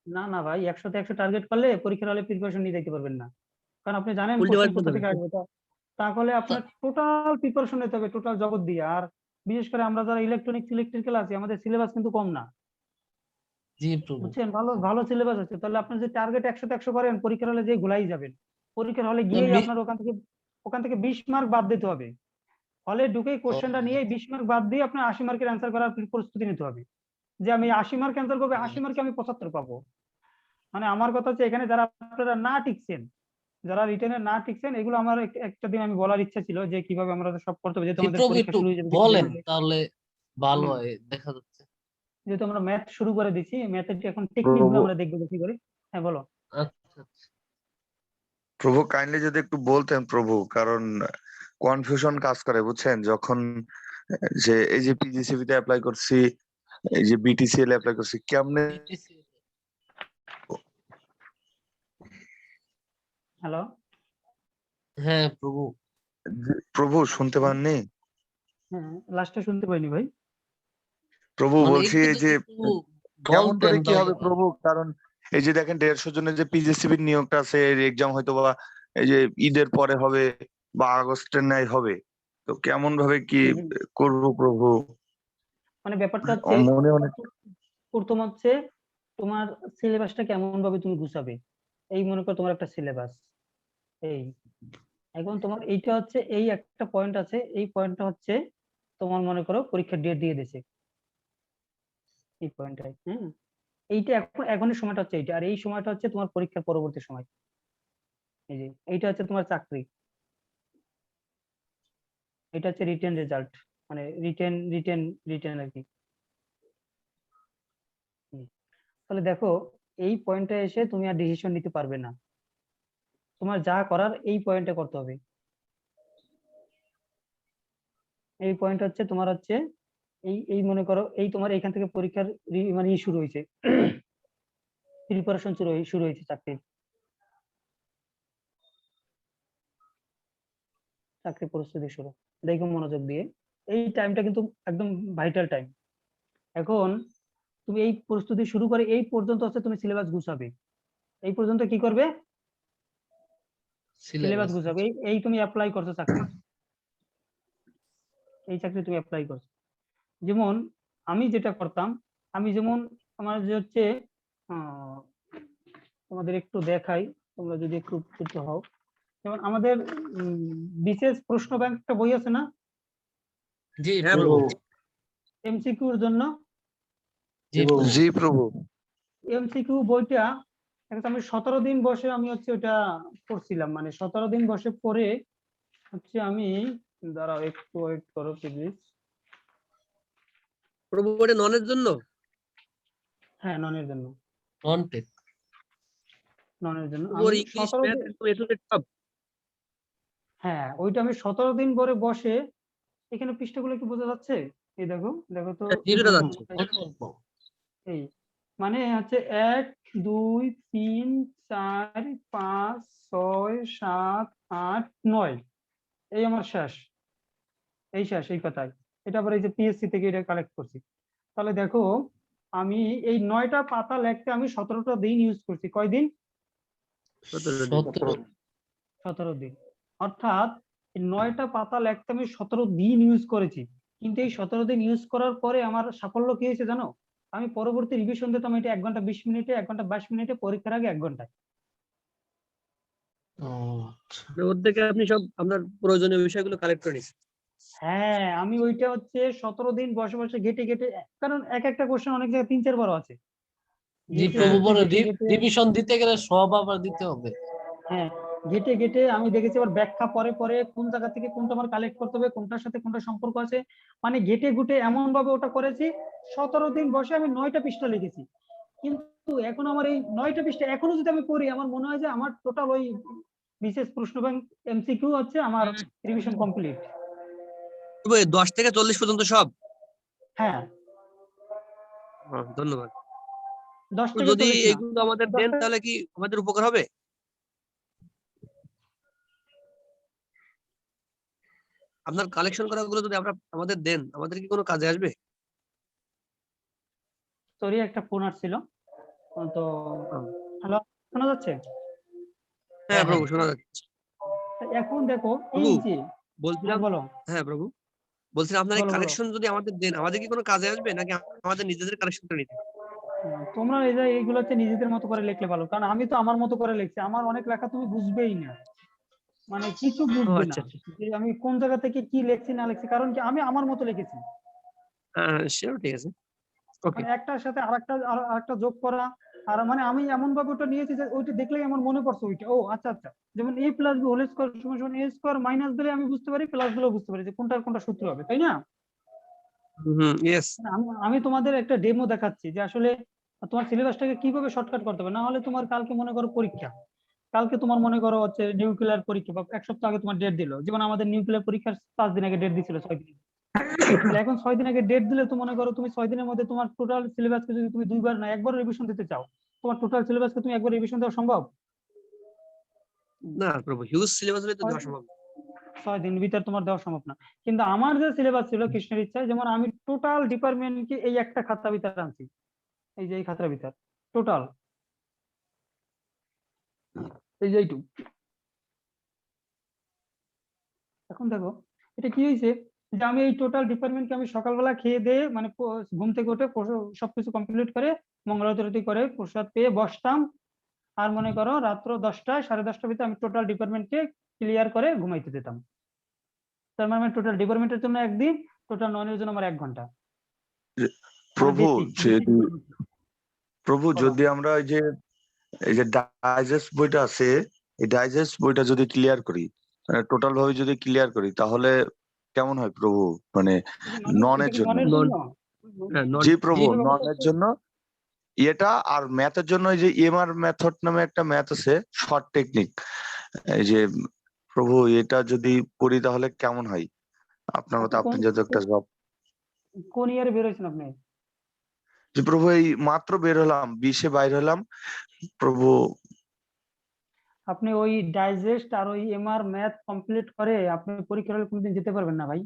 [SPEAKER 1] না না ভাই, 100-তে 100 টার্গেট করলে পরীক্ষার হলে প্রিপারেশন নিয়ে যেতে পারবেন না, কারণ আপনি জানেন
[SPEAKER 5] উল্টে
[SPEAKER 1] কোশ্চেন
[SPEAKER 5] পাল্টে
[SPEAKER 1] কোথা
[SPEAKER 5] দেবে।
[SPEAKER 1] থেকে আসবে। তাহলে আপনার টোটাল প্রিপারেশন নিতে হবে, টোটাল জগৎ দিয়ে। আর বিশেষ করে আমরা যারা ইলেকট্রিক্যাল আছি, আমাদের সিলেবাস কিন্তু কম না,
[SPEAKER 2] জি প্রভু।
[SPEAKER 1] বুঝছেন? ভালো ভালো সিলেবাস আছে, তাহলে আপনি যে টার্গেট 100-তে 100 করেন, পরীক্ষার হলে যে ঘুলাই যাবেন, পরীক্ষার হলে গিয়েই আপনার ওখান থেকে 20 মার্ক বাদ দিতে হবে, হলে ঢুকেই কোশ্চেনটা নিয়ে 20 মার্ক বাদ দিয়ে আপনার 80 মার্কের অ্যান্সার করার প্রস্তুতি নিতে হবে, যে আমি 80 মার্ক অ্যান্সার করবো, 80 মার্কে আমি 75 পাবো। মানে আমার কথা হচ্ছে এখানে যারা আপনারা না টিকছেন, যারা রিটেনে না টিকছেন, এগুলো আমার একটা দিন আমি বলার ইচ্ছা ছিল যে কিভাবে আমরা সব করতে হবে, যেহেতু আমাদের পরীক্ষা শুরু হয়ে যাবে
[SPEAKER 2] বলেন তাহলে ভালো হয়, দেখা যাচ্ছে।
[SPEAKER 1] যেহেতু আমরা ম্যাথ শুরু করে দিচ্ছি, ম্যাথের এখন টেকনিক গুলো আমরা দেখবো বেশি করে। হ্যাঁ বলো।
[SPEAKER 2] আচ্ছা
[SPEAKER 3] প্রভু কাইন্ডলি যদি একটু বলতেন প্রভু, কারণ কনফিউশন কাজ করে বুঝছেন, যখন যে এই যে পিজিসিবি তে অ্যাপ্লাই করছি, এই যে বিটিসিএল অ্যাপ্লাই করছি, কেমনে?
[SPEAKER 1] হ্যালো,
[SPEAKER 2] হ্যাঁ প্রভু।
[SPEAKER 3] প্রভু শুনতে পাননি?
[SPEAKER 1] হ্যাঁ লাস্টটা শুনতে পাইনি ভাই।
[SPEAKER 3] প্রভু বলছি যে কেমন করে
[SPEAKER 2] বলতেন
[SPEAKER 3] কি হবে
[SPEAKER 2] তাহলে
[SPEAKER 3] প্রভু? কারণ এই যে দেখেন 150 জনের যে পিজিসিবির নিয়োগটা আছে, এর এক্সাম হয়তো বা এই যে ঈদের পরে হবে বা আগস্টের ন্যায় হবে, তো কেমন ভাবে কি করব প্রভু?
[SPEAKER 1] মানে ব্যাপারটা হচ্ছে
[SPEAKER 3] মনে অনেক
[SPEAKER 1] প্রথম হচ্ছে তোমার সিলেবাসটা কেমন ভাবে তুমি গুছাবে। এই মনে করো তোমার একটা সিলেবাস, এই এখন তোমার এইটা হচ্ছে এই একটা পয়েন্ট আছে, এই পয়েন্টটা হচ্ছে তোমার মনে করো পরীক্ষার ডেট দিয়ে দিয়েছে এই পয়েন্টটাই। হ্যাঁ, এইটা এখনের সময়টা হচ্ছে এইটা, আর এই সময়টা হচ্ছে তোমার পরীক্ষার পরবর্তী সময়। এই যে এইটা হচ্ছে তোমার চাকরি, এটা হচ্ছে রিটেন রেজাল্ট, মানে রিটেন আর কি। তাহলে দেখো এই পয়েন্টে এসে তুমি আর ডিসিশন নিতে পারবে না, তোমার যা করার এই পয়েন্টে করতে হবে। এই পয়েন্ট হচ্ছে তোমার হচ্ছে এই এই মনে করো এই তোমার এখান থেকে পরীক্ষার মানে শুরু হয়েছে, প্রিপারেশন শুরু হয়েছে চাকরি প্রস্তুতি শুরু। দেখো মনোযোগ দিয়ে, এই টাইমটা কিন্তু একদম ভাইটাল টাইম। এখন তুমি এই প্রস্তুতি শুরু করে এই পর্যন্ত হচ্ছে তুমি সিলেবাস গুছাবে, এই পর্যন্ত কি করবে? সিলেবাস গুছাবে। এই তুমি অ্যাপ্লাই করছো চাকরি, এই চাকরি তুমি অ্যাপ্লাই করছো। যেমন আমি যেটা করতাম, আমি যেমন আমার যে হচ্ছে তোমাদের একটু দেখাই, তোমরা যদি একটু উপকৃত হও। যেমন আমাদের বিশেষ প্রশ্ন ব্যাংক একটা বই আছে না,
[SPEAKER 5] জি হ্যাঁ প্রভু,
[SPEAKER 1] এমসিকিউর জন্য।
[SPEAKER 3] জি প্রভু।
[SPEAKER 1] এমসিকিউ বইটা আমি 17 দিন বসে আমি হচ্ছে ওটা পড়ছিলাম, মানে 17 দিন বসে পড়ে হচ্ছে আমি, দাঁড়াও একটু ওয়েট করো প্লিজ।
[SPEAKER 5] প্রভু ওটা ননের জন্য?
[SPEAKER 1] হ্যাঁ ননের জন্য,
[SPEAKER 2] নন টেক।
[SPEAKER 1] ননের জন্য
[SPEAKER 5] ওর
[SPEAKER 1] আমি
[SPEAKER 5] ইংলিশ
[SPEAKER 1] 17
[SPEAKER 5] ম্যাথ
[SPEAKER 1] দিন,
[SPEAKER 5] একদম এ টু জেড সব।
[SPEAKER 1] হ্যাঁ ওইটা আমি 17 দিন ধরে বসে, এখানে পৃষ্ঠাগুলো কি বোঝা যাচ্ছে? এই দেখো দেখো তো,
[SPEAKER 5] জিরোটা যাচ্ছে।
[SPEAKER 1] এই মানে হচ্ছে 1 2 3 4 5 6 7 8 9, এই আমার শেষ, এই শেষ এই কথায়। এটা আবার এই যে পিএসসি থেকে এটা কালেক্ট করছি। তাহলে দেখো আমি এই 9টা পাতা লিখতে আমি 17টা দিন ইউজ করছি। কয়দিন? 17 দিন। অর্থাৎ এই 9টা পাতা লিখতে আমি 17 দিন ইউজ করেছি। কিন্তু এই 17 দিন ইউজ করার পরে আমার সাফল্য কি হয়েছে জানো? আমি পরবর্তী রিভিশন দিতাম এটা 1 ঘন্টা 20 মিনিটে, 1 ঘন্টা 22 মিনিটে, পরীক্ষার আগে 1 ঘন্টায়।
[SPEAKER 5] ওর থেকে আপনি সব আপনার প্রয়োজনীয় বিষয়গুলো কালেক্ট করে নিচ্ছেন।
[SPEAKER 1] হ্যাঁ আমি ওইটা হচ্ছে 17 দিন বসে বসে ঘেটে ঘেটে, কারণ এক একটা কোশ্চেন অনেক জায়গায় 3-4 বার আছে।
[SPEAKER 2] জি প্রভু, পরে রিভিশন দিতে গেলে সব আবার দিতে হবে।
[SPEAKER 1] হ্যাঁ ঘেটে ঘেটে আমি দেখেছি আবার ব্যাখ্যা পরে পরে কোন জায়গা থেকে কোনটা আমার কালেক্ট করতে হবে, কোনটার সাথে কোনটা সম্পর্ক আছে, মানে ঘেটে ঘুটে এমন ভাবে ওটা করেছি। 17 দিন বসে আমি 9টা পৃষ্ঠা লিখেছি। কিন্তু এখন আমার এই 9টা পৃষ্ঠা এখনো যদি আমি পড়ি, আমার মনে হয় যে আমার টোটাল ওই বিশেষ প্রশ্ন ব্যাংক এমসিকিউ হচ্ছে আমার রিভিশন কমপ্লিট।
[SPEAKER 5] 10 থেকে 40 পর্যন্ত সব?
[SPEAKER 1] হ্যাঁ
[SPEAKER 5] ধন্যবাদ।
[SPEAKER 1] 10 থেকে
[SPEAKER 5] যদি
[SPEAKER 1] 40 না,
[SPEAKER 5] এইগুলো আমাদের দেন তাহলে কি আমাদের উপকার হবে? আপনার কালেকশন করা গুলো যদি আমরা আমাদের দেন, আমাদের কি কোনো কাজে আসবে?
[SPEAKER 1] সরি একটা ফোন আসছিল তো। হ্যালো, শোনা যাচ্ছে?
[SPEAKER 5] হ্যাঁ প্রভু শোনা যাচ্ছে।
[SPEAKER 1] এখন দেখো এই
[SPEAKER 5] প্রভু
[SPEAKER 1] যে
[SPEAKER 5] বলছিলাম,
[SPEAKER 1] বলো।
[SPEAKER 5] হ্যাঁ প্রভু বলছিলাম, আপনার এই
[SPEAKER 1] বলো, বলো।
[SPEAKER 5] কালেকশন যদি আমাদের দেন, আমাদের কি কোনো কাজে আসবে নাকি আমাদের নিজেদের কালেকশন করে নিতে হবে?
[SPEAKER 1] তোমরা এই যে এইগুলো হচ্ছে নিজেদের মতো করে লিখলে ভালো, কারণ আমি তো আমার মতো করে লিখছি, আমার অনেক লেখা তুমি বুঝবেই না, মানে কিছু বুঝবে না
[SPEAKER 5] আচ্ছা
[SPEAKER 1] যে আমি কোন জায়গা থেকে কি লিখছি না লিখছি, কারণ কি আমি আমার মতো লিখেছি।
[SPEAKER 5] হ্যাঁ সেও ঠিক আছে, ওকে।
[SPEAKER 1] মানে একটার সাথে আরেকটা যোগ করা, আর মানে আমি এমন ভাবে ওটা নিয়েছি যে ওইটা দেখলেই আমার মনে পড়ছে ওইটা, ও আচ্ছা আচ্ছা, যেমন a plus B whole square সমান সমান a স্কয়ার মাইনাস দিলে আমি বুঝতে পারি, প্লাস দিলেও বুঝতে পারি যে কোনটার কোনটা সূত্র হবে, তাই না?
[SPEAKER 5] ইয়েস।
[SPEAKER 1] আমি তোমাদের একটা ডেমো দেখাচ্ছি যে আসলে তোমার সিলেবাসটাকে কিভাবে শর্টকাট করতে হবে, না হলে তোমার কালকে মনে করো পরীক্ষা, কালকে তোমার মনে করো হচ্ছে নিউক্লিয়ার পরীক্ষা, বা 1 সপ্তাহ আগে তোমার ডেট দিল, যেমন আমাদের নিউক্লিয়ার পরীক্ষার 5 দিন আগে ডেট দিছিল, 6 দিন। তাহলে এখন 6 দিন আগে ডেট দিলে তো মনে করো তুমি 6 দিনের মধ্যে তোমার টোটাল সিলেবাসকে যদি তুমি 2 বার না একবার রিভিশন দিতে চাও, তোমার টোটাল সিলেবাসকে তুমি একবার রিভিশন দেওয়া সম্ভব?
[SPEAKER 5] না প্রভু, হিউজ সিলেবাস হলে তো দেওয়া সম্ভব।
[SPEAKER 1] 6 দিনের ভিতর তোমার দেওয়া সম্ভব না। কিন্তু আমার যে সিলেবাস ছিল কৃষ্ণের ইচ্ছায়, যেমন আমি টোটাল ডিপার্টমেন্টকে এই একটা খাতা ভিতরে আনছি, এই যে এই খাতার ভিতর টোটাল এই যে এইটুক। এখন দেখো এটা কি হয়েছে যে আমি এই টোটাল ডিপার্টমেন্টকে আমি সকালবেলা খেয়ে দিয়ে মানে ঘুম থেকে উঠে সবকিছু কমপ্লিট করে মঙ্গলারতি করে প্রসাদ পেয়ে বসতাম, আর মনে করো রাত্র 10টা 10:30টার ভিতরে আমি টোটাল ডিপার্টমেন্টকে ক্লিয়ার করে ঘুমাইতে দিতাম। তার মানে টোটাল ডিপার্টমেন্টের জন্য একদিন, টোটাল ননের জন্য আমার 1 ঘন্টা।
[SPEAKER 3] প্রভু প্রভু
[SPEAKER 1] বলো।
[SPEAKER 3] যদি আমরা এই যে ডাইজেস্ট বইটা আছে, এই ডাইজেস্ট বইটা যদি ক্লিয়ার করি, টোটাল ভাবে যদি ক্লিয়ার করি, তাহলে কেমন হয় প্রভু? মানে ননের জন্য। জি প্রভু, ননের জন্য এটা, আর ম্যাথের জন্য এই যে এমআর মেথড নামে একটা ম্যাথ আছে, শর্ট টেকনিক। এই যে প্রভু এটা যদি করি তাহলে কেমন হয় আপনার মতে? আপনি যত একটা জব,
[SPEAKER 1] কোন ইয়ারে বের হয়েছেন আপনি?
[SPEAKER 3] যে প্রভু এই মাত্র বের হলাম, 20-এ বাইর হলাম প্রভু।
[SPEAKER 1] আপনি ওই ডাইজেস্ট আর ওই এমআর ম্যাথ কমপ্লিট করে আপনি পরীক্ষার হলে কোনদিন যেতে পারবেন না ভাই।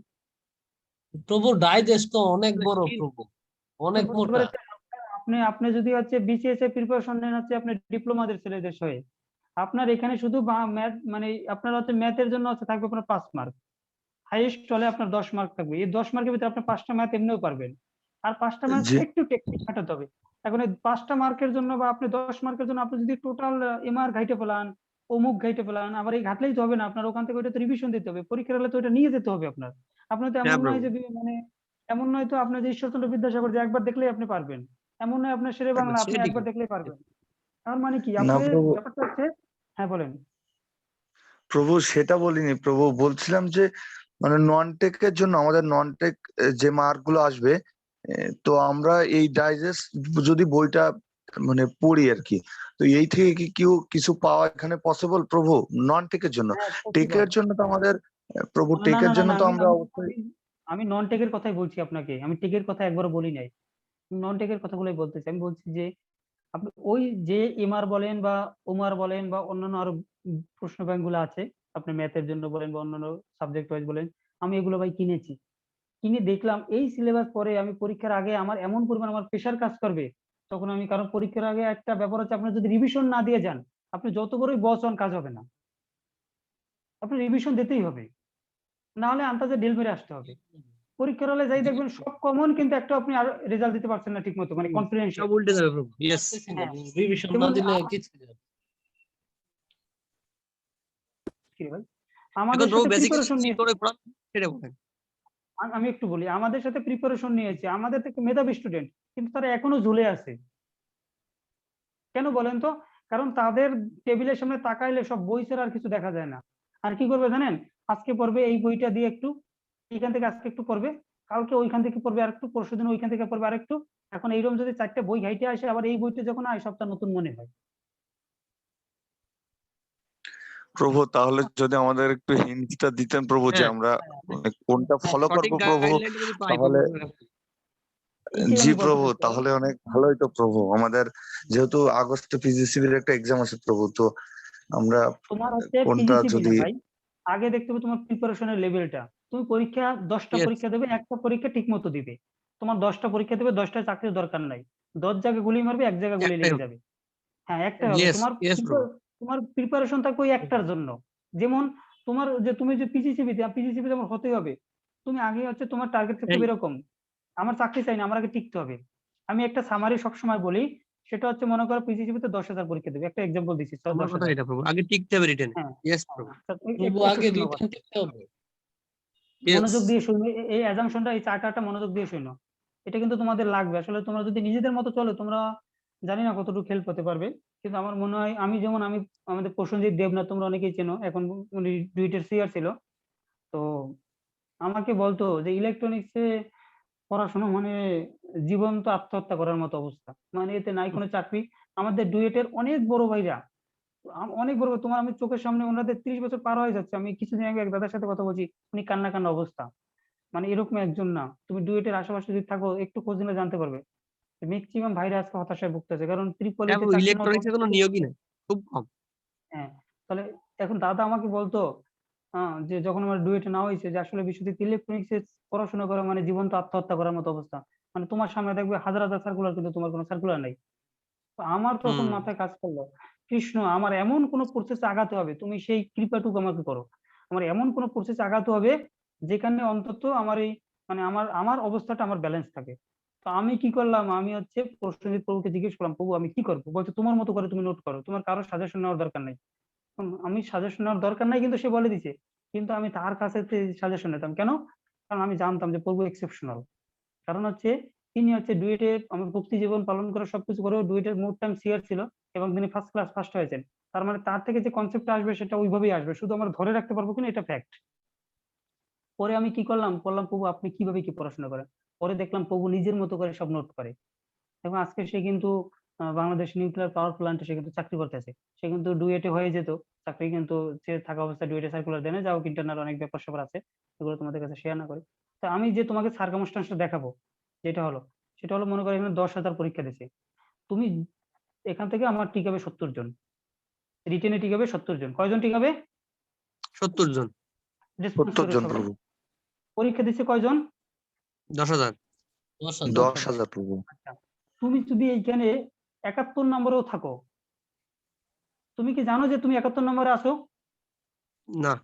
[SPEAKER 2] প্রভু ডাইজেস্ট তো অনেক বড় প্রভু, অনেক মোটা।
[SPEAKER 1] আপনি আপনি যদি হচ্ছে বিসিএস এর প্রিপারেশন নেন হচ্ছে আপনি ডিপ্লোমাদের ছেলেদের সঙ্গে, আপনার এখানে শুধু ম্যাথ মানে আপনার হচ্ছে ম্যাথের জন্য হচ্ছে থাকবে আপনার 5 মার্ক, হাইয়েস্ট হলে আপনার 10 মার্ক থাকবে। এই 10 মার্কের ভিতরে আপনি 5টা ম্যাথ এমনিও পারবেন, আর 5টা ম্যাথ
[SPEAKER 3] জি
[SPEAKER 1] একটু টেকনিক খাটাতে হবে। এখন এই 5টা মার্কের জন্য বা আপনি 10 মার্কের জন্য আপনি যদি টোটাল এমআর ঘাইটে ফেলান, অমুক ঘাইটে ফেলান, আবার এই ঘাটলেই তো হবে না, আপনার ওখান থেকে ওইটা তো রিভিশন দিতে হবে, পরীক্ষার হলে তো ওইটা নিয়ে যেতে হবে আপনার। আপনার তো এমন নয় যে মানে এমন নয় তো আপনি যে ঈশ্বরচন্দ্র বিদ্যাসাগর যে একবার দেখলেই আপনি পারবেন, এমন নয় আপনার শেরে বাংলা আপনি একবার দেখলেই পারবেন। তার মানে কি
[SPEAKER 3] না
[SPEAKER 1] আপনি
[SPEAKER 3] প্রভু,
[SPEAKER 1] ব্যাপারটা হচ্ছে, হ্যাঁ বলেন।
[SPEAKER 3] প্রভু সেটা বলিনি প্রভু, বলছিলাম যে মানে নন টেকের জন্য আমাদের নন টেক যে মার্ক গুলো আসবে, তো আমরা এই ডাইজেস্ট যদি বইটা মানে পড়ি আর কি, তো এই থেকে কি কেউ কিছু পাওয়া এখানে পসিবল প্রভু নন টেকের জন্য? টেকের জন্য তো আমাদের প্রভু,
[SPEAKER 1] না না
[SPEAKER 3] টেকের
[SPEAKER 1] না
[SPEAKER 3] জন্য
[SPEAKER 1] না
[SPEAKER 3] তো
[SPEAKER 1] আমি
[SPEAKER 3] আমরা
[SPEAKER 1] আমি
[SPEAKER 3] অবশ্যই।
[SPEAKER 1] আমি নন টেকের কথাই বলছি আপনাকে, আমি টেকের কথা একবারও বলি নাই, নন টেকের কথাগুলোই বলতেছি। আমি বলছি যে আপনি ওই যে এমআর বলেন বা ওমার বলেন বা অন্যান্য আরো প্রশ্ন ব্যাংক গুলো আছে, আপনি ম্যাথের জন্য বলেন বা অন্যান্য সাবজেক্ট ওয়াইজ বলেন, আমি এগুলো ভাই কিনেছি, কিনে দেখলাম এই সিলেবাস পরে আমি পরীক্ষার আগে আমার এমন পরিমাণ আমার প্রেশার কাজ করবে তখন আমি, কারণ পরীক্ষার আগে একটা ব্যাপার হচ্ছে আপনার যদি রিভিশন না দিয়ে যান আপনি যত বড়ই বস হন কাজ হবে না, আপনি রিভিশন দিতেই হবে, না হলে আন্দাজে ডেল মেরে আসতে হবে। পরীক্ষার হলে যাই দেখবেন সব কমন, কিন্তু একটা আপনি আর রেজাল্ট দিতে পারছেন না ঠিক মতো, মানে কনফিডেন্স
[SPEAKER 5] সব উল্টে যাবে প্রভু। ইয়েস,
[SPEAKER 2] রিভিশন না দিলে কিছু যাবে।
[SPEAKER 1] ভাই
[SPEAKER 5] এখন
[SPEAKER 1] আমাদের
[SPEAKER 5] প্রভু
[SPEAKER 1] সাথে
[SPEAKER 5] বেসিক
[SPEAKER 1] প্রিপারেশন নিয়ে,
[SPEAKER 5] করে পড়ান সেটা বলেন।
[SPEAKER 1] আমি একটু বলি, আমাদের সাথে প্রিপারেশন নিয়েছে, আমাদের থেকে মেধাবী স্টুডেন্ট, কিন্তু তারা এখনো ঝুলে আছে। কেন বলেন তো? কারণ তাদের টেবিলের সামনে তাকাইলে সব বই ছাড়া আর কিছু দেখা যায় না। আর কি করবে জানেন? আজকে পড়বে এই বইটা দিয়ে একটু, এইখান থেকে আজকে একটু পড়বে, কালকে ওইখান থেকে পড়বে আরেকটু, পরশুদিন ওইখান থেকে পড়বে আরেকটু। এখন এইরকম যদি 4টে বই ঘাইটে আসে, আবার এই বইটা যখন আয় সবটা নতুন মনে হয়।
[SPEAKER 3] প্রভু তাহলে যদি আমাদের একটু হিন্টটা দিতেন প্রভু, যে আমরা মানে কোনটা ফলো করবো প্রভু, তাহলে।
[SPEAKER 1] এইটাই
[SPEAKER 3] জি
[SPEAKER 1] আমি বলতে
[SPEAKER 3] প্রভু,
[SPEAKER 1] চাচ্ছি।
[SPEAKER 3] তাহলে অনেক ভালোই তো প্রভু। আমাদের যেহেতু আগস্টে পিজিসিবির একটা এক্সাম আছে প্রভু, তো আমরা
[SPEAKER 1] তোমার হচ্ছে
[SPEAKER 3] কোনটা
[SPEAKER 1] পিজিসিবি না
[SPEAKER 3] যদি।
[SPEAKER 1] ভাই, আগে দেখতে হবে তোমার প্রিপারেশনের লেভেলটা। তুমি পরীক্ষা 10টা পরীক্ষা দেবে, একটা পরীক্ষা ঠিক মতো দিবে। তোমার 10টা পরীক্ষা দেবে, 10টা চাকরির দরকার নাই, 10 জায়গায় গুলি মারবে, এক জায়গায় গুলি লেগে যাবে। হ্যাঁ একটাই হবে। তোমার প্রিপারেশন থাকবে ওই একটার জন্য। যেমন তোমার যে তুমি যে পিজিসিবি তোমার হতেই হবে, তুমি আগে হচ্ছে তোমার টার্গেট থাকতে এরকম, আমার চাকরি চাই না, আমার আগে টিকতে হবে। আমি একটা সামারি সবসময় বলি, সেটা হচ্ছে মনে করো পিজিসিবি তে 10,000 পরীক্ষা দেবে, একটা এক্সাম্পল দিচ্ছি।
[SPEAKER 5] আমার কথা এটা প্রভু, আগে টিকতে হবে রিটেনে। ইয়েস প্রভু,
[SPEAKER 2] প্রভু আগে রিটেন টিকতে হবে।
[SPEAKER 1] মনোযোগ দিয়ে শুনো এই অ্যাজাম্পশনটা, এই চার্টারটা মনোযোগ দিয়ে শুনো, এটা কিন্তু তোমাদের লাগবে। আসলে তোমরা যদি নিজেদের মতো চলো, তোমরা জানি না কতটুকু হেল্প হতে পারবে, কিন্তু আমার মনে হয় আমি যেমন আমি আমাদের প্রসেনজিৎ দেবনাথ তোমরা অনেকেই চেনো, এখন উনি ডুইটের সিআর ছিল, তো আমাকে বলতো যে ইলেকট্রনিক্সে পড়াশোনা মানে জীবন্ত আত্মহত্যা করার মতো অবস্থা, মানে এতে নাই কোনো চাকরি। আমাদের ডুয়েটের অনেক বড় ভাইরা, অনেক বড়, তোমার আমি চোখের সামনে ওনাদের 30 বছর পার হয়ে যাচ্ছে। আমি কিছুদিন আগে এক দাদার সাথে কথা বলছি, উনি কান্না কান্না অবস্থা, মানে এরকম একজন না। তুমি ডুয়েটের আশেপাশে যদি থাকো একটু খোঁজ নিলে জানতে পারবে ম্যাক্সিমাম ভাইরা আজকে হতাশায় ভুগতেছে, কারণ ত্রিপলিতে চাকরি
[SPEAKER 5] ইলেকট্রনিক্সে কোনো নিয়োগই নাই, খুব কম।
[SPEAKER 1] হ্যাঁ, তাহলে এখন দাদা আমাকে বলতো যে যখন আমার ডুয়েটে না হয়েছে যে আসলে বিশ্বজিৎ ইলেকট্রনিক্স এ পড়াশোনা করা মানে জীবন তো আত্মহত্যা করার মতো অবস্থা। মানে তোমার সামনে দেখবে হাজার হাজার সার্কুলার, কিন্তু তোমার কোনো সার্কুলার নাই। তো আমার তখন মাথায় কাজ করলো, কৃষ্ণ আমার এমন কোনো প্রসেসে আগাতে হবে, তুমি সেই কৃপাটুকু আমাকে করো। আমার এমন কোনো প্রসেসে আগাতে হবে যেখানে অন্তত আমার এই মানে আমার আমার অবস্থাটা আমার ব্যালেন্স থাকে। তো আমি কি করলাম, আমি হচ্ছে প্রসেনজিৎ প্রভুকে জিজ্ঞেস করলাম, প্রভু আমি কি করবো? বলছে তোমার মতো করে তুমি নোট করো, তোমার কারো সাজেশন নেওয়ার দরকার নাই। আমি সাজেশন নেওয়ার দরকার নাই কিন্তু সে বলে দিছে, কিন্তু আমি তার কাছে সাজেশন নিতাম কেন? কারণ আমি জানতাম যে প্রভু এক্সেপশনাল। কারণ হচ্ছে তিনি হচ্ছে ডুয়েটে আমার ভক্তি জীবন পালন করে সবকিছু করেও ডুয়েটের মোট টাইম সিআর ছিল এবং তিনি ফার্স্ট হয়েছেন। তার মানে তার থেকে যে কনসেপ্ট আসবে সেটা ওইভাবেই আসবে, শুধু আমরা ধরে রাখতে পারবো কিনা এটা ফ্যাক্ট। পরে আমি কি করলাম, বললাম প্রভু আপনি কিভাবে কি পড়াশোনা করেন? পরে দেখলাম প্রভু নিজের মতো করে সব নোট করে। এবং আজকে সে কিন্তু বাংলাদেশ নিউক্লিয়ার পাওয়ার প্ল্যান্টে সে কিন্তু চাকরি করতেছে। সে কিন্তু ডুয়েটে হয়ে যেত চাকরি, কিন্তু সে থাকা অবস্থায় ডুয়েটে সার্কুলার দেয় না। যা হোক, ইন্টারনাল অনেক ব্যাপার স্যাপার আছে, এগুলো তোমাদের কাছে শেয়ার না করি। তো আমি যে তোমাকে সার্কামস্টান্সটা দেখাবো যেটা হলো, সেটা হলো মনে করো এখানে 10,000 পরীক্ষা দিছে, তুমি এখান থেকে আমার টিকাবে 70 জন, রিটেনে টিকাবে 70 জন। কয়জন টিকাবে?
[SPEAKER 5] 70 জন।
[SPEAKER 1] রেসপন্স
[SPEAKER 3] 70
[SPEAKER 1] করে
[SPEAKER 3] জন
[SPEAKER 1] সবাই।
[SPEAKER 3] প্রভু।
[SPEAKER 1] পরীক্ষা দিচ্ছে কয়জন?
[SPEAKER 5] 10,000।
[SPEAKER 3] 10,000 প্রভু।
[SPEAKER 1] আচ্ছা, তুমি যদি এইখানে 71 নম্বরেও থাকো, তুমি কি জানো যে তুমি 71 নম্বরে আছো?
[SPEAKER 5] না।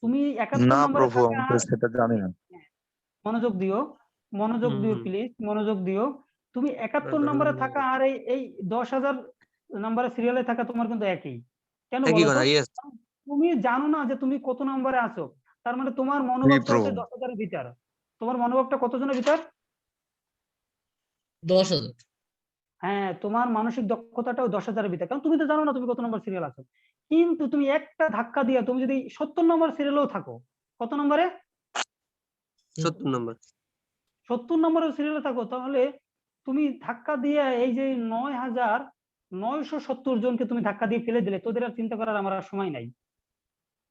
[SPEAKER 1] তুমি 71
[SPEAKER 3] না
[SPEAKER 1] নম্বরে
[SPEAKER 3] প্রভু,
[SPEAKER 1] থাকা,
[SPEAKER 3] আমি তো সেটা জানি না।
[SPEAKER 1] মনোযোগ দিও, মনোযোগ দিও প্লিজ, মনোযোগ দিও। তুমি 71 নম্বরে থাকা আর এই 10,000 নম্বরে সিরিয়ালে থাকা তোমার কিন্তু একই। কেন
[SPEAKER 5] একই
[SPEAKER 1] বলো তো?
[SPEAKER 5] কথা, ইয়েস।
[SPEAKER 1] তুমি জানো না যে তুমি কত নম্বরে আছো, তার মানে তোমার
[SPEAKER 3] জি
[SPEAKER 1] মনোভাবটা
[SPEAKER 3] প্রভু।
[SPEAKER 1] হচ্ছে 10,000 এর ভিতর। তোমার মনোভাবটা কতজনের ভিতর?
[SPEAKER 2] 10,000।
[SPEAKER 1] হ্যাঁ, তোমার মানসিক দক্ষতাটাও 10,000 এর ভিতর, কারণ তুমি তো জানো না তুমি কত নম্বর সিরিয়াল আছো। কিন্তু তুমি একটা ধাক্কা দিয়ে তুমি যদি 70 নম্বর সিরিয়ালেও থাকো, কত নম্বরে?
[SPEAKER 5] 70 নম্বর।
[SPEAKER 1] 70 নম্বরের সিরিয়ালে থাকো, তাহলে তুমি ধাক্কা দিয়ে এই যে 9,970 জনকে তুমি ধাক্কা দিয়ে ফেলে দিলে, তোদের আর চিন্তা করার আমার আর সময় নাই।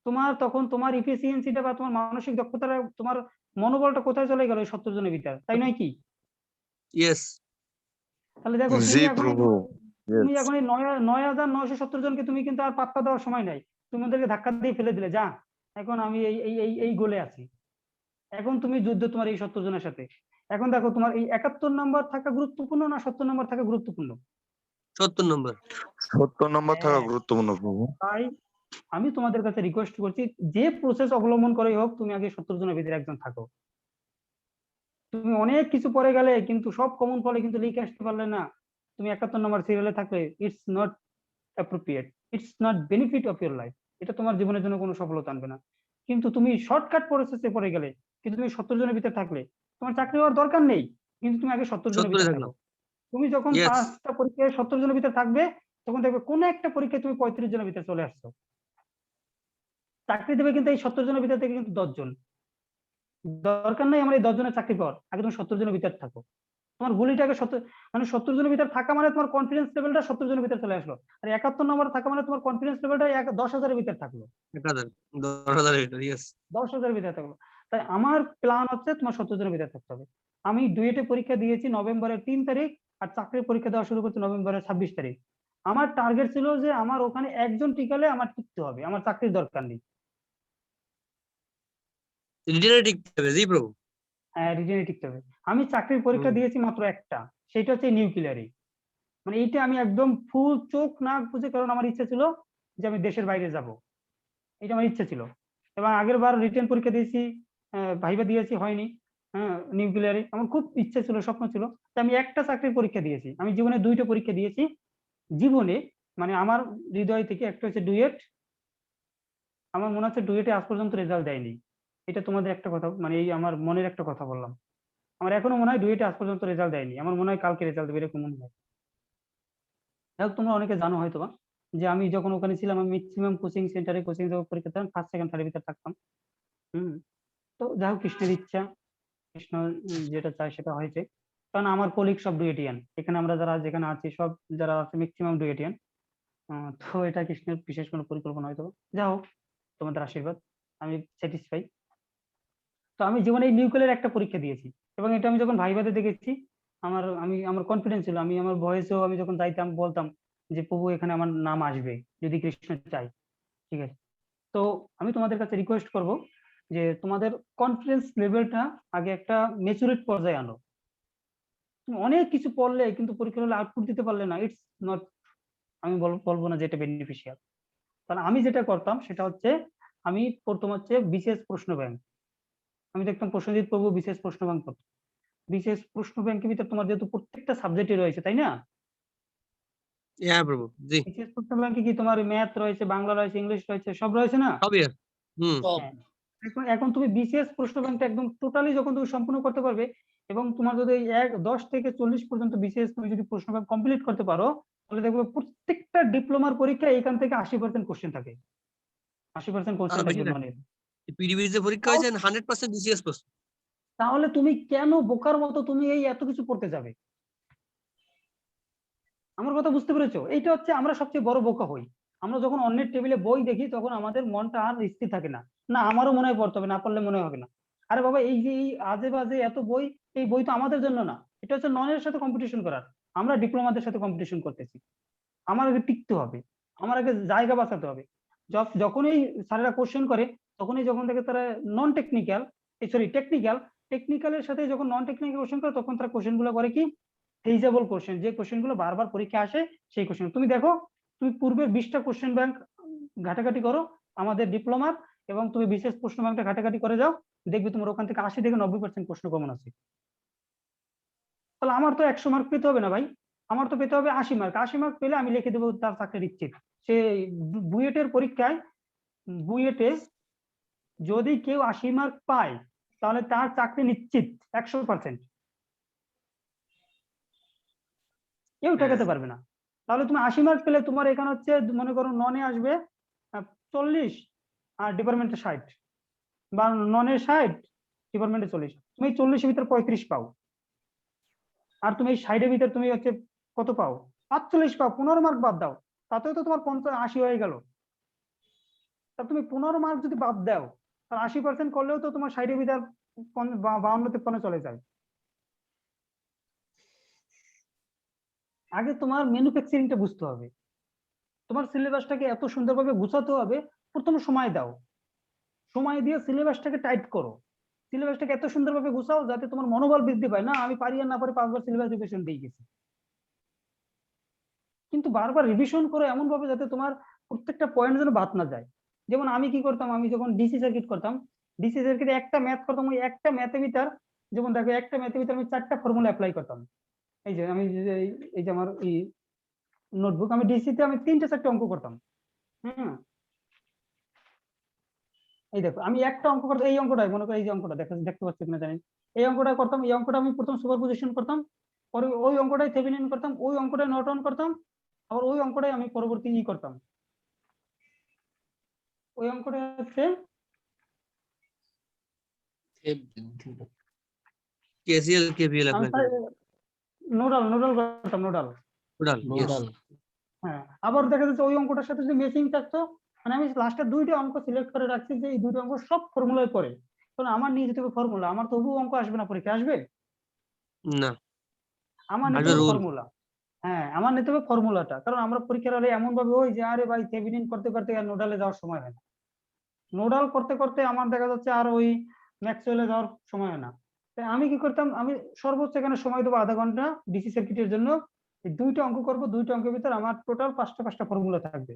[SPEAKER 1] তোমার তখন তোমার ইফিসিয়েন্সিটা বা তোমার মানসিক দক্ষতাটা, তোমার মনোবলটা কোথায় চলে গেল এই 70 জনের ভিতর, তাই নয় কি?
[SPEAKER 5] ইয়েস।
[SPEAKER 1] তাহলে দেখো
[SPEAKER 3] জি প্রভু।
[SPEAKER 1] তুমি এখন এই 9,970 জনকে তুমি কিন্তু আর পাত্তা দেওয়ার সময় নাই, তুমি ওদেরকে ধাক্কা দিয়ে ফেলে দিলে, যা এখন আমি এই এই এই এই গোলে আছি। এখন তুমি যুদ্ধ তোমার এই 70 জনের সাথে। এখন দেখো তোমার এই 71 নম্বর থাকা গুরুত্বপূর্ণ না 70 নম্বর থাকা গুরুত্বপূর্ণ?
[SPEAKER 5] 70 নম্বর।
[SPEAKER 3] 70 নম্বর থাকা
[SPEAKER 1] হ্যাঁ,
[SPEAKER 3] গুরুত্বপূর্ণ প্রভু।
[SPEAKER 1] তাই আমি তোমাদের কাছে রিকোয়েস্ট করছি, যে প্রসেস অবলম্বন করেই হোক তুমি আগে 70 জনের ভিতরে একজন থাকো। তুমি অনেক কিছু পরে গেলে কিন্তু সব কমন ফলে কিন্তু লিখে আসতে পারলে না, তুমি 71 নম্বর সিরিয়ালে থাকলে it's not appropriate, it's not benefit of your life. এটা তোমার জীবনের জন্য কোনো সফলতা আনবে না। কিন্তু তুমি শর্টকাট প্রসেসে পড়ে গেলে, কিন্তু তুমি 70 জনের ভিতরে থাকলে, তোমার চাকরি হওয়ার দরকার নেই, কিন্তু তুমি আগে 70 জনের
[SPEAKER 5] 70
[SPEAKER 1] ভিতরে
[SPEAKER 5] থাকলাম।
[SPEAKER 1] থাকো। তুমি যখন
[SPEAKER 5] ইয়েস।
[SPEAKER 1] 5টা পরীক্ষায় 70 জনের ভিতরে থাকবে, তখন দেখবে কোন একটা পরীক্ষায় তুমি 35 জনের ভিতরে চলে আসছো। চাকরি দেবে কিন্তু এই 70 জনের ভিতর থেকে কিন্তু 10 জন। দরকার নাই আমার এই 10 জনের চাকরি পাওয়ার, আগে তুমি 70 জনের ভিতরে থাকো। তোমার গুলিটাকে 70 মানে 70 জনের ভিতরে থাকা মানে তোমার কনফিডেন্স লেভেলটা 70 জনের ভিতরে চলে আসলো। আর 71 নম্বরে থাকা মানে তোমার কনফিডেন্স লেভেলটা 10,000 এর ভিতরে থাকলো,
[SPEAKER 5] 1000, 10,000 এর ভিতর, ইয়েস।
[SPEAKER 1] 10,000 এর ভিতরে থাকলো। তাই আমার প্ল্যান হচ্ছে তোমার 70 জনের ভিতরে থাকতে হবে। আমি ডুয়েটে পরীক্ষা দিয়েছি নভেম্বরের 3 তারিখ, আর চাকরির পরীক্ষা দেওয়া শুরু করছি নভেম্বরের 26 তারিখ। আমার টার্গেট ছিল যে আমার ওখানে একজন টিকালে আমার টিকতে হবে, আমার চাকরির দরকার নেই।
[SPEAKER 5] রিটেনে টিকতে হবে, জি প্রভু।
[SPEAKER 1] হ্যাঁ, রিটেনে টিকতে হবে। আমি চাকরির পরীক্ষা দিয়েছি মাত্র একটা, সেটা হচ্ছে নিউক্লিয়ারে। মানে এইটা আমি একদম ফুল চোখ নাক বুঝে, কারণ আমার ইচ্ছা ছিল যে আমি দেশের বাইরে যাব, এটা আমার ইচ্ছা ছিল। এবং আগের বার রিটেন পরীক্ষা দিয়েছি, ভাইবা দিয়েছি, হয়নি। হ্যাঁ, নিউক্লিয়ারে আমার খুব ইচ্ছা ছিল, স্বপ্ন ছিল। তাই আমি একটা চাকরির পরীক্ষা দিয়েছি। আমি জীবনে 2টা পরীক্ষা দিয়েছি জীবনে, মানে আমার হৃদয় থেকে। একটা হচ্ছে ডুয়েট, আমার মনে হচ্ছে ডুয়েটে আজ পর্যন্ত রেজাল্ট দেয়নি। এটা তোমাদের একটা কথা, মানে এই আমার মনের একটা কথা বললাম। আমার এখনো মনে হয় ডুয়েটে আজ পর্যন্ত রেজাল্ট দেয়নি, আমার মনে হয় কালকে রেজাল্ট দেবে, এরকম মনে হয়। যাই হোক, তোমরা অনেকে জানো হয়তো বা, যে আমি যখন ওখানে ছিলাম আমি ম্যাক্সিমাম কোচিং সেন্টারে কোচিং পরীক্ষা দিতাম, ফার্স্ট সেকেন্ড থার্ডের ভিতরে থাকতাম। তো যাই হোক, কৃষ্ণের ইচ্ছা, কৃষ্ণ যেটা চায় সেটা হয়েছে। কারণ আমার কলিগ সব ডুয়েটিয়ান, এখানে আমরা যারা যেখানে আছি সব যারা আছে ম্যাক্সিমাম ডুয়েটিয়ান। তো এটা কৃষ্ণের বিশেষ কোনো পরিকল্পনা হয়তো। যা হোক, তোমাদের আশীর্বাদ, আমি স্যাটিসফাই। তো আমি জীবনে এই নিউক্লিয়ার একটা পরীক্ষা দিয়েছি, এবং এটা আমি যখন ভাইভাতে দেখেছি, আমার কনফিডেন্স ছিল। আমি আমার ভয়েসেও আমি যখন যাইতাম বলতাম যে প্রভু এখানে আমার নাম আসবে যদি কৃষ্ণ চাই, ঠিক আছে। তো আমি তোমাদের কাছে রিকোয়েস্ট করব যে তোমাদের কনফিডেন্স লেভেলটা আগে একটা ম্যাচুরেট পর্যায়ে আনো। তুমি অনেক কিছু পড়লে কিন্তু পরীক্ষার হলে আউটপুট দিতে পারলে না, ইটস নট, আমি বলবো না যে এটা বেনিফিশিয়াল। কারণ আমি যেটা করতাম সেটা হচ্ছে আমি পড়তাম হচ্ছে বিশেষ প্রশ্ন ব্যাংক। আমি দেখতাম প্রসেনজিৎ প্রভু বিশেষ প্রশ্ন ব্যাংক পড়তো। বিশেষ প্রশ্ন ব্যাংকের ভিতরে তোমার যেহেতু প্রত্যেকটা সাবজেক্টে রয়েছে, তাই না?
[SPEAKER 5] হ্যাঁ প্রভু, জি
[SPEAKER 1] বিশেষ প্রশ্ন ব্যাংকে কি তোমার ম্যাথ রয়েছে, বাংলা রয়েছে, ইংলিশ রয়েছে, সব রয়েছে না?
[SPEAKER 5] সবই আছে।
[SPEAKER 2] সব
[SPEAKER 1] হ্যাঁ। এখন তুমি বিশেষ প্রশ্ন ব্যাংকটা একদম টোটালি যখন তুমি সম্পূর্ণ করতে পারবে, এবং তোমার যদি 10 থেকে 40 পর্যন্ত বিশেষ তুমি যদি প্রশ্ন ব্যাংক কমপ্লিট করতে পারো, তাহলে দেখবে প্রত্যেকটা ডিপ্লোমার পরীক্ষা এখান থেকে 80% কোশ্চেন থাকে, 80% কোশ্চেন
[SPEAKER 5] আরো বেশি
[SPEAKER 1] থাকবে
[SPEAKER 5] থাকে।
[SPEAKER 1] মানে।
[SPEAKER 5] পিডিবির যে পরীক্ষা হয়েছে 100% বিসিএস প্রশ্ন।
[SPEAKER 1] তাহলে তুমি কেন বোকার মতো তুমি এই এত কিছু পড়তে যাবে? আমার কথা বুঝতে পেরেছো? এইটা হচ্ছে আমরা সবচেয়ে বড় বোকা হই। আমরা যখন অন্যের টেবিলে বই দেখি তখন আমাদের মনটা আর স্থির থাকে না, না আমারও মনে হয় পড়তে হবে, না পড়লে মনে হবে না। আরে বাবা, এই যে এই আজে বাজে এত বই, এই বই তো আমাদের জন্য না, এটা হচ্ছে ননের সাথে কম্পিটিশন করার। আমরা ডিপ্লোমাদের সাথে কম্পিটিশন করতেছি। আমার আগে টিকতে হবে, আমার আগে জায়গা বাঁচাতে হবে। যখনই স্যারেরা কোশ্চেন করে, তখনই যখন থেকে তারা নন টেকনিক্যাল, সরি টেকনিক্যালের সাথে যখন নন টেকনিক্যাল কোশ্চেন করে, তখন তারা কোশ্চেন গুলো করে কি ফেইজেবল কোশ্চেন, যে কোশ্চেন গুলো বারবার পরীক্ষা আসে সেই কোশ্চেন। তুমি দেখো, তুমি পূর্বের 20টা কোশ্চেন ব্যাংক ঘাটাঘাটি করো আমাদের ডিপ্লোমার, এবং তুমি বিশেষ প্রশ্ন ব্যাংকটা ঘাটাঘাটি করে যাও, দেখবে তোমার ওখান থেকে 80 থেকে 90% প্রশ্ন কমন আছে। তাহলে আমার তো 100 মার্ক পেতে হবে না ভাই, আমার তো পেতে হবে 80 মার্ক। 80 মার্ক পেলে আমি লিখে দেবো তার চাকরি নিশ্চিত। সে বুয়েটের পরীক্ষায়, বুয়েটে যদি কেউ 80 মার্ক পায় তাহলে তার চাকরি নিশ্চিত 100%, কেউ ঠেকাতে পারবে না। তাহলে তুমি 80 মার্ক পেলে তোমার এখানে হচ্ছে মনে করো ননে আসবে 40 আর ডিপার্টমেন্টে 60, বা ননে 60 ডিপার্টমেন্টে 40, তুমি 40-এর ভিতরে 35 পাও, আর তুমি এই 60-এর ভিতরে তুমি হচ্ছে কত পাও, 45 পাও, 15 মার্ক বাদ দাও, তাতেও তো তোমার 80 হয়ে গেল। তা তুমি 15 মার্ক যদি বাদ দাও, তাহলে 80% করলেও তো তোমার 60-এর ভিতরে 52-53 চলে যায়। আগে তোমার ম্যানুফ্যাকচারিংটা বুঝতে হবে, তোমার সিলেবাসটাকে এত সুন্দরভাবে গুছাতে হবে। প্রথমে সময় দাও, সময় দিয়ে সিলেবাসটাকে টাইট করো, সিলেবাসটাকে এত সুন্দরভাবে গুছাও যাতে তোমার মনোবল বৃদ্ধি পায়, না আমি পারি আর না পারি 5 বার সিলেবাস রিভিশন দিয়ে গেছি। কিন্তু বারবার রিভিশন করো এমন ভাবে যাতে তোমার প্রত্যেকটা পয়েন্ট যেন বাদ না যায়। যেমন আমি কি করতাম, আমি যখন ডিসি সার্কিট করতাম, ডিসি সার্কিটে একটা ম্যাথ করতাম, ওই একটা ম্যাথে ভিতর, যেমন দেখো একটা ম্যাথে ভিতর আমি 4টা ফর্মুলা অ্যাপ্লাই করতাম। এই যে আমি এই যে আমার এই নোটবুক, আমি ডিসিতে আমি 3-4টা অঙ্ক করতাম। হ্যাঁ, এই দেখো আমি একটা অঙ্ক করতাম, এই অঙ্কটাই মনে করো, এই যে অঙ্কটা দেখতে পাচ্ছি কিনা জানি, এই অঙ্কটা করতাম, এই অঙ্কটা আমি প্রথম সুপারপজিশন করতাম, পরে ওই অঙ্কটাই থেভেনিন করতাম, ওই অঙ্কটাই নর্টন করতাম, আবার ওই অঙ্কটাই আমি পরবর্তী করতাম। ওই অঙ্কটা হচ্ছে
[SPEAKER 5] কেসিএল কেভিএল
[SPEAKER 1] আমি
[SPEAKER 5] অ্যাপ্লাই
[SPEAKER 1] নোডাল করতাম, নোডাল। হ্যাঁ, আবার দেখা যাচ্ছে ওই অঙ্কটার সাথে যদি ম্যাচিং থাকতো, মানে আমি লাস্টে 2টা অঙ্ক সিলেক্ট করে রাখছি যে এই 2টা অঙ্ক সব ফর্মুলায় পড়ে, কারণ আমার নিয়ে যেতে হবে ফর্মুলা, আমার তবু অঙ্ক আসবে না পরীক্ষা, আসবে
[SPEAKER 5] না,
[SPEAKER 1] আমার নিতে হবে ফর্মুলা। হ্যাঁ, আমার নিতে হবে ফর্মুলাটা, কারণ আমরা পরীক্ষার হলে এমন ভাবে ওই যে আরে ভাই থেভেনিন করতে করতে আর নোডালে যাওয়ার সময় হয় না, নোডাল করতে করতে আমার দেখা যাচ্ছে আর ওই ম্যাক্সওয়েলে যাওয়ার সময় হয় না। তাই আমি কি করতাম, আমি সর্বোচ্চ এখানে সময় দেবো আধা ঘন্টা ডিসি সার্কিটের জন্য, এই 2টা অঙ্ক করবো, 2টা অঙ্কের ভিতর আমার টোটাল 5টা ফর্মুলা থাকবে।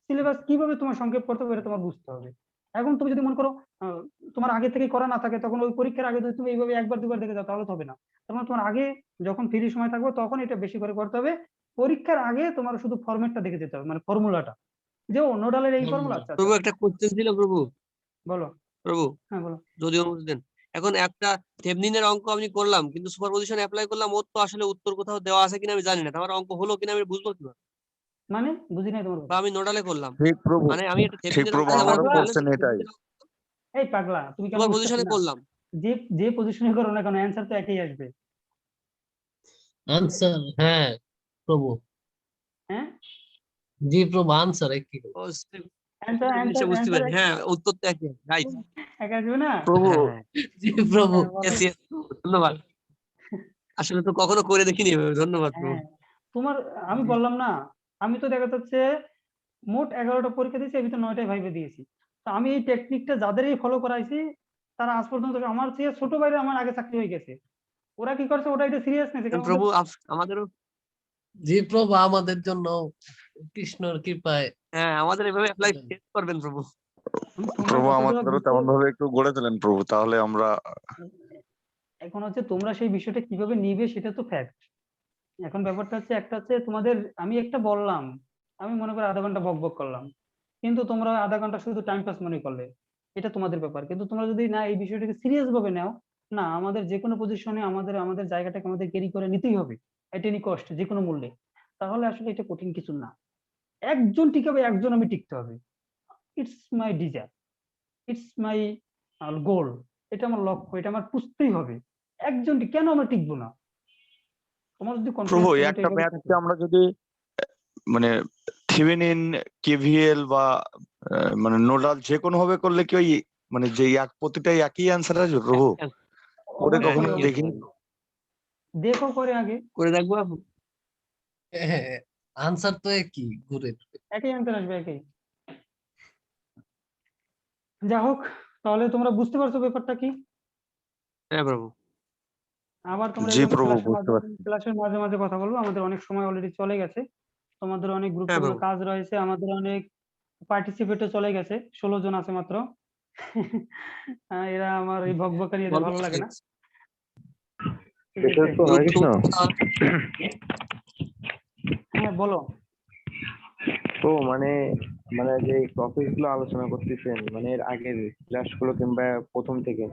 [SPEAKER 1] সিলেবাস কিভাবে তোমার সংক্ষেপ করতে পারে তোমার বুঝতে হবে। এখন তুমি যদি মনে করো তোমার আগে থেকে করা না থাকে, তখন ওই পরীক্ষার আগে যদি তুমি এইভাবে 1বার 2বার দেখে যাও তাহলে তো হবে না। তখন তোমার আগে যখন ফ্রি সময় থাকবে তখন এটা বেশি করে করতে হবে। পরীক্ষার আগে তোমার শুধু ফরম্যাটটা দেখে যেতে হবে, মানে ফর্মুলাটা, যে ও নোডালের এই ফর্মুলা। আচ্ছা
[SPEAKER 5] প্রভু একটা কোশ্চেন ছিল প্রভু।
[SPEAKER 1] বলো
[SPEAKER 5] প্রভু,
[SPEAKER 1] হ্যাঁ বলো।
[SPEAKER 5] যদি অনুমতি দেন, এখন একটা থেভেনিনের অঙ্ক আমি করলাম, কিন্তু সুপারপজিশন অ্যাপ্লাই করলাম, ওর তো আসলে উত্তর কোথাও দেওয়া আছে কিনা আমি জানি না, আমার অঙ্ক হলো কিনা আমি বুঝবো কিভাবে?
[SPEAKER 1] মানে বুঝি নাই তোমার
[SPEAKER 5] বা আমি নোডালে করলাম,
[SPEAKER 3] ঠিক প্রভু,
[SPEAKER 5] মানে আমি একটা
[SPEAKER 3] ঠিক
[SPEAKER 5] থেভেনিনের
[SPEAKER 3] প্রভু,
[SPEAKER 5] অঙ্ক যেমন
[SPEAKER 3] আমারও
[SPEAKER 5] আপনি বললেন
[SPEAKER 3] কোশ্চেন এটাই।
[SPEAKER 1] এই পাগলা, তুমি কেন
[SPEAKER 5] সুপারপজিশনে করলাম,
[SPEAKER 1] যে পজিশনে করো না কেন অ্যানসার তো একই আসবে।
[SPEAKER 2] আনসার, হ্যাঁ প্রভু,
[SPEAKER 1] হ্যাঁ
[SPEAKER 2] জি প্রভু, আনসার একই।
[SPEAKER 1] অ্যানসার
[SPEAKER 5] বুঝতে পারি, হ্যাঁ উত্তর তো একই, রাইট,
[SPEAKER 1] এক আসবে না।
[SPEAKER 3] প্রভু
[SPEAKER 2] জি প্রভু,
[SPEAKER 5] Yes, yes, ধন্যবাদ। আসলে তো কখনো করে দেখিনি এভাবে, ধন্যবাদ প্রভু।
[SPEAKER 1] হ্যাঁ, তোমার আমি বললাম না, আমি তো দেখা যাচ্ছে মোট 11টা পরীক্ষা দিয়েছি, এর ভিতরে 9টাই ভাইভা দিয়েছি। তো আমি এই টেকনিকটা যাদেরই ফলো করাইছি তারা আজ পর্যন্ত আমার চেয়ে ছোট ভাইরা আমার আগে চাকরি হয়ে গেছে। ওরা কি করছে, ওটা এটা সিরিয়াস নিয়েছে, কারণ
[SPEAKER 5] প্রভু আমাদেরও
[SPEAKER 2] জি প্রভু, আমাদের জন্য কৃষ্ণর কৃপায়
[SPEAKER 5] হ্যাঁ আমাদের এভাবে অ্যাপ্লাই করবেন প্রভু।
[SPEAKER 1] তোমরা
[SPEAKER 3] প্রভু
[SPEAKER 1] কতগুলো
[SPEAKER 3] আমাদেরও
[SPEAKER 1] বুঝতে,
[SPEAKER 3] তেমন ভাবে একটু গড়ে তোলেন প্রভু, তাহলে আমরা
[SPEAKER 1] এখন হচ্ছে তোমরা সেই বিষয়টা কিভাবে নিবে সেটা তো ফ্যাক্ট। এখন ব্যাপারটা হচ্ছে, একটা হচ্ছে তোমাদের, আমি একটা বললাম, আমি মনে করি আধা ঘন্টা বক বক করলাম, কিন্তু তোমরা আধা ঘন্টা শুধু টাইম পাস মনে করলে, এটা তোমাদের ব্যাপার। কিন্তু তোমরা যদি না এই বিষয়টাকে সিরিয়াস ভাবে নাও, না আমাদের যে কোনো পজিশনে আমাদের আমাদের জায়গাটাকে আমাদের ক্যারি করে নিতেই হবে এট এনি কস্ট, যে কোনো মূল্যে, তাহলে আসলে এটা কঠিন কিছু না। একজন টিকাবে, একজন আমি টিকতে হবে। It's my desire, it's my goal, এটা আমার লক্ষ্য, এটা আমার পুষতেই হবে। একজনটি কেন আমরা টিকবো না? তোমার যদি
[SPEAKER 3] প্রভু
[SPEAKER 1] কনফিডেন্স লেভেলটা
[SPEAKER 3] একটা
[SPEAKER 1] এভাবে থাকে,
[SPEAKER 3] ম্যাথকে আমরা যদি মানে থেভেনিন, কেভিএল বা মানে নোডাল যে কোনো ভাবে করলে কি ওই মানে যে প্রতিটাই একই অ্যান্সার আসবে প্রভু? ওরে
[SPEAKER 1] অবশ্যই
[SPEAKER 3] কখনো
[SPEAKER 1] অবশ্যই।
[SPEAKER 3] দেখিনি।
[SPEAKER 1] দেখো করে আগে,
[SPEAKER 5] করে দেখবো।
[SPEAKER 2] আনসার তো একই ঘুরে।
[SPEAKER 1] একই অ্যান্সার আসবে, একই। যা হোক, তাহলে তোমরা বুঝতে পারছো ব্যাপারটা কি?
[SPEAKER 5] হ্যাঁ প্রভু।
[SPEAKER 1] আবার তোমরা
[SPEAKER 3] জি
[SPEAKER 1] এইভাবে
[SPEAKER 3] প্রভু, বুঝতে পারছি।
[SPEAKER 1] ক্লাসের মাঝে মাঝে কথা বলবো। আমাদের অনেক সময় অলরেডি চলে গেছে, তোমাদের অনেক
[SPEAKER 5] হ্যাঁ
[SPEAKER 1] গুরুত্বপূর্ণ
[SPEAKER 5] প্রভু।
[SPEAKER 1] কাজ রয়েছে, আমাদের অনেক পার্টিসিপেটও চলে গেছে, 16 জন আছে মাত্র। এরা আমার এই ভকভকানি এদের ভালো লাগে না। ঠিক আছে,
[SPEAKER 4] হরে কৃষ্ণ।
[SPEAKER 1] হ্যাঁ বলো।
[SPEAKER 4] তো মানে মানে যে টপিক গুলো আলোচনা করতেছেন মানে এর আগের ক্লাস গুলো কিংবা প্রথম থেকে,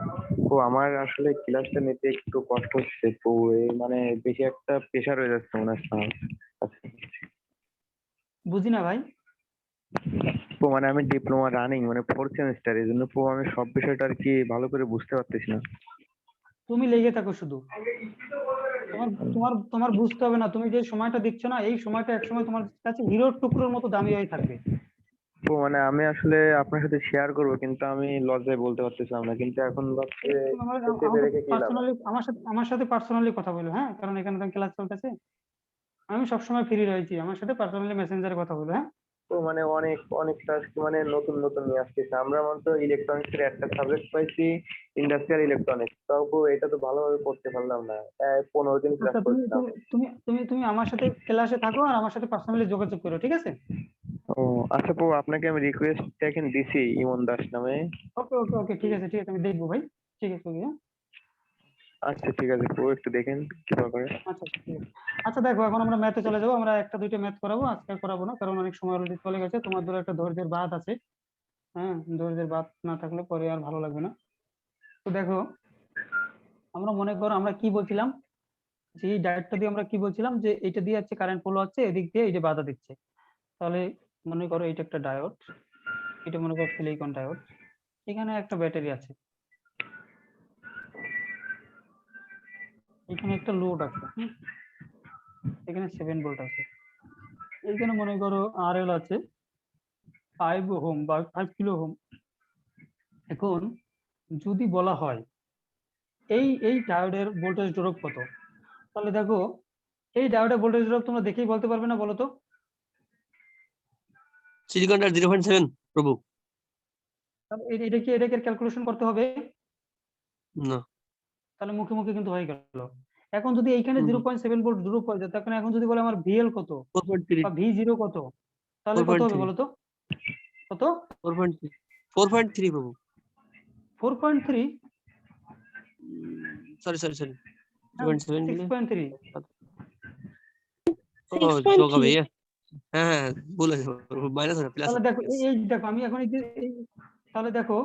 [SPEAKER 4] তো আমার আসলে ক্লাসটা নিতে একটু কষ্ট হচ্ছে। তো এই মানে বেশি একটা প্রেশার হয়ে যাচ্ছে মনে হচ্ছে আমার কাছে।
[SPEAKER 1] বুঝি না ভাই।
[SPEAKER 4] তো মানে আমি ডিপ্লোমা রানিং মানে 4th সেমিস্টার, এই জন্য তো আমি সব বিষয়টা আর কি ভালো করে বুঝতে পারতেছি না।
[SPEAKER 1] তুমি লেগে থাকো শুধু, তোমার তোমার তোমার বুঝতে হবে না। তুমি যে সময়টা দিচ্ছ না, এই সময়টা একসময় তোমার কাছে হিরোর টুকরোর মতো দামি হয়ে থাকবে।
[SPEAKER 4] তো মানে আমি আসলে আপনার সাথে শেয়ার করবো, কিন্তু আমি লজ্জায় বলতে পারতেছিলাম না, কিন্তু এখন ভাবছি
[SPEAKER 1] তুমি
[SPEAKER 4] চেপে
[SPEAKER 1] আমাকে
[SPEAKER 4] রেখে কি লাভ।
[SPEAKER 1] পার্সোনালি, আমার সাথে পার্সোনালি কথা বলো, হ্যাঁ, কারণ এখানে তো ক্লাস চলতেছে। আমি সবসময় ফ্রি রয়েছি, আমার সাথে পার্সোনালি মেসেঞ্জারে কথা বলো, হ্যাঁ।
[SPEAKER 4] তো মানে অনেক অনেক টাস্ক মানে নতুন নতুন নিয়ে আসতেছে। আমরা মাত্র ইলেকট্রনিক্স এর একটা সাবজেক্ট পাইছি, ইন্ডাস্ট্রিয়াল ইলেকট্রনিক্স, তাও এটা তো ভালোভাবে পড়তে পারলাম না। 15 দিন ক্লাস
[SPEAKER 1] আচ্ছা, তুমি
[SPEAKER 4] করছিলাম।
[SPEAKER 1] তুমি তুমি তুমি তুমি আমার সাথে ক্লাসে থাকো আর আমার সাথে পার্সোনালি যোগাযোগ করো, ঠিক আছে?
[SPEAKER 4] ও আচ্ছা আপু, আপনাকে আমি রিকোয়েস্ট দেখেন দিছি ইমন দাস নামে।
[SPEAKER 1] ওকে ওকে ওকে, ঠিক আছে ঠিক আছে, আমি দেখবো ভাই। ঠিক আছে, ওকে, হ্যাঁ।
[SPEAKER 4] আচ্ছা ঠিক আছে আপু, একটু দেখেন কি করে।
[SPEAKER 1] আচ্ছা ঠিক আছে। আচ্ছা দেখো, এখন আমরা ম্যাথে চলে যাবো। আমরা একটা দুইটা ম্যাথ করাবো, আজকে আর করাবো না, কারণ অনেক সময় অলরেডি চলে গেছে। তোমার ধরো একটা ধৈর্যের বাঁধ আছে, হ্যাঁ, ধৈর্যের বাঁধ না থাকলে পরে আর ভালো লাগবে না। তো দেখো, আমরা মনে করো আমরা কি বলছিলাম, যে এই ডায়োডটা দিয়ে আমরা কি বলছিলাম, যে এটা দিয়ে হচ্ছে কারেন্ট ফ্লো হচ্ছে, এদিক দিয়ে এই যে বাধা দিচ্ছে। তাহলে মনে করো এটা একটা ডায়োড, এটা মনে করো সিলিকন ডায়োড, এখানে একটা ব্যাটারি আছে, এখানে একটা লোড আছে, এখানে 7 ভোল্ট আছে, এইখানে মনে করো আরএল আছে 5 ওহম বা 5 কিলো ওহম। এখন যদি বলা হয় এই ডায়োডের ভোল্টেজ ড্রপ কত, তাহলে দেখো এই ডায়োডের ভোল্টেজ ড্রপ তোমরা দেখেই বলতে পারবে না, বলো তো?
[SPEAKER 5] সিলিকনটা 0.7 প্রভু।
[SPEAKER 1] তাহলে এটাকে ক্যালকুলেশন করতে হবে
[SPEAKER 5] না।
[SPEAKER 1] তাহলে মুখে মুখে কিন্তু হয়ে গেল। এখন যদি এইখানে 0.7 ভোল্ট ড্রপ হয়ে যায়, তখন এখন যদি বলে আমার ভিএল কত
[SPEAKER 5] 4.3
[SPEAKER 1] বা ভি0 কত, তাহলে কত হবে
[SPEAKER 5] 4.3
[SPEAKER 1] বলো তো? কত?
[SPEAKER 5] 4.3 4.3 প্রভু।
[SPEAKER 1] 4.3?
[SPEAKER 5] সরি 0.7 দিলে
[SPEAKER 1] 6.3।
[SPEAKER 5] ও যোগ হবে। হ্যাঁ ভুল হয়েছে মাইনাস হবে প্লাস।
[SPEAKER 1] তাহলে দেখো এই দেখো আমি এখন তাহলে দেখো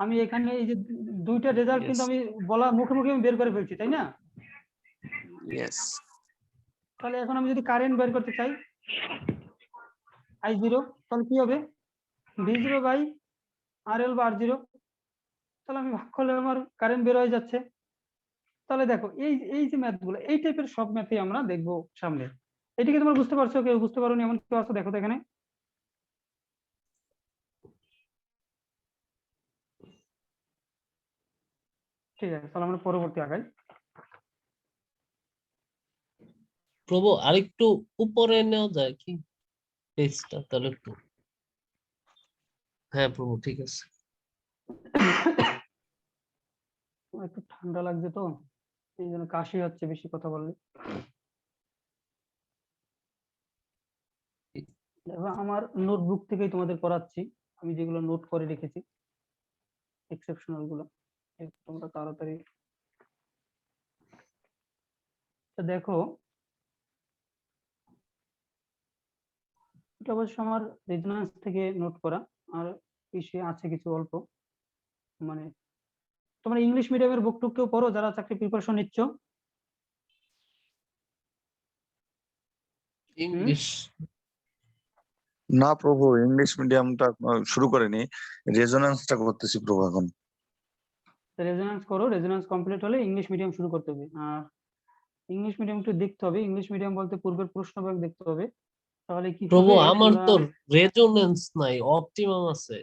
[SPEAKER 1] আমি এখানে এই যে দুইটা রেজাল্ট কিন্তু আমি বলা মুখে মুখে আমি বের করে ফেলছি, তাই না?
[SPEAKER 5] ইয়েস।
[SPEAKER 1] তাহলে এখন আমি যদি কারেন্ট বের করতে চাই I0, তাহলে কি হবে? V0 বাই RL বা R0, তাহলে আমি ভাগ করলে আমার কারেন্ট বের হয়ে যাচ্ছে। তাহলে দেখো এই যে ম্যাথ গুলো, এই টাইপের সব ম্যাথই আমরা দেখবো সামনে। এটিকে তোমরা বুঝতে পারছো? কেউ বুঝতে পারোনি এমন কেউ আছে? দেখো তো এখানে। ঠিক আছে, তাহলে আমরা পরবর্তী আগাই।
[SPEAKER 2] প্রভু আরেকটু উপরে নেওয়া যায় কি পেজটা, তাহলে একটু হ্যাঁ প্রভু, ঠিক আছে।
[SPEAKER 1] আমার একটু ঠান্ডা লাগছে তো, এই জন্য কাশি হচ্ছে বেশি কথা বললে। দেখো আমার নোটবুক থেকেই তোমাদের পড়াচ্ছি, আমি যেগুলো নোট করে রেখেছি এক্সেপশনাল গুলো, তোমরা তাড়াতাড়ি দেখো। এটা অবশ্য আমার রেজোন্যান্স থেকে নোট করা, আর ইসে আছে কিছু অল্প। মানে তোমরা ইংলিশ মিডিয়ামের বুক টুক কেউ পড়ো যারা চাকরি প্রিপারেশন নিচ্ছ?
[SPEAKER 2] ইংলিশ
[SPEAKER 3] না প্রভু, ইংলিশ মিডিয়ামটা শুরু করিনি, রেজোন্যান্সটা করতেছি প্রভু এখন।
[SPEAKER 1] রেজোন্যান্স করো, রেজোন্যান্স কমপ্লিট হলে ইংলিশ মিডিয়াম শুরু করতে হবে। আর ইংলিশ মিডিয়াম একটু দেখতে হবে, ইংলিশ মিডিয়াম বলতে পূর্বের প্রশ্ন ব্যাংক দেখতে হবে, তাহলে কি
[SPEAKER 2] প্রভু
[SPEAKER 1] হবে
[SPEAKER 2] আমার
[SPEAKER 1] তোমরা।
[SPEAKER 2] তো রেজোনেন্স নাই, অপটিমাম আছে।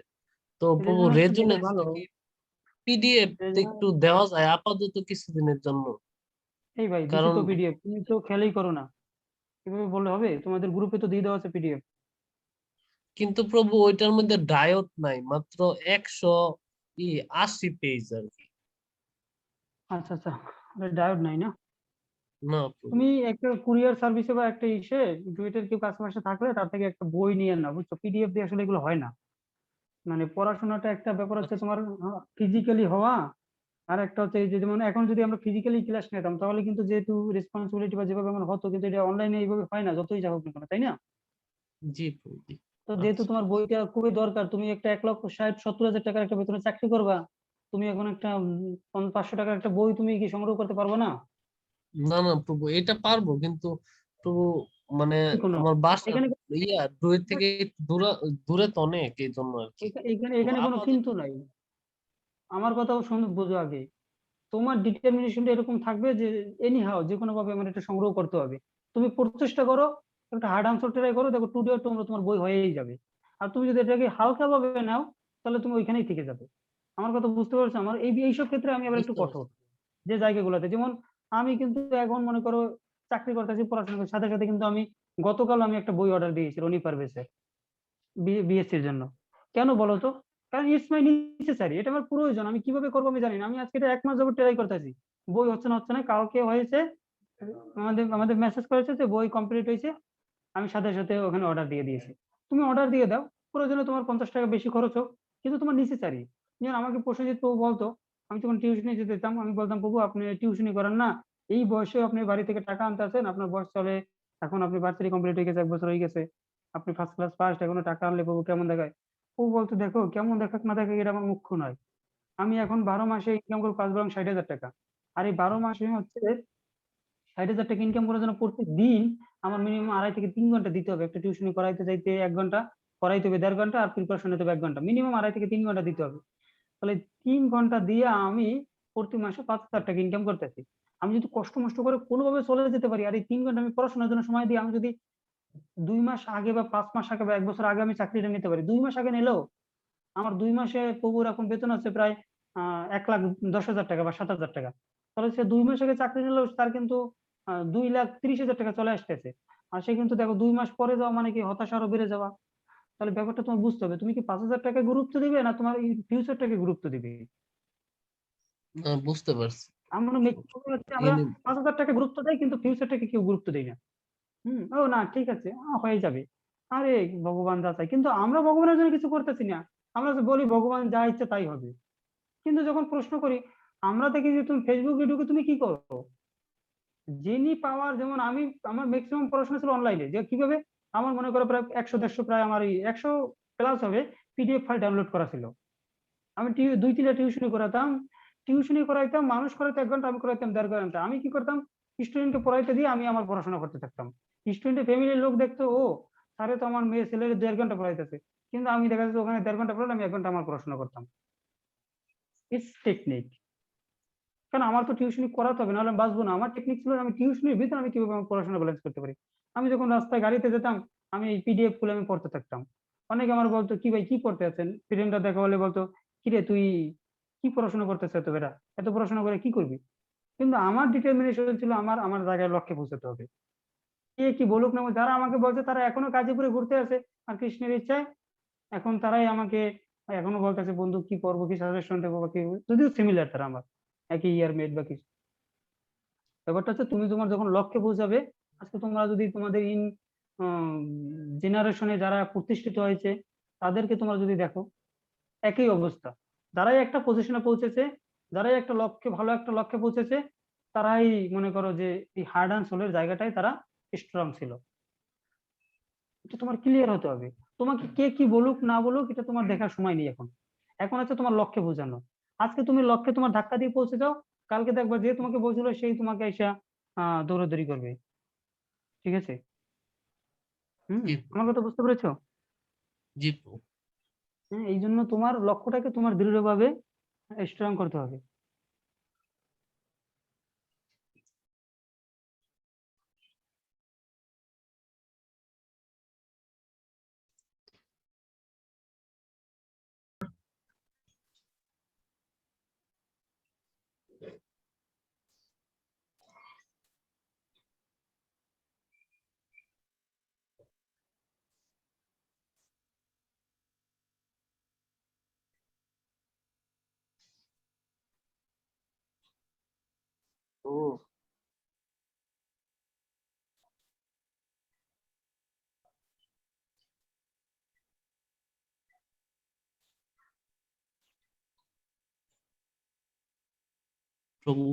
[SPEAKER 2] তো প্রভু
[SPEAKER 1] রেজোন্যান্স নিলে
[SPEAKER 2] রেজোনেন্স
[SPEAKER 1] ভালো।
[SPEAKER 2] পিডিএফ একটু দেওয়া যায় আপাতত কিছুদিনের জন্য?
[SPEAKER 1] এই ভাই দিছি
[SPEAKER 2] কারণ
[SPEAKER 1] তো পিডিএফ, তুমি তো খেয়ালই করো না, এভাবে বললে হবে? তোমাদের গ্রুপে তো দিয়ে দেওয়া আছে পিডিএফ।
[SPEAKER 2] কিন্তু প্রভু ওইটার মধ্যে ডায়ট নাই, মাত্র 180 পেজ আর কি।
[SPEAKER 1] আচ্ছা আচ্ছা, ডায়োড নাই না?
[SPEAKER 2] না প্রভু।
[SPEAKER 1] তুমি একটা কুরিয়ার সার্ভিসে বা একটা ইসে ডুয়েটের কেউ কাছাকাছি থাকলে তার থেকে একটা বই নিয়ে না, বুঝছো? পিডিএফ দিয়ে আসলে এগুলো হয় না। মানে পড়াশোনাটা একটা ব্যাপার হচ্ছে তোমার ফিজিক্যালি হওয়া, আর একটা হচ্ছে এই যে যেমন এখন যদি আমরা ফিজিক্যালি ক্লাস নিতাম তাহলে কিন্তু যেহেতু রেসপন্সিবিলিটি বা যেভাবে আমার হতো, কিন্তু এটা অনলাইনে এইভাবে হয় না যতই যা হোক না কেন, তাই না?
[SPEAKER 2] জি প্রভু জি।
[SPEAKER 1] তো যেহেতু
[SPEAKER 2] আচ্ছা।
[SPEAKER 1] তোমার বইটা খুবই দরকার, তুমি একটা 1,60,70,000 টাকার একটা বেতনে চাকরি করবা, তুমি এখন একটা 500 টাকার একটা বই তুমি কি সংগ্রহ করতে পারবে না?
[SPEAKER 2] না না প্রভু, এটা পারবো, কিন্তু প্রভু মানে
[SPEAKER 1] দেখুন
[SPEAKER 2] আমার বাসা
[SPEAKER 1] এখানে
[SPEAKER 2] ডুয়েট থেকে একটু দূরে তো অনেক, এই জন্য আর কি।
[SPEAKER 1] এখানে
[SPEAKER 2] তো
[SPEAKER 1] এখানে কোনো
[SPEAKER 2] আপাতত
[SPEAKER 1] কিন্তু নাই। আমার কথাও শুনে বোঝো আগে, তোমার ডিটারমিনেশনটা এরকম থাকবে যে এনি হাও যে কোনো ভাবে আমার এটা সংগ্রহ করতে হবে। তুমি প্রচেষ্টা করো, একটা হার্ড আনসার ট্রাই করো, দেখো টুডে তোমরা তোমার বই হয়েই যাবে। আর তুমি যদি এটাকে হালকা ভাবে নাও তাহলে তুমি ওইখানেই থেকে যাবে। আমার কথা বুঝতে পারছো? আমার এইসব ক্ষেত্রে আমি আবার একটু
[SPEAKER 2] বুঝতে পারছি।
[SPEAKER 1] কঠোর, যে জায়গাগুলোতে যেমন আমি কিন্তু এখন মনে করো চাকরি করতেছি, পড়াশোনা করার সাথে সাথে কিন্তু আমি গতকাল আমি একটা বই অর্ডার দিয়েছি রনি পারভেজের বিএসসির জন্য। কেন বলো তো? কারণ ইটস মাই নেসেসারি, এটা আমার প্রয়োজন। আমি কিভাবে করবো আমি জানি না, আমি আজকে এটা 1 মাস যাবত ট্রাই করতেছি, বই হচ্ছে না, কালকে হয়েছে। আমাদের আমাদের মেসেজ করেছে যে বই কমপ্লিট হয়েছে, আমি সাথে সাথে ওখানে অর্ডার দিয়ে দিয়েছি। তুমি অর্ডার দিয়ে দাও, প্রয়োজনে তোমার 50 টাকা বেশি খরচ হোক, কিন্তু তোমার নেসেসারি। যেমন আমাকে প্রসেনজিৎ প্রভু বলতো, আমি যখন টিউশনি যেতে যেতাম আমি বলতাম, প্রভু আপনি টিউশনি করেন না, এই বয়সে আপনি বাড়ি থেকে টাকা আনতে আছেন, আপনার বয়স চলে, এখন আপনি ভার্সিটি কমপ্লিট হয়ে গেছে, 1 বছর হয়ে গেছে, আপনি ফার্স্ট ক্লাস ফার্স্ট, এখনো টাকা আনলে প্রভু কেমন দেখায়? ও বলতো, দেখো কেমন দেখাক না দেখাক এটা আমার মুখ্য নয়, আমি এখন 12 মাসে ইনকাম করে 5 বরং 60,000 টাকা। আর এই 12 মাসে হচ্ছে 60,000 টাকা ইনকাম করার জন্য প্রত্যেক দিন আমার মিনিমাম 2.5 থেকে 3 ঘন্টা দিতে হবে। একটা টিউশনি করাইতে যাইতে 1 ঘন্টা, করাইতে হবে 1.5 ঘন্টা, আর প্রিপারেশন নিতে হবে 1 ঘন্টা, মিনিমাম 2.5 থেকে 3 ঘন্টা দিতে হবে। তাহলে 3 ঘন্টা দিয়ে আমি প্রতি মাসে 5,000 টাকা ইনকাম করতেছি। আমি যদি কষ্ট মষ্ট করে কোনোভাবে চলে যেতে পারি, আর এই 3 ঘন্টা আমি পড়াশোনার জন্য সময় দিই, আমি যদি 2 মাস আগে বা 5 মাস আগে বা 1 বছর আগে আমি চাকরিটা নিতে পারি, 2 মাস আগে নিলেও আমার 2 মাসে প্রভুর এখন বেতন আছে প্রায় 1,10,000 টাকা বা 7,000 টাকা। তাহলে সে 2 মাস আগে চাকরি নিলেও তার কিন্তু 2,30,000 টাকা চলে আসতেছে। আর সে কিন্তু দেখো 2 মাস পরে যাওয়া মানে কি হতাশা আরো বেড়ে যাওয়া। তাহলে ব্যাপারটা তোমার বুঝতে হবে, তুমি কি 5,000 টাকা গুরুত্ব দিবে না তোমার এই ফিউচারটাকে গুরুত্ব দিবে?
[SPEAKER 2] বুঝতে পারছি।
[SPEAKER 1] আমরা ম্যাক্সিমাম হচ্ছে আমরা 5,000 টাকা গুরুত্ব দেয় কিন্তু ফিউচারটাকে কেউ গুরুত্ব দেয় না। ও না ঠিক আছে, হয়ে যাবে, আরে ভগবান যা চায়। কিন্তু আমরা ভগবানের জন্য কিছু করতেছি না, আমরা যে বলি ভগবান যা ইচ্ছে তাই হবে। কিন্তু যখন প্রশ্ন করি, আমরা দেখি যে তুমি ফেসবুকে ঢুকে তুমি কি করো, যিনি পাওয়ার, যেমন আমি আমার ম্যাক্সিমাম পড়াশোনা ছিল অনলাইনে, যে কিভাবে আমার মনে করো প্রায় 100-150 প্রায় আমার 100+ হবে পিডিএফ ফাইল ডাউনলোড করা ছিল। আমি 2-3টা টিউশনি করাতাম, টিউশনি করাইতাম, মানুষ করাইতে 1 ঘন্টা, আমি করাইতাম 1.5 ঘন্টা। আমি কি করতাম, স্টুডেন্টকে পড়াইতে দিয়ে আমি আমার পড়াশোনা করতে থাকতাম। স্টুডেন্টের ফ্যামিলির লোক দেখতো, ও স্যারে তো আমার মেয়ে ছেলের 1.5 ঘন্টা পড়াইতেছে, কিন্তু আমি দেখা যাচ্ছে ওখানে 1.5 ঘন্টা পড়লে আমি 1 ঘন্টা আমার পড়াশোনা করতাম। ইটস টেকনিক, কারণ আমার তো টিউশনি করাতে হবে, নাহলে আমি বাঁচবো না। আমার টেকনিক ছিল আমি টিউশনির ভিতরে আমি কিভাবে আমার পড়াশোনা ব্যালেন্স করতে পারি। আমি যখন রাস্তায় গাড়িতে যেতাম, আমি এই পিডিএফ খুলে আমি পড়তে থাকতাম। অনেকে আমার বলতো, কি ভাই কি পড়তে আছেন? ফ্রেন্ডরা দেখা হলে বলতো, কি রে তুই কি পড়াশোনা করতেছ এত বেটা, এত পড়াশোনা করে কি করবি? কিন্তু আমার ডিটারমিনেশন ছিল আমার আমার জায়গায় লক্ষ্যে পৌঁছাতে হবে। কে কি বলুক না, যারা আমাকে বলছে তারা এখনো গাজীপুরে ঘুরতে আছে আর কৃষ্ণের ইচ্ছায় এখন তারাই আমাকে এখনো বলতেছে বন্ধু কি পড়বো, কি সাজেশন দেবো বা কি, যদিও সিমিলার তারা আমার একই ইয়ার মেট বা কিছু। ব্যাপারটা হচ্ছে তুমি তোমার যখন লক্ষ্যে পৌঁছাবে, আজকে তোমরা যদি তোমাদের জেনারেশনে যারা প্রতিষ্ঠিত হয়েছে তাদেরকে তোমরা যদি দেখো, একই অবস্থা। যারাই একটা পজিশনে পৌঁছেছে, যারাই একটা লক্ষ্যে, ভালো একটা লক্ষ্যে পৌঁছেছে, তারাই মনে করো যে এই হার্ড অ্যান্ড সোলের জায়গাটায় তারা স্ট্রং ছিল। এটা তোমার ক্লিয়ার হতে হবে। তোমাকে কে কি বলুক না বলুক এটা তোমার দেখার সময় নেই এখন। এখন হচ্ছে তোমার লক্ষ্যে বোঝানো। আজকে তুমি লক্ষ্যে তোমার ধাক্কা দিয়ে পৌঁছে যাও, কালকে দেখবা যে তোমাকে বলছিল সেই তোমাকে এসে দৌড়াদৌড়ি করবে। ঠিক আছে?
[SPEAKER 2] জি
[SPEAKER 1] আমার কথা বুঝতে পেরেছো?
[SPEAKER 2] জি প্রভু।
[SPEAKER 1] হ্যাঁ, এই জন্য তোমার লক্ষ্যটাকে তোমার দৃঢ়ভাবে স্ট্রং করতে হবে।
[SPEAKER 12] ও
[SPEAKER 2] প্রভু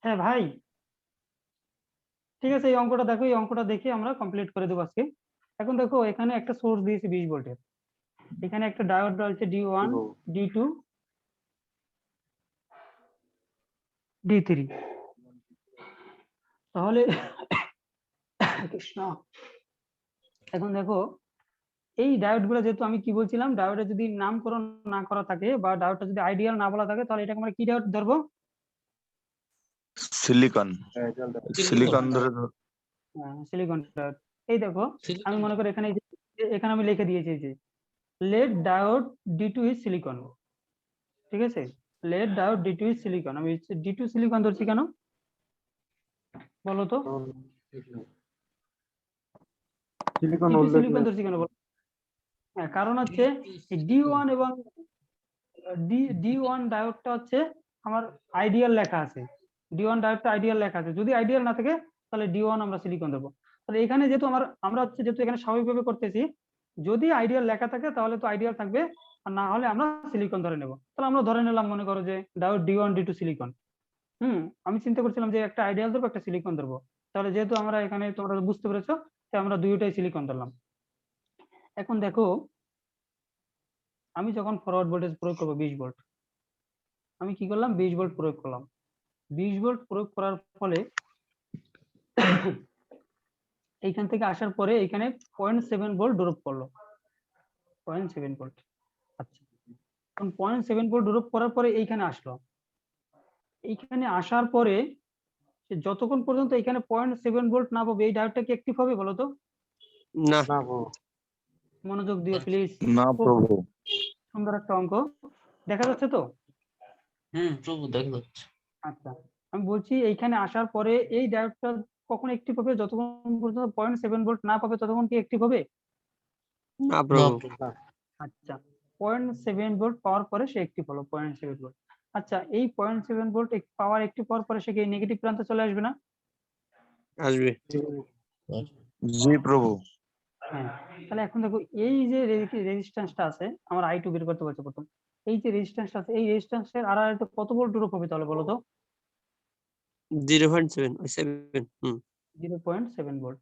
[SPEAKER 1] হ্যাঁ ভাই, ঠিক আছে, এই অঙ্কটা দেখো, এই অঙ্কটা দেখে আমরা কমপ্লিট করে দেবো আজকে। এখন দেখো এখানে একটা সোর্স দিয়েছি 20 ভোল্টের, এখানে একটা ডায়োড রয়েছে D1 D2 D3। তাহলে কৃষ্ণ, এখন দেখো এই ডায়োড গুলো, যেহেতু আমি কি বলছিলাম, ডায়োডের যদি নামকরণ না করা থাকে বা ডায়োডটা যদি আইডিয়াল না বলা থাকে, তাহলে এটাকে আমরা কি ডায়োড ধরবো?
[SPEAKER 3] সিলিকন। সিলিকন ধরে
[SPEAKER 1] সিলিকন ডায়োড। এই দেখো আমি
[SPEAKER 2] সিলিকন
[SPEAKER 1] মনে করি এখানে এখানে আমি লিখে দিয়েছি যে lead diode D2 is silicon. ঠিক আছে, lead diode D2 is silicon. আমি D2 সিলিকন ধরছি কেন বলো তো?
[SPEAKER 12] সিলিকন
[SPEAKER 1] D2
[SPEAKER 12] উল্লেখ
[SPEAKER 1] সিলিকন ধরছি কেন বলো? হ্যাঁ, কারণ হচ্ছে D1 এবং D1 ডায়োডটা হচ্ছে আমার আইডিয়াল লেখা আছে, D1 ডায়োডটা আইডিয়াল লেখা আছে। যদি আইডিয়াল না থাকে তাহলে D1 আমরা সিলিকন দেবো। তাহলে এখানে যেহেতু আমরা হচ্ছে যেহেতু এখানে স্বাভাবিকভাবে করতেছি, যদি আইডিয়াল লেখা থাকে তাহলে তো আইডিয়াল থাকবে, আর না হলে আমরা সিলিকন ধরে নেব। তাহলে আমরা ধরে নিলাম মনে করো যে ডায়োড D1 D2 সিলিকন। আমি চিন্তা করছিলাম যে একটা আইডিয়াল ধরবো, একটা সিলিকন ধরবো। তাহলে যেহেতু আমরা এখানে, তোমরা বুঝতে পেরেছো, তাই আমরা দুইটাই সিলিকন ধরলাম। এখন দেখো আমি যখন ফরওয়ার্ড ভোল্টেজ প্রয়োগ করবো 20 ভোল্ট, আমি কি করলাম 20 ভোল্ট প্রয়োগ করলাম। 20 ভোল্ট প্রয়োগ করার ফলে এইখান থেকে আসার পরে এখানে 0.7 ভোল্ট ড্রপ করলো, 0.7 ভোল্ট। আচ্ছা, এখন 0.7 ভোল্ট ড্রপ করার পরে এইখানে আসলো। এইখানে আসার পরে যতক্ষণ পর্যন্ত এখানে 0.7 ভোল্ট না পাবে, এই ডায়োডটা কি অ্যাক্টিভ হবে বলো তো?
[SPEAKER 5] না।
[SPEAKER 1] মনোযোগ দিও প্লিজ,
[SPEAKER 3] না
[SPEAKER 1] খুব
[SPEAKER 3] প্রভু।
[SPEAKER 1] সুন্দর একটা অঙ্ক, দেখা যাচ্ছে তো?
[SPEAKER 2] প্রভু দেখা যাচ্ছে।
[SPEAKER 1] আচ্ছা, আমি বলছি এইখানে আসার পরে এই ডায়োডটা কখন অ্যাক্টিভ হবে? যতক্ষণ পর্যন্ত 0.7 ভোল্ট না পাবে ততক্ষণ কি অ্যাক্টিভ হবে?
[SPEAKER 5] না প্রভু।
[SPEAKER 1] আচ্ছা, 0.7 ভোল্ট পাওয়ার পরে সে অ্যাক্টিভ হলো, 0.7 ভোল্ট। আচ্ছা, এই 0.7 ভোল্ট পাওয়ার অ্যাক্টিভ হওয়ার পরে সে কি নেগেটিভ প্রান্তে চলে আসবে না?
[SPEAKER 5] আসবে।
[SPEAKER 3] জি প্রভু।
[SPEAKER 1] হ্যাঁ, তাহলে এখন দেখো এই যে রেজিস্ট্যান্সটা আছে, আমার I2 বের করতে বলছে প্রথম। এই যে রেজিস্ট্যান্সটা আছে, এই রেজিস্ট্যান্সের আর কত ভোল্ট ড্রপ হবে তাহলে বলো তো?
[SPEAKER 5] 0.7
[SPEAKER 1] 0.7 ভোল্ট।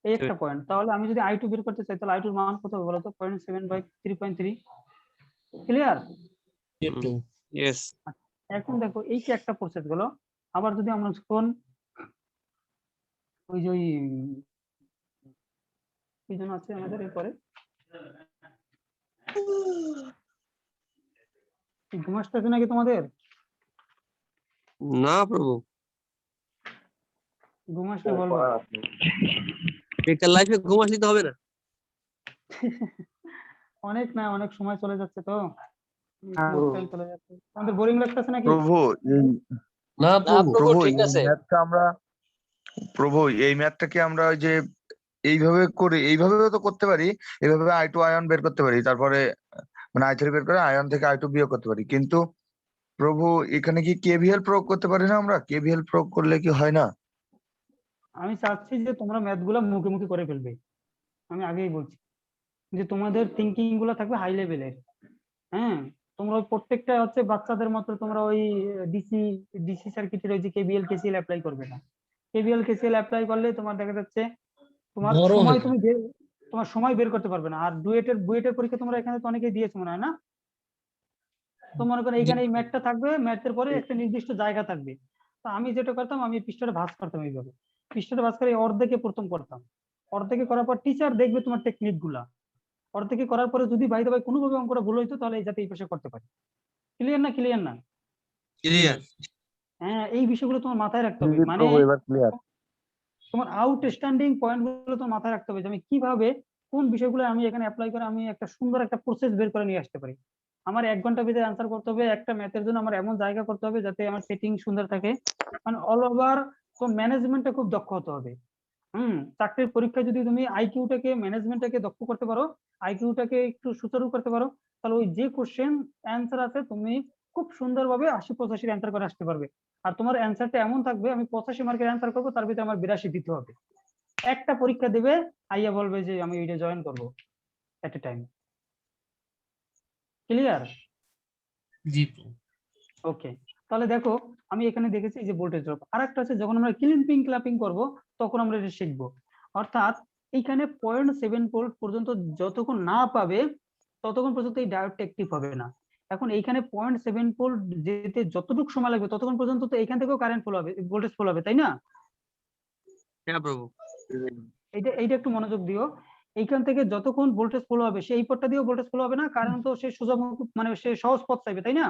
[SPEAKER 1] এই একটা পয়েন্ট। তাহলে আমি যদি I2 বের করতে চাই তাহলে I2 এর মান কত হবে বলো তো? 0.7 বাই 3.3। ক্লিয়ার?
[SPEAKER 5] ইয়েস।
[SPEAKER 1] এখন দেখো এই যে একটা প্রসেস গেল। আবার যদি আমরা কোন ওই যে কি যেন আছে আমাদের এরপরে, ঘুম আসতেছে নাকি তোমাদের?
[SPEAKER 5] না প্রভু।
[SPEAKER 1] ঘুম আসলে বলবো।
[SPEAKER 5] বেকার লাইফে ঘুম আসলে তো হবে না।
[SPEAKER 1] অনেক না, অনেক সময় চলে যাচ্ছে তো,
[SPEAKER 12] হ্যাঁ,
[SPEAKER 1] বহুত টাইম চলে যাচ্ছে। আমাদের বোরিং লাগতেছে নাকি?
[SPEAKER 3] প্রভু এই
[SPEAKER 2] না
[SPEAKER 5] না
[SPEAKER 2] প্রভু,
[SPEAKER 5] প্রভু
[SPEAKER 3] প্রভু
[SPEAKER 5] ঠিক
[SPEAKER 3] এই
[SPEAKER 5] আছে।
[SPEAKER 3] ম্যাথটা আমরা প্রভু এই ম্যাথটা কি আমরা ওই যে এইভাবে করে এইভাবেও তো করতে পারি, এইভাবে I2 আয়ন বের করতে পারি, তারপরে মানে I3 বের করে আয়ন থেকে I2 বিয়োগ করতে পারি, কিন্তু প্রভু এখানে কি কেভিএল প্রয়োগ করতে পারি না আমরা? কেভিএল প্রয়োগ করলে কি হয় না?
[SPEAKER 1] আমি চাচ্ছি যে তোমরা ম্যাথ গুলা মুখে মুখে করে ফেলবে। আমি আগেই বলছি যে তোমাদের থিঙ্কিং গুলো থাকবে হাই লেভেলের। হ্যাঁ, তোমরা ওই প্রত্যেকটা হচ্ছে বাচ্চাদের মতো তোমরা ওই ডিসি ডিসি সার্কিটের ওই যে কেবিএল কেসিএল অ্যাপ্লাই করবে না। কেবিএল কেসিএল অ্যাপ্লাই করলে তোমার দেখা যাচ্ছে তোমার
[SPEAKER 2] বড়
[SPEAKER 1] সময়
[SPEAKER 2] হয়ে
[SPEAKER 1] তুমি তোমার সময় বের করতে পারবে না। আর বুয়েটের পরীক্ষা তোমরা এখানে তো অনেকেই দিয়েছো মনে হয় না? তো মনে করো
[SPEAKER 2] জি
[SPEAKER 1] এখানে এই ম্যাথটা থাকবে, ম্যাথের পরে একটা নির্দিষ্ট জায়গা থাকবে। তো আমি যেটা করতাম, আমি পৃষ্ঠাটা ভাঁজ করতাম এইভাবে, পৃষ্ঠাটা ভাঁজ করে এই অর্ধেকে প্রথম করতাম, অর্ধেকে করার পর টিচার দেখবে তোমার টেকনিক গুলা, অর্ধেকে করার পরে যদি ভাই ভাই কোনোভাবে অঙ্কটা ভুল হইতো তাহলে যাতে এই পাশে করতে পারি। ক্লিয়ার না? ক্লিয়ার না?
[SPEAKER 5] ক্লিয়ার।
[SPEAKER 1] হ্যাঁ, এই বিষয়গুলো তোমার মাথায় রাখতে হবে।
[SPEAKER 3] জি
[SPEAKER 1] মানে
[SPEAKER 3] প্রভু এবার ক্লিয়ার।
[SPEAKER 1] তোমার আউটস্ট্যান্ডিং পয়েন্ট গুলো তোমার মাথায় রাখতে হবে যে আমি কিভাবে কোন বিষয়গুলো আমি এখানে অ্যাপ্লাই করে আমি একটা সুন্দর একটা প্রসেস বের করে নিয়ে আসতে পারি। আমার 1 ঘন্টার ভিতরে অ্যান্সার করতে হবে একটা ম্যাথের জন্য, আমার এমন জায়গা করতে হবে যাতে আমার সেটিং সুন্দর থাকে, মানে অল ওভার। তো ম্যানেজমেন্টটা খুব দক্ষ হতে হবে। চাকরির পরীক্ষায় যদি তুমি আইকিউটাকে ম্যানেজমেন্টটাকে দক্ষ করতে পারো, আইকিউটাকে একটু সুচারু করতে পারো, তাহলে ওই যে কোশ্চেন অ্যান্সার আছে তুমি খুব সুন্দরভাবে 80-85 অ্যান্সার করে আসতে পারবে। আর তোমার অ্যান্সারটা এমন থাকবে আমি 85 মার্কের অ্যান্সার করবো, তার ভিতরে আমার 82 দিতে হবে। একটা পরীক্ষা দেবে, আইয়া বলবে যে আমি এটা জয়েন করবো এট এ টাইম। ক্লিয়ার?
[SPEAKER 2] জি প্রভু।
[SPEAKER 1] ওকে, তাহলে দেখো আমি এখানে দেখেছি যে ভোল্টেজ ড্রপ। আরেকটা আছে যখন আমরা ক্লিম্পিং ক্ল্যাপিং করব তখন আমরা এটা শিখবো। অর্থাৎ এইখানে 0.7 ভোল্ট পর্যন্ত যতক্ষণ না পাবে ততক্ষণ পর্যন্ত এই ডায়োডটা অ্যাক্টিভ হবে না। এখন এইখানে 0.7 ভোল্ট যেতে যতটুকু সময় লাগবে ততক্ষণ পর্যন্ত তো এইখান থেকেও কারেন্ট ফ্লো হবে, ভোল্টেজ ফ্লো হবে, তাই না?
[SPEAKER 5] হ্যাঁ প্রভু।
[SPEAKER 1] এইটা একটু মনোযোগ দিও। এইখান থেকে যতক্ষণ ভোল্টেজ ফ্লো হবে সেই পথটা দিয়েও ভোল্টেজ ফ্লো হবে না, কারণ তো সে সোজা মানে সে সহজ পথ চাইবে, তাই না?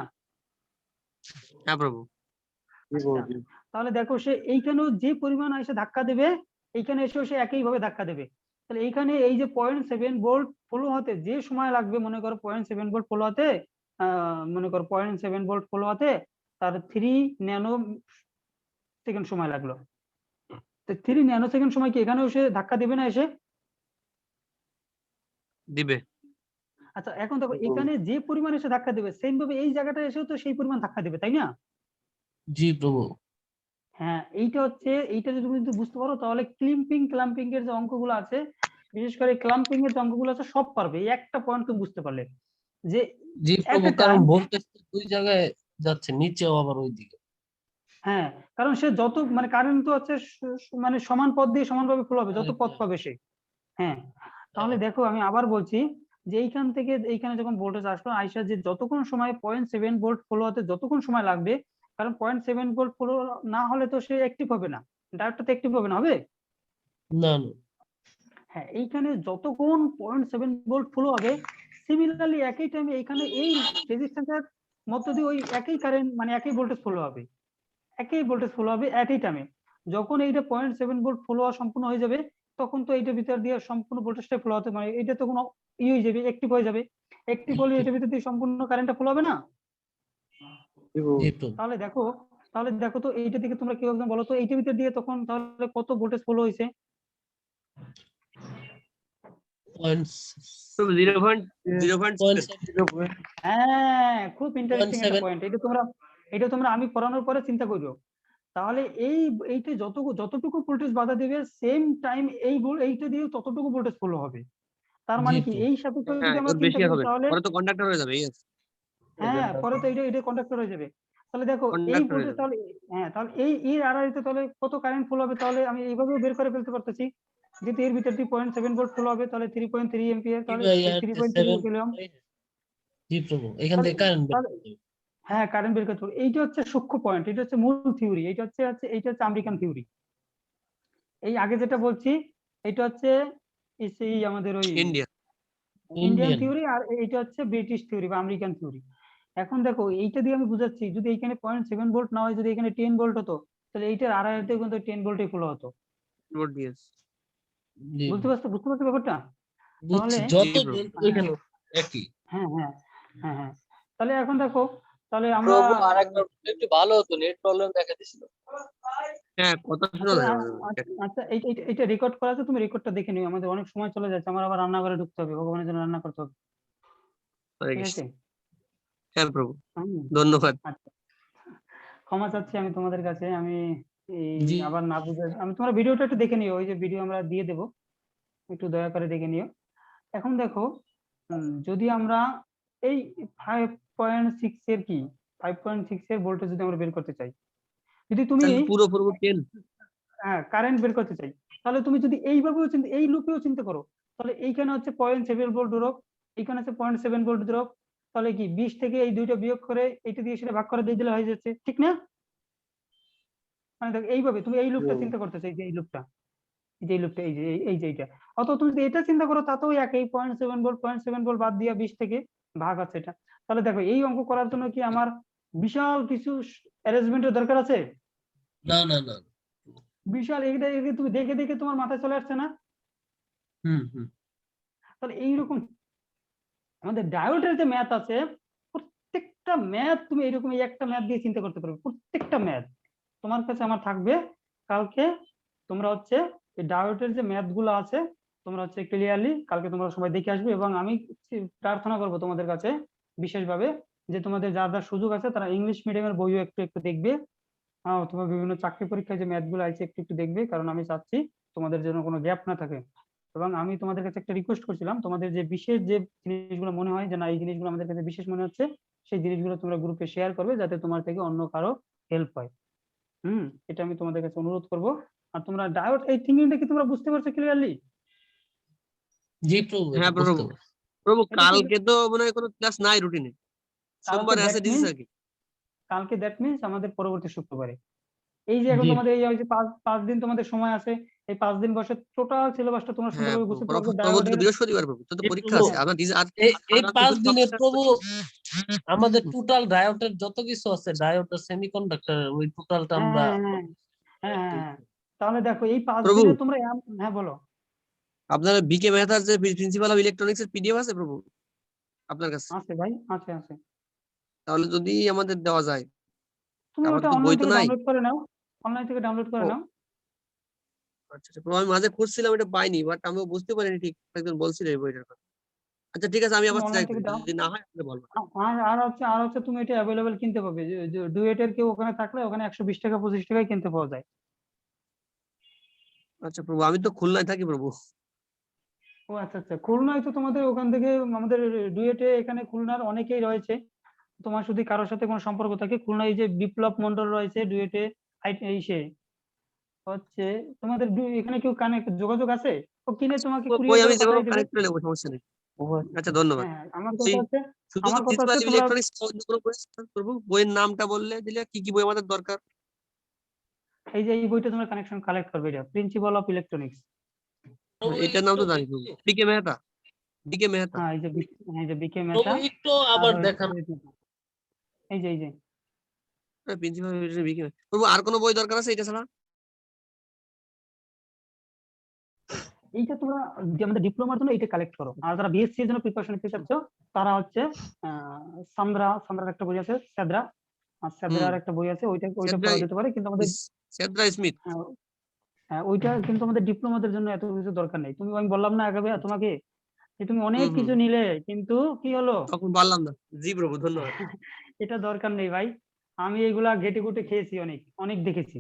[SPEAKER 5] হ্যাঁ প্রভু।
[SPEAKER 1] আচ্ছা, তাহলে দেখো সে এইখানেও যে পরিমাণ এসে ধাক্কা দেবে এইখানে এসেও সে একই ভাবে ধাক্কা দেবে। তাহলে এইখানে এই যে 0.7 ভোল্ট ফলো হতে যে সময় লাগবে, মনে করো 0.7 ভোল্ট ফলো হতে মনে করো 0.7 ভোল্ট ফলো হতে তার 3 ন্যানো সেকেন্ড সময় লাগলো। তো 3 ন্যানো সেকেন্ড সময় কি এখানেও সে ধাক্কা দেবে না এসে?
[SPEAKER 5] দিবে।
[SPEAKER 1] আচ্ছা, এখন দেখো এখানে যে পরিমাণ এসে ধাক্কা দেবে সেম ভাবে এই জায়গাটা এসেও তো সেই পরিমাণ ধাক্কা দেবে, তাই না?
[SPEAKER 2] জি প্রভু।
[SPEAKER 1] হ্যাঁ, এইটা যদি তুমি যদি বুঝতে পারো তাহলে ক্লাম্পিং এর যে অঙ্কগুলো আছে, বিশেষ করে ক্লাম্পিং এর যে অঙ্কগুলো আছে সব পারবে। এই একটা পয়েন্ট তুমি বুঝতে পারলে যে
[SPEAKER 2] জি
[SPEAKER 1] এট
[SPEAKER 2] প্রভু,
[SPEAKER 1] এ
[SPEAKER 2] কারণ
[SPEAKER 1] টাইম।
[SPEAKER 2] ভোল্টেজ তো দুই জায়গায় যাচ্ছে, নিচেও আবার ওইদিকে।
[SPEAKER 1] হ্যাঁ, কারণ সে যত মানে কারেন্ট তো হচ্ছে মানে সমান পথ দিয়ে সমানভাবে ফ্লো হবে যত পথ পাবে সে। হ্যাঁ, তাহলে দেখো আমি আবার বলছি যে এইখান থেকে এইখানে যখন ভোল্টেজ আসলো আইসা যে যতক্ষণ সময় 0.7 ভোল্ট ফলো হতে যতক্ষণ সময় লাগবে, কারণ 0.7 ভোল্ট ফলো না হলে তো সে অ্যাক্টিভ হবে না, ডায়োডটা তো অ্যাক্টিভ হবে না, হবে?
[SPEAKER 2] না না।
[SPEAKER 1] হ্যাঁ, এইখানে যতক্ষণ 0.7 ভোল্ট ফলো হবে সিমিলারলি একই টাইমে এইখানে এই রেজিস্ট্যান্সের মধ্য দিয়ে ওই একই কারেন্ট মানে একই ভোল্টেজ ফলো হবে, একই ভোল্টেজ ফলো হবে একই টাইমে। যখন এইটা 0.7 ভোল্ট ফলো হওয়া সম্পূর্ণ হয়ে যাবে তখন তো এইটার ভিতর দিয়ে সম্পূর্ণ ভোল্টেজটা ফলো হতে মানে এটা তো কোনো হয়ে যাবে, অ্যাক্টিভ হয়ে যাবে। অ্যাক্টিভ হলে এটার ভিতর দিয়ে সম্পূর্ণ কারেন্টটা ফলো হবে না?
[SPEAKER 2] জি প্রভু।
[SPEAKER 1] তাহলে দেখো তো এইটা দিকে তোমরা কি ভাবছো বলো তো, এইটার ভিতর দিয়ে তখন তাহলে কত ভোল্টেজ ফলো হয়েছে?
[SPEAKER 5] 0.0.
[SPEAKER 1] হ্যাঁ, খুব ইন্টারেস্টিং একটা
[SPEAKER 2] 0.7
[SPEAKER 1] পয়েন্ট। এটা তোমরা আমি পড়ানোর পরে চিন্তা করো। তাহলে এইটা যতটুকু ভোল্টেজ বাধা দেবে সেম টাইম এইটা দিয়ে ততটুকু ভোল্টেজ ফলো হবে। তার
[SPEAKER 2] জি
[SPEAKER 1] মানে কি
[SPEAKER 2] প্রভু।
[SPEAKER 1] এই সাপেক্ষে
[SPEAKER 5] হ্যাঁ,
[SPEAKER 1] যদি আমরা
[SPEAKER 5] ওর
[SPEAKER 1] চিন্তা
[SPEAKER 5] বেশি
[SPEAKER 1] করি
[SPEAKER 5] হবে।
[SPEAKER 1] তাহলে
[SPEAKER 5] পরে তো কন্ডাক্টর হয়ে যাবে। ইয়েস,
[SPEAKER 1] হ্যাঁ, পরে তো এটা কন্ডাক্টর হয়ে যাবে। তাহলে দেখো এই
[SPEAKER 5] কন্ডাক্টর হয়ে
[SPEAKER 1] ভোল্টেজ
[SPEAKER 5] যাবে।
[SPEAKER 1] তাহলে হ্যাঁ, তাহলে এই আড়াইতে তাহলে কত কারেন্ট ফলো হবে তাহলে আমি এইভাবেও বের করে ফেলতে পারতেছি। যেহেতু এর ভিতর দিয়ে 0.7 ভোল্ট ফলো হবে তাহলে 3.3 এম্পিয়ার, তাহলে 3.3 কিলো।
[SPEAKER 2] জি প্রভু, এখান
[SPEAKER 1] তাহলে
[SPEAKER 2] থেকে কারেন্ট বের
[SPEAKER 1] তাহলে
[SPEAKER 2] করতে হবে।
[SPEAKER 1] হ্যাঁ, কারেন্ট বের করতে হবে। এইটা হচ্ছে সূক্ষ্ম পয়েন্ট, এটা হচ্ছে মূল থিওরি, এইটা হচ্ছে আমেরিকান থিওরি। এই আগে যেটা বলছি এটা হচ্ছে সেই আমাদের ওই
[SPEAKER 5] ইন্ডিয়া।
[SPEAKER 1] Indian
[SPEAKER 2] Indian.
[SPEAKER 1] থিওরি, আর এইটা হচ্ছে ব্রিটিশ থিওরি বা আমেরিকান থিওরি। এখন দেখো এইটা দিয়ে আমি বুঝাচ্ছি যদি এখানে 0.7 ভোল্ট না হয় যদি এখানে 10 ভোল্ট হতো তাহলে এইটার আড়াইতে কিন্তু 10 ভোল্টই ফলো হতো।
[SPEAKER 5] রোড ইয়েস।
[SPEAKER 2] জি
[SPEAKER 1] বুঝতে পারছো ব্যাপারটা?
[SPEAKER 2] বুঝছি,
[SPEAKER 1] তাহলে
[SPEAKER 2] যত
[SPEAKER 5] bro.
[SPEAKER 2] বলতো এখানে একই।
[SPEAKER 1] হ্যাঁ হ্যাঁ হ্যাঁ হ্যাঁ তাহলে এখন দেখো, তাহলে আমরা
[SPEAKER 10] প্রভু আরেকবার বললে একটু ভালো হতো, নেট প্রবলেম দেখা দিছিল।
[SPEAKER 5] হ্যাঁ, কথা শোনা
[SPEAKER 1] আচ্ছা
[SPEAKER 5] যায়
[SPEAKER 1] আচ্ছা এইটা রেকর্ড করা আছে, তুমি রেকর্ডটা দেখে নিও, আমাদের অনেক সময় চলে যাচ্ছে, আমার আবার রান্নাঘরে ঢুকতে হবে, ভগবানের জন্য রান্না করতে হবে,
[SPEAKER 5] হরে
[SPEAKER 1] ঠিক
[SPEAKER 5] কৃষ্ণ।
[SPEAKER 1] আছে?
[SPEAKER 5] হ্যাঁ প্রভু,
[SPEAKER 1] হুম,
[SPEAKER 5] ধন্যবাদ।
[SPEAKER 1] আচ্ছা ক্ষমা চাচ্ছি আমি তোমাদের কাছে, আমি এই
[SPEAKER 2] জি
[SPEAKER 1] আবার না বুঝে, আমি তোমার ভিডিওটা একটু দেখে নিও, ওই যে ভিডিও আমরা দিয়ে দেবো, একটু দয়া করে দেখে নিও। এখন দেখো, যদি আমরা এই 5.6 এর কি 5.6 এর ভোল্টেজ যদি আমরা বের করতে চাই, যদি তুমি
[SPEAKER 5] তাহলে পুরো পুরো 10।
[SPEAKER 1] কারেন্ট বের করতে চাই, তাহলে তুমি যদি এইভাবেও এই লুপেও চিন্তা করো, তাহলে এইখানে হচ্ছে 0.7 ভোল্ট ড্রপ, এইখানে হচ্ছে 0.7 ভোল্ট ড্রপ, তাহলে কি 20 থেকে এই দুইটা বিয়োগ করে এইটা দিয়ে সেটা ভাগ করে দিয়ে দিলে হয়ে যাচ্ছে, ঠিক না? মানে দেখো এইভাবে তুমি এই লুপটা চিন্তা করতেছো, এই যে এই লুপটা, এই যে এই লুপটা, এই যে এইটা, অথবা তুমি যদি এটা চিন্তা করো তাতেও একই 0.7 ভোল্ট বাদ দিয়া 20 থেকে ভাগ আছে এটা। তাহলে দেখো এই অঙ্ক করার জন্য কি আমার বিশাল কিছু অ্যারেঞ্জমেন্টের দরকার আছে?
[SPEAKER 2] না না না।
[SPEAKER 1] বিশাল এটা তুমি দেখে দেখে তোমার মাথায় চলে আসছে না?
[SPEAKER 2] হুম।
[SPEAKER 1] তাহলে এইরকম আমাদের ডায়োডের যে ম্যাথ আছে, প্রত্যেকটা ম্যাথ তুমি এইরকম এই একটা ম্যাথ দিয়ে চিন্তা করতে পারবে, প্রত্যেকটা ম্যাথ তোমার কাছে আমার থাকবে। কালকে তোমরা হচ্ছে এই ডায়োডের যে ম্যাথ গুলো আছে তোমরা হচ্ছে ক্লিয়ারলি কালকে তোমরা সবাই দেখে আসবে, এবং আমি প্রার্থনা করবো তোমাদের কাছে বিশেষভাবে যে তোমাদের যার যার সুযোগ আছে তারা ইংলিশ মিডিয়ামের বইও একটু একটু দেখবে, অথবা বিভিন্ন চাকরি পরীক্ষায় যে ম্যাথ গুলো আছে একটু একটু দেখবে, কারণ আমি চাচ্ছি তোমাদের জন্য কোনো গ্যাপ না থাকে। এবং আমি তোমাদের কাছে একটা রিকোয়েস্ট করছিলাম, তোমাদের যে বিশেষ যে জিনিসগুলো মনে হয় যে না এই জিনিসগুলো আমাদের কাছে বিশেষ মনে হচ্ছে, সেই জিনিসগুলো তোমরা গ্রুপে শেয়ার করবে যাতে তোমার থেকে অন্য কারো হেল্প হয়। এটা আমি তোমাদের কাছে অনুরোধ করব। আর তোমরা ডায়োড এই থিংকিংটা কি তোমরা বুঝতে পারছো ক্লিয়ারলি?
[SPEAKER 2] জি প্রভু, এটা
[SPEAKER 5] হ্যাঁ
[SPEAKER 2] বুঝতে
[SPEAKER 5] প্রভু,
[SPEAKER 2] পারছি।
[SPEAKER 5] প্রভু
[SPEAKER 1] এটা কি
[SPEAKER 5] কালকে তো মনে হয় কোনো ক্লাস নাই রুটিনে,
[SPEAKER 1] কালকে
[SPEAKER 5] সোমবারে আছে
[SPEAKER 1] দ্যাট
[SPEAKER 5] ডিসি
[SPEAKER 1] মিনস
[SPEAKER 5] স্যার কি?
[SPEAKER 1] কালকে দ্যাট মিনস আমাদের পরবর্তী শুক্রবারে, এই যে এখন
[SPEAKER 2] জি
[SPEAKER 1] তোমাদের এই যে পাঁচ দিন তোমাদের সময় আছে, এই 5 দিন বসে টোটাল সিলেবাসটা তোমরা
[SPEAKER 5] হ্যাঁ
[SPEAKER 1] সুন্দরভাবে
[SPEAKER 5] প্রভু,
[SPEAKER 1] বুঝতে পারবে
[SPEAKER 5] পরবর্তী তো
[SPEAKER 1] ডায়োডের।
[SPEAKER 5] বৃহস্পতিবার প্রভু, তো
[SPEAKER 2] এই
[SPEAKER 5] পরীক্ষা
[SPEAKER 2] প্রভু,
[SPEAKER 5] আছে আপনার ডিসি আর
[SPEAKER 2] এই 5 দিনে
[SPEAKER 5] শেষ
[SPEAKER 2] প্রভু
[SPEAKER 5] করতে।
[SPEAKER 2] আমাদের টোটাল ডায়োডের যত কিছু আছে, ডায়োড সেমিকন্ডাক্টর, ওই টোটালটা
[SPEAKER 1] হ্যাঁ
[SPEAKER 2] আমরা
[SPEAKER 1] হ্যাঁ হ্যাঁ হ্যাঁ হ্যাঁ তাহলে দেখো এই 5
[SPEAKER 5] প্রভু
[SPEAKER 1] দিনে তোমরা হ্যাঁ বলো।
[SPEAKER 5] আপনার বিকে মেহতার যে প্রিন্সিপাল অফ ইলেকট্রনিক্স এর পিডিএফ আছে প্রভু আপনার কাছে?
[SPEAKER 1] আছে ভাই, আছে।
[SPEAKER 5] তাহলে যদি আমাদের দেওয়া যায়,
[SPEAKER 1] তুমি ওটা
[SPEAKER 5] আমাদের তো
[SPEAKER 1] অনলাইন
[SPEAKER 5] বই তো
[SPEAKER 1] থেকে
[SPEAKER 5] নাই।
[SPEAKER 1] ডাউনলোড করে নাও, অনলাইন থেকে ডাউনলোড করে
[SPEAKER 5] ও
[SPEAKER 1] নাও।
[SPEAKER 5] আচ্ছা প্রভু, আমি মাঝে খুঁজছিলাম, এটা পাইনি, বাট আমিও বুঝতে পারিনি ঠিক, একজন বলছিল এই বইটার কথা। আচ্ছা ঠিক আছে, আমি
[SPEAKER 1] তুমি
[SPEAKER 5] আবার
[SPEAKER 1] অনলাইন
[SPEAKER 5] চাই,
[SPEAKER 1] থেকে দাও।
[SPEAKER 5] যদি না হয় আপনি বলবেন।
[SPEAKER 1] আর হচ্ছে তুমি এটা অ্যাভেলেবেল কিনতে পাবে, ডুয়েটের কেউ ওখানে থাকলে ওখানে 120 টাকা 25 টাকায় কিনতে পাওয়া যায়।
[SPEAKER 5] আচ্ছা প্রভু, আমি তো খুলনায় থাকি প্রভু।
[SPEAKER 1] ও আচ্ছা, খুলনায় তো তোমাদের ওখান থেকে আমাদের ডুয়েটে এখানে খুলনার অনেকেই রয়েছে, তোমার যদি কারোর সাথে কোনো সম্পর্ক থাকে খুলনায়, এই যে বিপ্লব মন্ডল রয়েছে ডুয়েটে, এই সে হচ্ছে তোমাদের এখানে কেউ কানেক্ট যোগাযোগ আছে, ও কিনে তোমাকে
[SPEAKER 5] বই
[SPEAKER 1] কুরিয়ার
[SPEAKER 5] আমি
[SPEAKER 1] করে
[SPEAKER 5] দেবো,
[SPEAKER 1] পাঠিয়ে দেবে।
[SPEAKER 5] কানেক্ট করে নেবো, সমস্যা নেই। আচ্ছা ধন্যবাদ।
[SPEAKER 1] হ্যাঁ আমার
[SPEAKER 5] সেই
[SPEAKER 1] কথা হচ্ছে
[SPEAKER 5] শুধু কি
[SPEAKER 1] আমার কথা
[SPEAKER 5] প্রিন্সিপাল
[SPEAKER 1] হচ্ছে
[SPEAKER 5] অফ
[SPEAKER 1] তোমরা
[SPEAKER 5] ইলেকট্রনিক্স কোনো বই আছে প্রভু? বইয়ের নামটা বললে দিলে কি কি বই আমাদের দরকার?
[SPEAKER 1] এই যে এই বইটা তোমরা কালেক্ট করবে, এটা প্রিন্সিপাল অফ ইলেকট্রনিক্স।
[SPEAKER 2] প্রভু
[SPEAKER 5] এটার নাম তো জানি প্রভু, বিকে মেহতা, বিকে মেহতা।
[SPEAKER 1] হ্যাঁ এই যে বিকে
[SPEAKER 2] প্রভু
[SPEAKER 1] মেটা,
[SPEAKER 2] একটু
[SPEAKER 1] আর
[SPEAKER 2] আবার দেখান।
[SPEAKER 1] এই যে
[SPEAKER 5] প্রিন্সিপাল বিকে মেহতা। প্রভু আর কোনো বই দরকার আছে এটা ছাড়া?
[SPEAKER 1] এইটা তোমরা যে আমাদের ডিপ্লোমার জন্য এটা কালেক্ট করো, আর যারা বিএসসি এর জন্য প্রিপারেশন নিতে চাচ্ছ তারা হচ্ছে সান্দ্রার একটা বই আছে, সেদ্রার একটা বই আছে, ওইটা পড়া যেতে পারে, কিন্তু আমাদের
[SPEAKER 5] সেদ্রা স্মিথ।
[SPEAKER 1] ওইটা কিন্তু আমাদের ডিপ্লোমাদের জন্য এত কিছু দরকার নেই। আমি বললাম না আগে তোমাকে যে তুমি অনেক কিছু নিলে, কিন্তু কি হলো
[SPEAKER 5] তখন পারলাম না। জি প্রভু ধন্যবাদ।
[SPEAKER 1] এটা দরকার নেই ভাই, আমি এগুলা ঘেটে ঘুটে খেয়েছি, অনেক দেখেছি।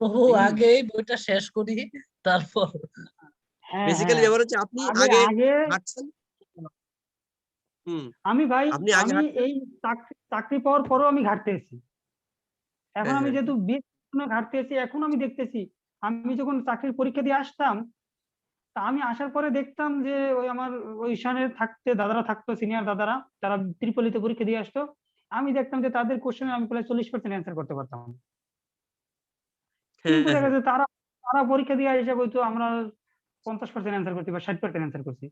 [SPEAKER 2] প্রভু আগে এই বইটা শেষ করি, তারপর
[SPEAKER 5] বেসিক্যালি ব্যাপার হচ্ছে আপনি আগে হাঁটছেন।
[SPEAKER 1] আমি ভাই
[SPEAKER 5] আপনি আগে
[SPEAKER 1] আমি এই চাকরি পাওয়ার পরও আমি ঘাটতে এসেছি, এখন আমি যেহেতু ঘাটতে এসেছি, এখন আমি দেখতেছি আমি যখন চাকরির পরীক্ষা দিয়ে আসতাম, তা আমি আসার পরে দেখতাম যে ওই আমার ওই ঈশানের দাদারা থাকতো, সিনিয়র দাদারা, তারা ত্রিপলিতে পরীক্ষা দিয়ে আসতো, আমি দেখতাম যে তাদের কোশ্চেনে আমি প্রায় 40% অ্যান্সার করতে পারতাম, কিন্তু দেখা যায় তারা তারা পরীক্ষা দিয়ে এসে বলতো আমরা 50% অ্যান্সার করছি বা 60% অ্যান্সার করছি,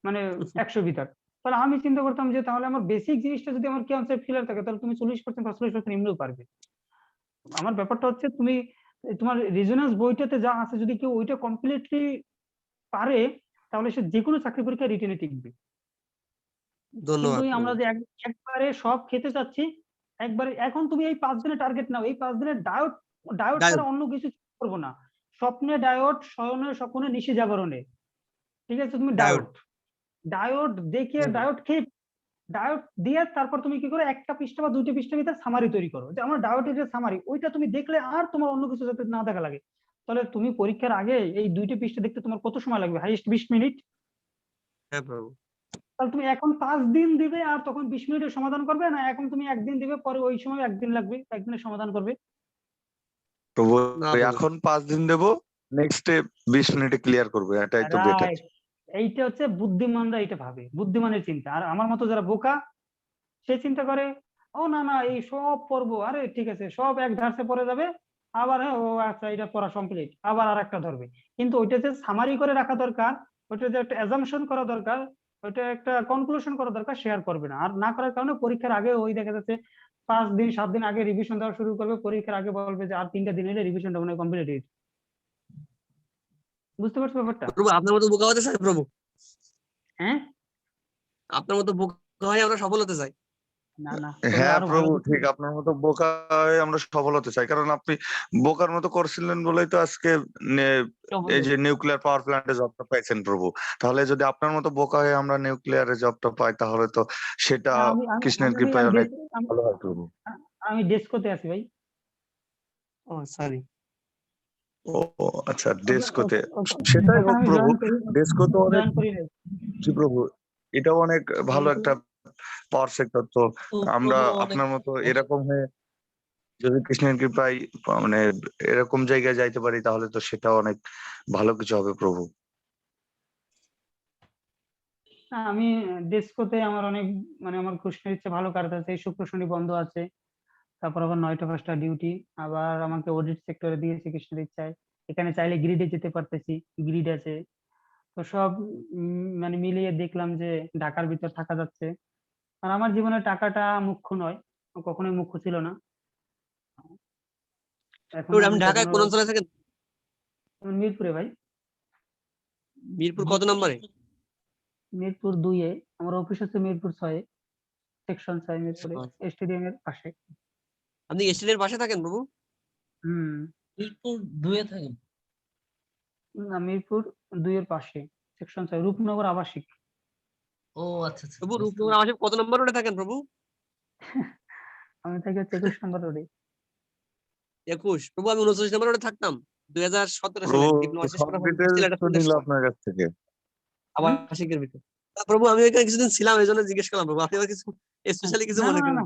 [SPEAKER 1] মানে 100 ভিতর। তাহলে আমি চিন্তা করতাম যে তাহলে আমার বেসিক জিনিসটা যদি আমার কনসেপ্ট ক্লিয়ার থাকে তাহলে তুমি 40% বা 40% এমনিও পারবে। আমার ব্যাপারটা হচ্ছে তুমি তোমার রেজোন্যান্স বইটাতে যা আছে যদি কেউ ওইটা কমপ্লিটলি পারে তাহলে সে যে কোনো চাকরি পরীক্ষা রিটেনে টিকবে। কিন্তু
[SPEAKER 5] ধন্যবাদ
[SPEAKER 1] আমরা
[SPEAKER 5] প্রভু।
[SPEAKER 1] যে একবারে সব খেতে চাচ্ছি, একবারে এখন তুমি এই 5 দিনের টার্গেট নাও, এই 5 দিনের ডায়োড
[SPEAKER 5] ডায়োড।
[SPEAKER 1] ছাড়া অন্য কিছু করবো না। স্বপ্নে ডায়োড, শয়নে স্বপ্নে, নিশি জাগরণে, ঠিক আছে? তুমি
[SPEAKER 5] ডায়োড।
[SPEAKER 1] ডায়োড দেখিয়ে ডায়োড খেয়ে ডায়োড দিয়ে তারপর তুমি কি করো, একটা পৃষ্ঠা বা 2টা পৃষ্ঠার ভিতরে সামারি তৈরি করো, যে আমার ডায়োডের যে সামারি ওইটা তুমি দেখলে আর তোমার অন্য কিছু যাতে না দেখা লাগে। তাহলে তুমি পরীক্ষার আগে এই 2টা পৃষ্ঠা দেখতে তোমার কত সময় লাগবে? Highest 20 minute.
[SPEAKER 5] হ্যাঁ প্রভু।
[SPEAKER 1] তাহলে তুমি এখন 5 দিন দিবে আর তখন 20 মিনিটের সমাধান করবে, না এখন তুমি একদিন দিবে পরে ওই সময় একদিন লাগবে, একদিনের সমাধান করবে?
[SPEAKER 3] প্রভু
[SPEAKER 5] না প্রভু।
[SPEAKER 3] এখন 5 দিন দেবো, নেক্সট 20 মিনিটে ক্লিয়ার করবে, এটাই তো বেটার।
[SPEAKER 1] রাইট, এইটা হচ্ছে বুদ্ধিমানরা এটা ভাবে, বুদ্ধিমানের চিন্তা। আর আমার মতো যারা বোকা সে চিন্তা করে, ও না না এই সব পড়বো, আরে ঠিক আছে সব এক ধারসে পড়ে যাবে, আবার হ্যাঁ ও আচ্ছা এটা পড়া কমপ্লিট, আবার আর একটা ধরবে। কিন্তু ওইটা যে সামারি করে রাখা দরকার, ওইটা যে একটা অ্যাজাম্পশন করা দরকার, ওইটা একটা কনক্লুশন করা দরকার, শেয়ার করবে না। আর না করার কারণে পরীক্ষার আগে ওই দেখা যাচ্ছে 5 দিন 7 দিন আগে রিভিশন দেওয়া শুরু করবে, পরীক্ষার আগে বলবে যে আর 3টা দিন হলে রিভিশনটা মনে কমপ্লিট। বুঝতে পারছো ব্যাপারটা?
[SPEAKER 5] প্রভু আপনার মতো বোকা হতে চাই প্রভু,
[SPEAKER 1] হ্যাঁ
[SPEAKER 5] আপনার মতো বোকা হয়ে আমরা সফল হতে চাই।
[SPEAKER 1] না না, তুমি
[SPEAKER 3] হ্যাঁ
[SPEAKER 1] আরো ভালো
[SPEAKER 3] প্রভু
[SPEAKER 1] কিছু
[SPEAKER 3] ঠিক, আপনার মতো বোকা হয়ে আমরা সফল হতে চাই, কারণ আপনি বোকার মতো করছিলেন বলেই তো আজকে
[SPEAKER 1] সফল
[SPEAKER 3] এই
[SPEAKER 1] হতে-
[SPEAKER 3] যে নিউক্লিয়ার পাওয়ার প্ল্যান্টে জবটা পাইছেন প্রভু। তাহলে যদি আপনার মতো বোকা হয়ে আমরা নিউক্লিয়ারে জবটা পাই তাহলে তো সেটা
[SPEAKER 1] না, আমি আমি
[SPEAKER 3] কৃষ্ণের
[SPEAKER 1] আমি
[SPEAKER 3] কৃপায়
[SPEAKER 1] আমি
[SPEAKER 3] অনেক
[SPEAKER 1] ডেস্ক- আমি-
[SPEAKER 3] ভালো হয় প্রভু।
[SPEAKER 1] আমি ডেস্কোতে আছি ভাই।
[SPEAKER 5] ও সরি।
[SPEAKER 3] ও ও, আচ্ছা ডেস্কোতে,
[SPEAKER 1] ওখানে
[SPEAKER 3] সেটাই হোক
[SPEAKER 1] আমি
[SPEAKER 3] প্রভু,
[SPEAKER 1] জয়েন করি,
[SPEAKER 3] ডেস্কো তো অনেক,
[SPEAKER 1] জয়েন করি নাই।
[SPEAKER 3] জি প্রভু, এটাও অনেক ভালো
[SPEAKER 1] জয়েন
[SPEAKER 3] একটা পাওয়ার সেক্টর। তো
[SPEAKER 2] তো
[SPEAKER 3] আমরা
[SPEAKER 2] প্রভু অনেক
[SPEAKER 3] আপনার মতো এরকম হয়ে যদি কৃষ্ণের কৃপায় মানে এরকম জায়গায় যাইতে পারি তাহলে তো সেটা অনেক ভালো কিছু হবে প্রভু।
[SPEAKER 1] আমি ডেস্কোতে আমার অনেক মানে আমার কৃষ্ণের ইচ্ছে ভালো কাটতেছে, এই শুক্র শনি বন্ধ আছে, তারপর আবার 9টা 5টা ডিউটি, আবার আমাকে অডিট সেক্টরে দিয়েছে কৃষ্ণের ইচ্ছায়। এখানে চাইলে গ্রিডে যেতে পারতেছি, গ্রিড আছে। তো সব মানে মিলিয়ে দেখলাম যে ঢাকার ভিতর থাকা যাচ্ছে। আর আমার জীবনে টাকাটা মুখ্য নয়, কখনোই মুখ্য ছিল না। এখন
[SPEAKER 5] আপনি ঢাকায় কোন অঞ্চলে থাকেন?
[SPEAKER 1] মিরপুরে ভাই।
[SPEAKER 5] মিরপুর কত নম্বরে?
[SPEAKER 1] মিরপুর 2-এ, আমার অফিস হচ্ছে মিরপুর 6-এ, সেকশন 6 মিরপুরে, স্টেডিয়ামের পাশে।
[SPEAKER 5] আপনি স্টিলের পাশে থাকেন প্রভু?
[SPEAKER 2] মিরপুর 2-এ থাকেন?
[SPEAKER 1] না, মিরপুর 2-এর পাশে, সেকশন 6, রূপনগর আবাসিক।
[SPEAKER 2] ও আচ্ছা আচ্ছা।
[SPEAKER 5] প্রভু রূপনগর আবাসিক কত নম্বর রোডে থাকেন প্রভু?
[SPEAKER 1] আমি থাকি হচ্ছে 21 নম্বর রোডে।
[SPEAKER 5] 21। প্রভু আমি 39 নম্বর রোডে থাকতাম 2017 সালে
[SPEAKER 3] প্রভু
[SPEAKER 5] ডিপ্লোমা শেষ
[SPEAKER 3] সব
[SPEAKER 5] করার পর
[SPEAKER 3] ডিটেলস
[SPEAKER 5] সিলেটে
[SPEAKER 3] তো
[SPEAKER 5] চলে
[SPEAKER 3] নিল
[SPEAKER 5] আসলাম
[SPEAKER 3] আপনার কাছ থেকে।
[SPEAKER 5] আবাসিকের ভিতর। প্রভু আমি এখানে কিছুদিন ছিলাম এই জন্য জিজ্ঞেস করলাম প্রভু, আপনি আবার কিছু স্পেশালি কিছু
[SPEAKER 1] না
[SPEAKER 5] মনে
[SPEAKER 1] না
[SPEAKER 5] করেন
[SPEAKER 1] না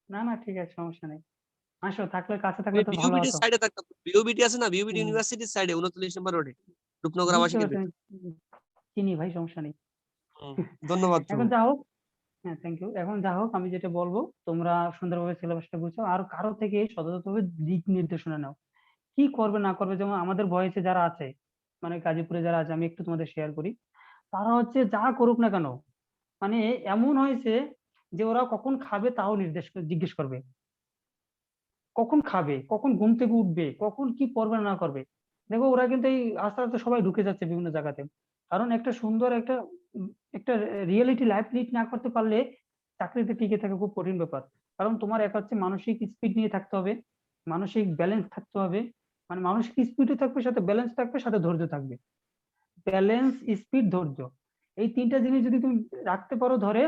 [SPEAKER 1] না না, ঠিক আছে, সমস্যা নেই। আসো, থাকলে কাছে থাকলে তো ভালো
[SPEAKER 5] বিউবিটির
[SPEAKER 1] হতো।
[SPEAKER 5] সাইডে থাকতাম, বিউবিটি আছে না, বিউবিটি
[SPEAKER 1] হুম।
[SPEAKER 5] ইউনিভার্সিটির সাইডে 39 নম্বর রোডে রূপনগর
[SPEAKER 1] বুঝতে
[SPEAKER 5] আবাসিকের
[SPEAKER 1] পারছি,
[SPEAKER 5] ভিতর।
[SPEAKER 1] চিনি ভাই, সমস্যা নেই।
[SPEAKER 5] ধন্যবাদ
[SPEAKER 1] এখন
[SPEAKER 5] প্রভু।
[SPEAKER 1] যা হোক, হ্যাঁ থ্যাংক ইউ। এখন যা হোক, আমি যেটা বলবো, তোমরা সুন্দরভাবে সিলেবাসটা গুছাও, আর কারো থেকে সততভাবে দিক নির্দেশনা নাও, কি করবে না করবে। যেমন আমাদের বয়সে যারা আছে, মানে গাজীপুরে যারা আছে, আমি একটু তোমাদের শেয়ার করি। তারা হচ্ছে যা করুক না কেন, মানে এমন হয়েছে যে ওরা কখন খাবে তাও জিজ্ঞেস করবে, কখন খাবে, কখন ঘুম থেকে উঠবে, কখন কি করবে না করবে। দেখো ওরা কিন্তু এই আস্তে আস্তে সবাই ঢুকে যাচ্ছে বিভিন্ন জায়গাতে। কারণ একটা সুন্দর একটা রিয়েলিটি লাইফ লিড না করতে পারলে চাকরিতে টিকে থাকা খুব কঠিন ব্যাপার। কারণ তোমার এক হচ্ছে মানসিক স্পিড নিয়ে থাকতে হবে, মানসিক ব্যালেন্স থাকতে হবে, মানে মানসিক স্পিডও থাকবে, সাথে ব্যালেন্স থাকবে, সাথে ধৈর্য থাকবে। ব্যালেন্স, স্পিড, ধৈর্য, এই 3টা জিনিস যদি তুমি রাখতে পারো ধরে,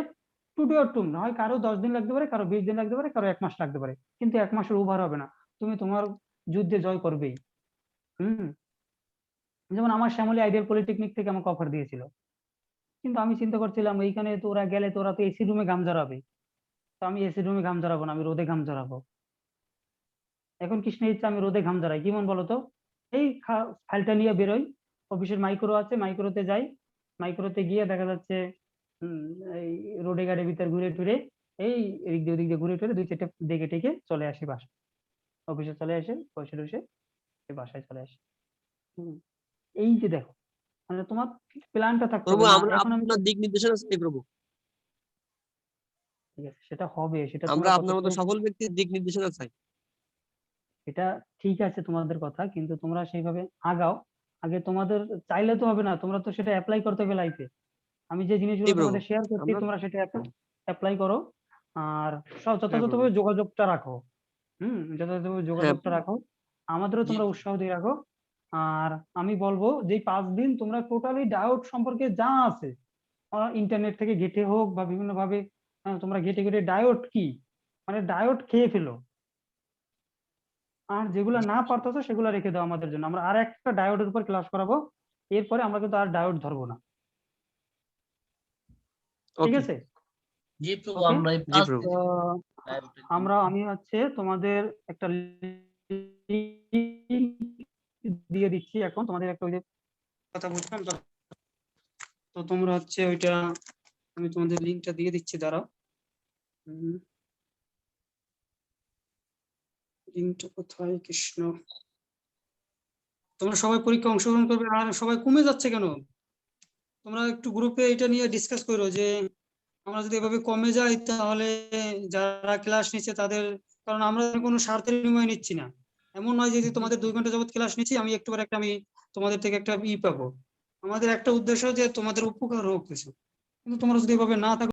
[SPEAKER 1] টু ডু অর টু, না হয় কারো 10 দিন লাগতে পারে, কারো 20 দিন লাগতে পারে, কারো 1 মাস লাগতে পারে, কিন্তু 1 মাসের ওভার হবে না, তুমি তোমার যুদ্ধে জয় করবেই। হুম। যেমন আমার শ্যামলী আইডিয়াল পলিটেকনিক থেকে আমাকে অফার দিয়েছিল, কিন্তু আমি চিন্তা করছিলাম এইখানে তো ওরা গেলে তো ওরা তো এসি রুমে ঘাম ঝরাবে, তো আমি এসি রুমে ঘাম ঝরাবো না, আমি রোদে ঘাম ঝরাবো। এখন কৃষ্ণের ইচ্ছা আমি রোদে ঘাম ঝরাই, কেমন বলতো? এই ফাইলটা নিয়ে বেরোই, অফিসের মাইক্রো আছে, মাইক্রোতে যাই, মাইক্রোতে গিয়ে দেখা যাচ্ছে হম এই রোডে গাড়ির ভিতর ঘুরে টুরে, এই এদিক দিয়ে ওদিক দিয়ে ঘুরে টুরে 2-4টা দেখে টেকে চলে আসি বাসায়, অফিসে চলে আসে, বসে বসে বাসায় চলে আসি। হম। এই যে দেখো, মানে তোমার প্ল্যানটা থাকতে
[SPEAKER 5] প্রভু
[SPEAKER 1] হবে না।
[SPEAKER 5] আমরা
[SPEAKER 1] এখন আমি
[SPEAKER 5] আপনার দিক নির্দেশনা চাই প্রভু,
[SPEAKER 1] ঠিক আছে, সেটা হবে, সেটা
[SPEAKER 5] আমরা
[SPEAKER 1] তোমরা
[SPEAKER 5] আপনার মতো
[SPEAKER 1] কতটুকু,
[SPEAKER 5] সফল ব্যক্তির দিক নির্দেশনা চাই।
[SPEAKER 1] এটা ঠিক আছে তোমাদের কথা, কিন্তু তোমরা সেইভাবে আগাও। আগে তোমাদের চাইলে তো হবে না, তোমরা তো সেটা অ্যাপ্লাই করতে হবে লাইফে। আমি যে জিনিসগুলো
[SPEAKER 5] প্রভু,
[SPEAKER 1] তোমাদের শেয়ার করছি
[SPEAKER 5] আমরা
[SPEAKER 1] তোমরা সেটা অ্যাপ্লাই করো, আর সব
[SPEAKER 5] প্রভু।
[SPEAKER 1] যথাযথভাবে যোগাযোগটা রাখো। যথাযথভাবে যোগাযোগটা
[SPEAKER 5] হ্যাঁ,
[SPEAKER 1] রাখো, আমাদেরও
[SPEAKER 2] জি
[SPEAKER 1] তোমরা উৎসাহ দিয়ে রাখো। আর আমি বলবো যে 5 দিন তোমরা টোটালি ডাউট সম্পর্কে যা আছে ইন্টারনেট থেকে ঘেটে হোক বা বিভিন্ন ভাবে তোমরা ঘেটে ঘেটে ডায়োড কি, মানে ডায়োড খেয়ে ফেলো। আর যেগুলো না পারতেছো সেগুলো রেখে দাও আমাদের জন্য, আমরা আর একটা ডায়োডের উপর ক্লাস করাবো, এরপরে আমরা কিন্তু আর ডায়োড ধরবো না। ঠিক
[SPEAKER 5] ওকে।
[SPEAKER 1] আছে?
[SPEAKER 2] জি প্রভু,
[SPEAKER 1] ওকে,
[SPEAKER 2] আমরা এই
[SPEAKER 5] জি
[SPEAKER 2] 5
[SPEAKER 5] প্রভু।
[SPEAKER 1] তো আমি হচ্ছে তোমাদের একটা link দিয়ে দিচ্ছি এখন, তোমাদের একটা ওই যে কথা বলছিলাম তো তোমরা হচ্ছে ওইটা, আমি তোমাদের লিঙ্কটা দিয়ে দিচ্ছি, দাঁড়াও। লিঙ্কটা কোথায় কৃষ্ণ? তোমরা সবাই পরীক্ষা অংশগ্রহণ করবে, আর সবাই কমে যাচ্ছে কেন? তোমরা একটু গ্রুপে এটা নিয়ে ডিসকাস করো যে আমরা যদি এভাবে কমে যাই তাহলে যারা ক্লাস নিচ্ছে তাদের, কারণ আমরা কোনো স্বার্থের বিনিময়ে নিচ্ছি না। এমন নয় যে তোমাদের 2 ঘন্টা যাবত ক্লাস নিচ্ছি, আমি একটু পরে আমি তোমাদের থেকে একটা পাবো। আমাদের একটা উদ্দেশ্য যে তোমাদের উপকার হোক কিছু, কিন্তু তোমরা যদি এভাবে না থাকো